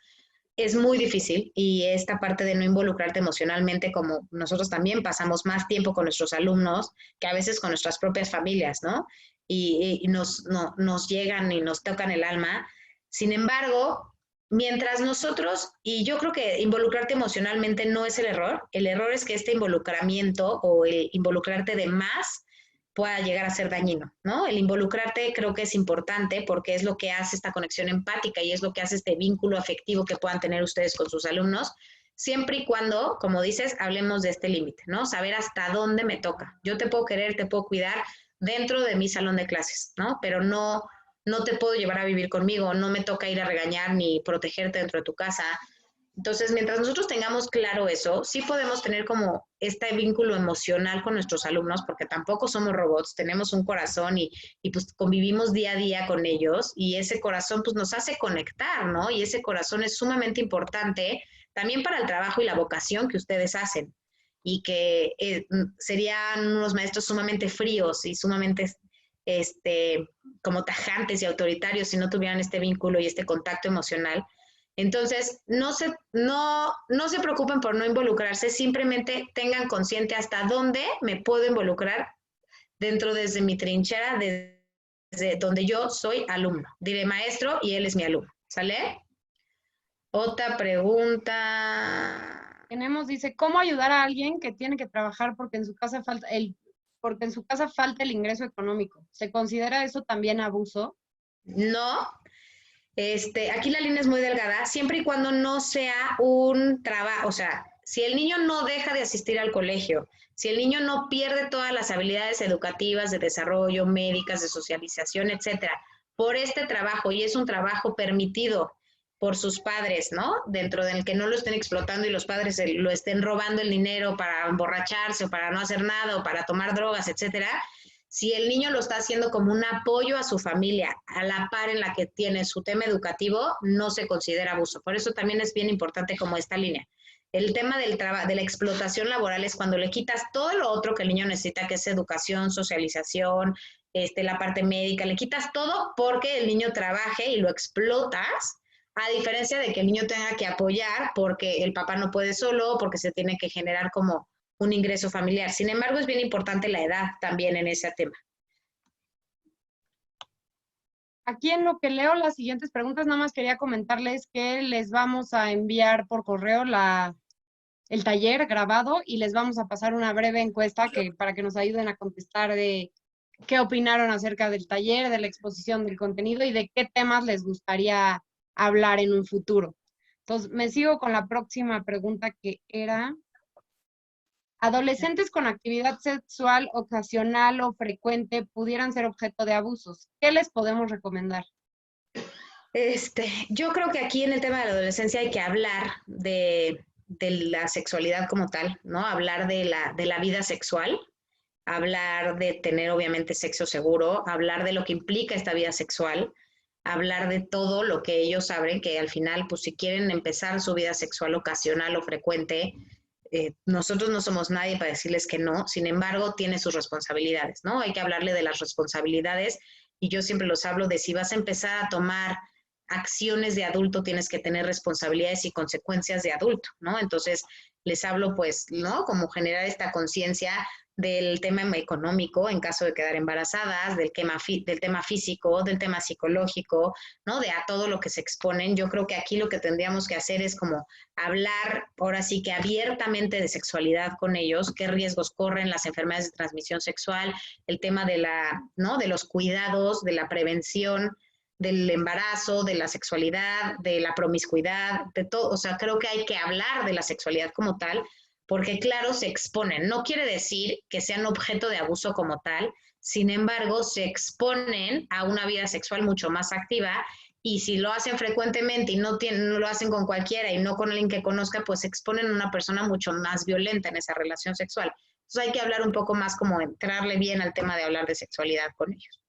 Es muy difícil y esta parte de no involucrarte emocionalmente, como nosotros también pasamos más tiempo con nuestros alumnos que a veces con nuestras propias familias, ¿no? Y nos llegan y nos tocan el alma. Sin embargo, mientras nosotros, y yo creo que involucrarte emocionalmente no es el error es que este involucramiento o el involucrarte de más pueda llegar a ser dañino, ¿no? El involucrarte creo que es importante porque es lo que hace esta conexión empática y es lo que hace este vínculo afectivo que puedan tener ustedes con sus alumnos, siempre y cuando, como dices, hablemos de este límite, ¿no? Saber hasta dónde me toca. Yo te puedo querer, te puedo cuidar dentro de mi salón de clases, ¿no? Pero no te puedo llevar a vivir conmigo, no me toca ir a regañar ni protegerte dentro de tu casa. Entonces, mientras nosotros tengamos claro eso, sí podemos tener como este vínculo emocional con nuestros alumnos, porque tampoco somos robots, tenemos un corazón y pues convivimos día a día con ellos y ese corazón pues nos hace conectar, ¿no? Y ese corazón es sumamente importante también para el trabajo y la vocación que ustedes hacen y que serían unos maestros sumamente fríos y sumamente como tajantes y autoritarios si no tuvieran este vínculo y este contacto emocional. Entonces, no se preocupen por no involucrarse, simplemente tengan consciente hasta dónde me puedo involucrar dentro desde mi trinchera, desde donde yo soy alumno. Diré maestro y él es mi alumno. ¿Sale? Otra pregunta. Dice, ¿cómo ayudar a alguien que tiene que trabajar porque en su casa falta el ingreso económico? ¿Se considera eso también abuso? No. Aquí la línea es muy delgada, siempre y cuando no sea un trabajo, o sea, si el niño no deja de asistir al colegio, si el niño no pierde todas las habilidades educativas, de desarrollo, médicas, de socialización, etcétera, por este trabajo, y es un trabajo permitido por sus padres, ¿no? Dentro del que no lo estén explotando y los padres lo estén robando el dinero para emborracharse o para no hacer nada o para tomar drogas, etcétera. Si el niño lo está haciendo como un apoyo a su familia, a la par en la que tiene su tema educativo, no se considera abuso. Por eso también es bien importante como esta línea. El tema de la explotación laboral es cuando le quitas todo lo otro que el niño necesita, que es educación, socialización, la parte médica, le quitas todo porque el niño trabaje y lo explotas, a diferencia de que el niño tenga que apoyar porque el papá no puede solo, porque se tiene que generar como un ingreso familiar. Sin embargo, es bien importante la edad también en ese tema. Aquí en lo que leo las siguientes preguntas, nada más quería comentarles que les vamos a enviar por correo el taller grabado y les vamos a pasar una breve encuesta para que nos ayuden a contestar de qué opinaron acerca del taller, de la exposición del contenido y de qué temas les gustaría hablar en un futuro. Entonces, me sigo con la próxima pregunta que era: adolescentes con actividad sexual ocasional o frecuente pudieran ser objeto de abusos. ¿Qué les podemos recomendar? Yo creo que aquí en el tema de la adolescencia hay que hablar de la sexualidad como tal, ¿no? Hablar de la vida sexual. hablar de tener obviamente sexo seguro, hablar de lo que implica esta vida sexual, hablar de todo lo que ellos saben, que al final, pues si quieren empezar su vida sexual ocasional o frecuente, nosotros no somos nadie para decirles que no, sin embargo, tiene sus responsabilidades, ¿no? Hay que hablarle de las responsabilidades y yo siempre los hablo de si vas a empezar a tomar acciones de adulto, tienes que tener responsabilidades y consecuencias de adulto, ¿no? Entonces, les hablo, pues, ¿no? Como generar esta conciencia del tema económico en caso de quedar embarazadas, del tema físico, del tema psicológico, ¿no? De a todo lo que se exponen. Yo creo que aquí lo que tendríamos que hacer es como hablar, ahora sí que abiertamente de sexualidad con ellos, qué riesgos corren las enfermedades de transmisión sexual, el tema de ¿no? De los cuidados, de la prevención, del embarazo, de la sexualidad, de la promiscuidad, de todo. O sea, creo que hay que hablar de la sexualidad como tal, porque claro, se exponen. No quiere decir que sean objeto de abuso como tal, sin embargo, se exponen a una vida sexual mucho más activa y si lo hacen frecuentemente y no lo hacen con cualquiera y no con alguien que conozca, pues se exponen a una persona mucho más violenta en esa relación sexual. Entonces hay que hablar un poco más como entrarle bien al tema de hablar de sexualidad con ellos.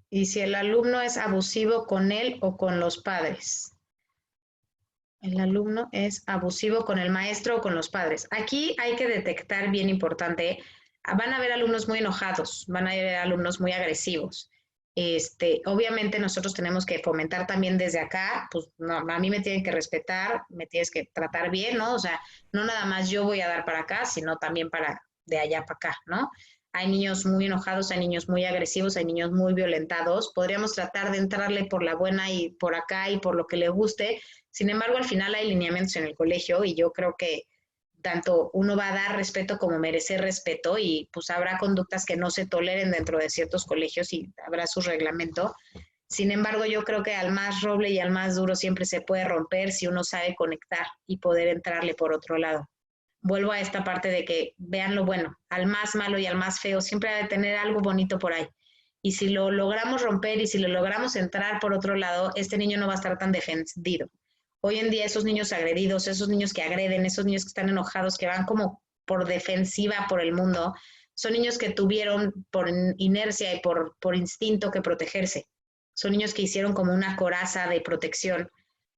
Y si el alumno es abusivo con él o con los padres. El alumno es abusivo con el maestro o con los padres. Aquí hay que detectar bien importante, van a haber alumnos muy enojados, van a haber alumnos muy agresivos. Obviamente nosotros tenemos que fomentar también desde acá, pues no, a mí me tienen que respetar, me tienes que tratar bien, ¿no? O sea, no nada más yo voy a dar para acá, sino también para de allá para acá, ¿no? Hay niños muy enojados, hay niños muy agresivos, hay niños muy violentados. Podríamos tratar de entrarle por la buena y por acá y por lo que le guste. Sin embargo, al final hay lineamientos en el colegio y yo creo que tanto uno va a dar respeto como merecer respeto y pues habrá conductas que no se toleren dentro de ciertos colegios y habrá su reglamento. Sin embargo, yo creo que al más roble y al más duro siempre se puede romper si uno sabe conectar y poder entrarle por otro lado. Vuelvo a esta parte de que vean lo bueno, al más malo y al más feo, siempre ha de tener algo bonito por ahí. Y si lo logramos romper y si lo logramos entrar por otro lado, este niño no va a estar tan defendido. Hoy en día esos niños agredidos, esos niños que agreden, esos niños que están enojados, que van como por defensiva por el mundo, son niños que tuvieron por inercia y por instinto que protegerse. Son niños que hicieron como una coraza de protección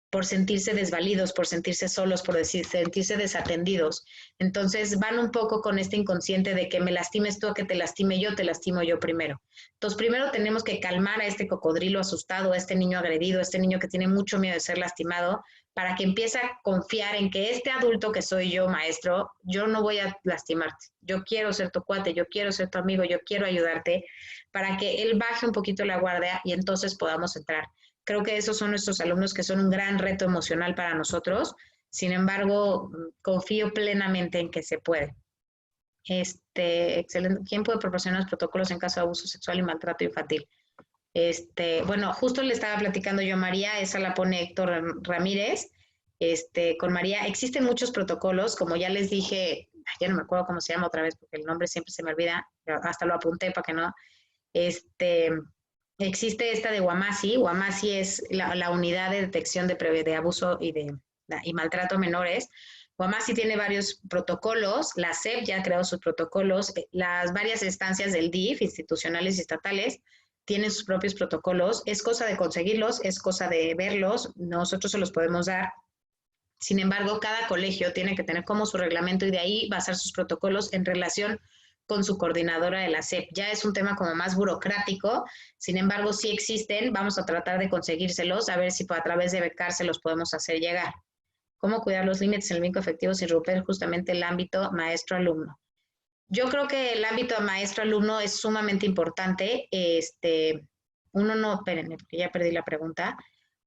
por sentirse desvalidos, por sentirse solos, por sentirse desatendidos. Entonces van un poco con este inconsciente de que me lastimes tú, a que te lastime yo, te lastimo yo primero. Entonces primero tenemos que calmar a este cocodrilo asustado, a este niño agredido, a este niño que tiene mucho miedo de ser lastimado, para que empiece a confiar en que este adulto que soy yo, maestro, yo no voy a lastimarte. Yo quiero ser tu cuate, yo quiero ser tu amigo, yo quiero ayudarte, para que él baje un poquito la guardia y entonces podamos entrar. Creo que esos son nuestros alumnos que son un gran reto emocional para nosotros. Sin embargo, confío plenamente en que se puede. Excelente. ¿Quién puede proporcionar los protocolos en caso de abuso sexual y maltrato infantil? Bueno, justo le estaba platicando yo a María, esa la pone Héctor Ramírez. Con María, existen muchos protocolos, como ya les dije, ya no me acuerdo cómo se llama otra vez, porque el nombre siempre se me olvida, pero hasta lo apunté para que no. Existe esta de WAMASI. WAMASI es la unidad de detección de abuso y maltrato a menores. WAMASI tiene varios protocolos, la SEP ya ha creado sus protocolos, las varias instancias del DIF, institucionales y estatales, tienen sus propios protocolos. Es cosa de conseguirlos, es cosa de verlos, nosotros se los podemos dar. Sin embargo, cada colegio tiene que tener como su reglamento y de ahí basar sus protocolos en relación con su coordinadora de la SEP. Ya es un tema como más burocrático, sin embargo, sí existen, vamos a tratar de conseguírselos, a ver si a través de becar se los podemos hacer llegar. ¿Cómo cuidar los límites en el vínculo afectivo sin romper justamente el ámbito maestro-alumno? Yo creo que el ámbito maestro-alumno es sumamente importante. Uno no, espérenme, porque ya perdí la pregunta.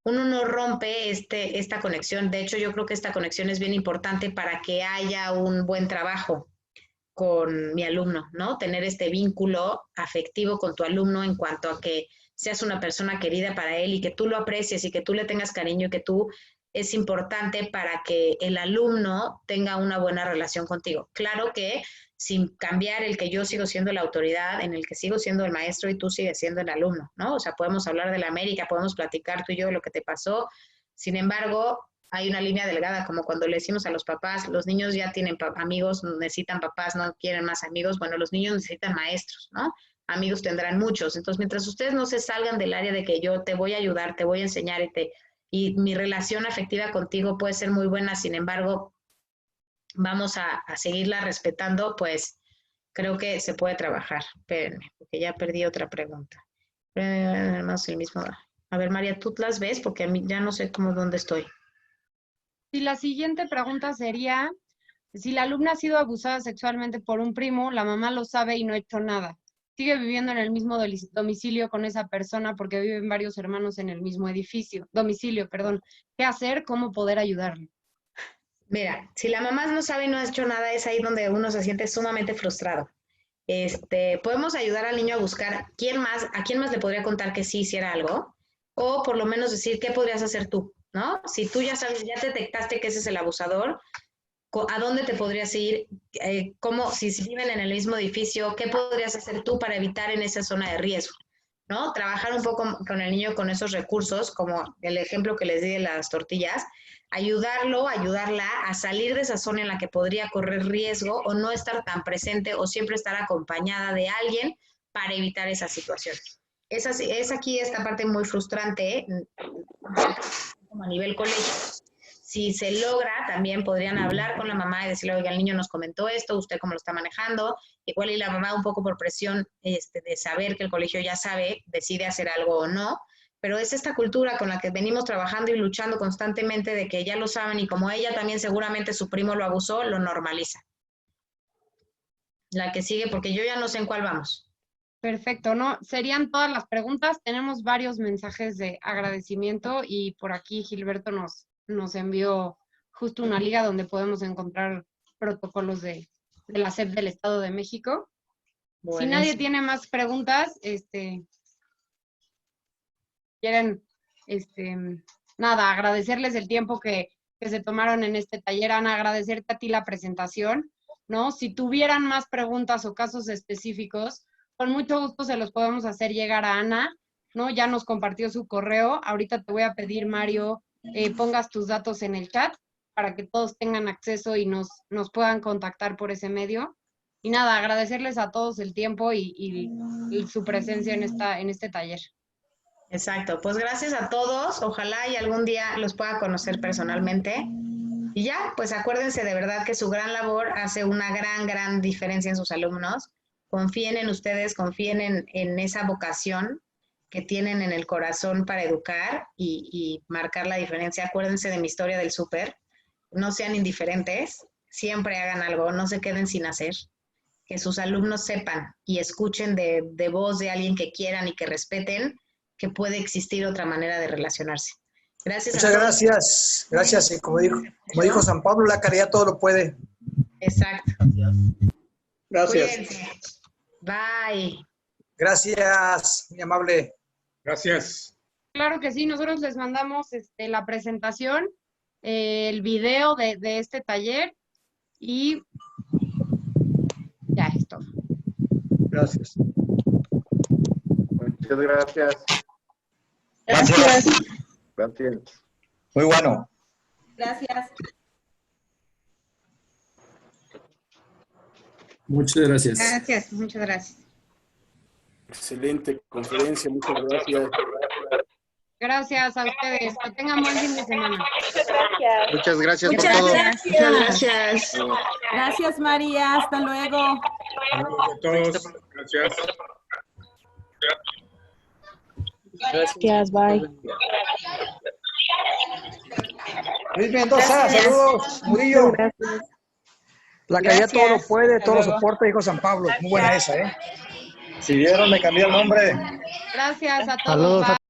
Uno no rompe esta conexión. De hecho, yo creo que esta conexión es bien importante para que haya un buen trabajo con mi alumno, ¿no? Tener este vínculo afectivo con tu alumno en cuanto a que seas una persona querida para él y que tú lo aprecies y que tú le tengas cariño y que tú es importante para que el alumno tenga una buena relación contigo. Claro que sin cambiar el que yo sigo siendo la autoridad, en el que sigo siendo el maestro y tú sigues siendo el alumno, ¿no? O sea, podemos hablar de la América, podemos platicar tú y yo de lo que te pasó. Sin embargo, hay una línea delgada, como cuando le decimos a los papás, los niños ya tienen amigos, necesitan papás, no quieren más amigos. Bueno, los niños necesitan maestros, ¿no? Amigos tendrán muchos. Entonces, mientras ustedes no se salgan del área de que yo te voy a ayudar, te voy a enseñar y mi relación afectiva contigo puede ser muy buena, sin embargo, vamos a seguirla respetando, pues creo que se puede trabajar. Espérenme, porque ya perdí otra pregunta. Más el mismo. A ver, María, ¿tú las ves? Porque a mí ya no sé dónde estoy. Y la siguiente pregunta sería, si la alumna ha sido abusada sexualmente por un primo, la mamá lo sabe y no ha hecho nada. Sigue viviendo en el mismo domicilio con esa persona porque viven varios hermanos en el mismo domicilio. ¿Qué hacer? ¿Cómo poder ayudarle? Mira, si la mamá no sabe y no ha hecho nada, es ahí donde uno se siente sumamente frustrado. Podemos ayudar al niño a buscar a quién más le podría contar que sí hiciera algo, o por lo menos decir qué podrías hacer tú, ¿no? Si tú ya sabes, ya detectaste que ese es el abusador, ¿a dónde te podrías ir? Si viven en el mismo edificio, ¿qué podrías hacer tú para evitar en esa zona de riesgo? ¿No? Trabajar un poco con el niño con esos recursos, como el ejemplo que les di de las tortillas, ayudarla a salir de esa zona en la que podría correr riesgo o no estar tan presente o siempre estar acompañada de alguien para evitar esas situaciones. Es aquí esta parte muy frustrante, como a nivel colegio. Si se logra, también podrían hablar con la mamá y decirle, oiga, el niño nos comentó esto, ¿usted cómo lo está manejando? Igual y la mamá un poco por presión de saber que el colegio ya sabe, decide hacer algo o no, pero es esta cultura con la que venimos trabajando y luchando constantemente de que ya lo saben y como ella también seguramente su primo lo abusó, lo normaliza. La que sigue, porque yo ya no sé en cuál vamos. Perfecto, ¿no? Serían todas las preguntas. Tenemos varios mensajes de agradecimiento y por aquí Gilberto nos envió justo una liga donde podemos encontrar protocolos de la SEP del Estado de México. Buenísimo. Si nadie tiene más preguntas, quieren, agradecerles el tiempo que se tomaron en este taller. Ana, agradecerte a ti la presentación, ¿no? Si tuvieran más preguntas o casos específicos, con mucho gusto se los podemos hacer llegar a Ana, ¿no? Ya nos compartió su correo. Ahorita te voy a pedir, Mario, pongas tus datos en el chat para que todos tengan acceso y nos puedan contactar por ese medio. Y nada, agradecerles a todos el tiempo y su presencia en este taller. Exacto, pues gracias a todos, ojalá y algún día los pueda conocer personalmente. Y ya, pues acuérdense de verdad que su gran labor hace una gran diferencia en sus alumnos. Confíen en ustedes, confíen en esa vocación que tienen en el corazón para educar y marcar la diferencia. Acuérdense de mi historia del súper. No sean indiferentes, siempre hagan algo, no se queden sin hacer. Que sus alumnos sepan y escuchen de voz de alguien que quieran y que respeten que puede existir otra manera de relacionarse. Gracias. Muchas gracias. Gracias. Y como dijo San Pablo, la caridad todo lo puede. Exacto. Gracias. Cuídense. Bye. Gracias, muy amable. Gracias. Claro que sí, nosotros les mandamos la presentación, el video de este taller y ya es todo. Gracias. Muchas gracias. Gracias. Gracias. Muy bueno. Gracias. Muchas gracias. Gracias, muchas gracias. Excelente conferencia, muchas gracias. Gracias a ustedes, que tengan buen fin de semana. Muchas gracias por Muchas todo. gracias. Gracias. Gracias, María. Hasta luego. A todos. Gracias. Gracias, bye. Luis Mendoza, saludos. Murillo. La caridad todo lo puede, todo lo soporta, dijo San Pablo. Muy buena esa, ¿eh? Si vieron, me cambié el nombre. Gracias a todos.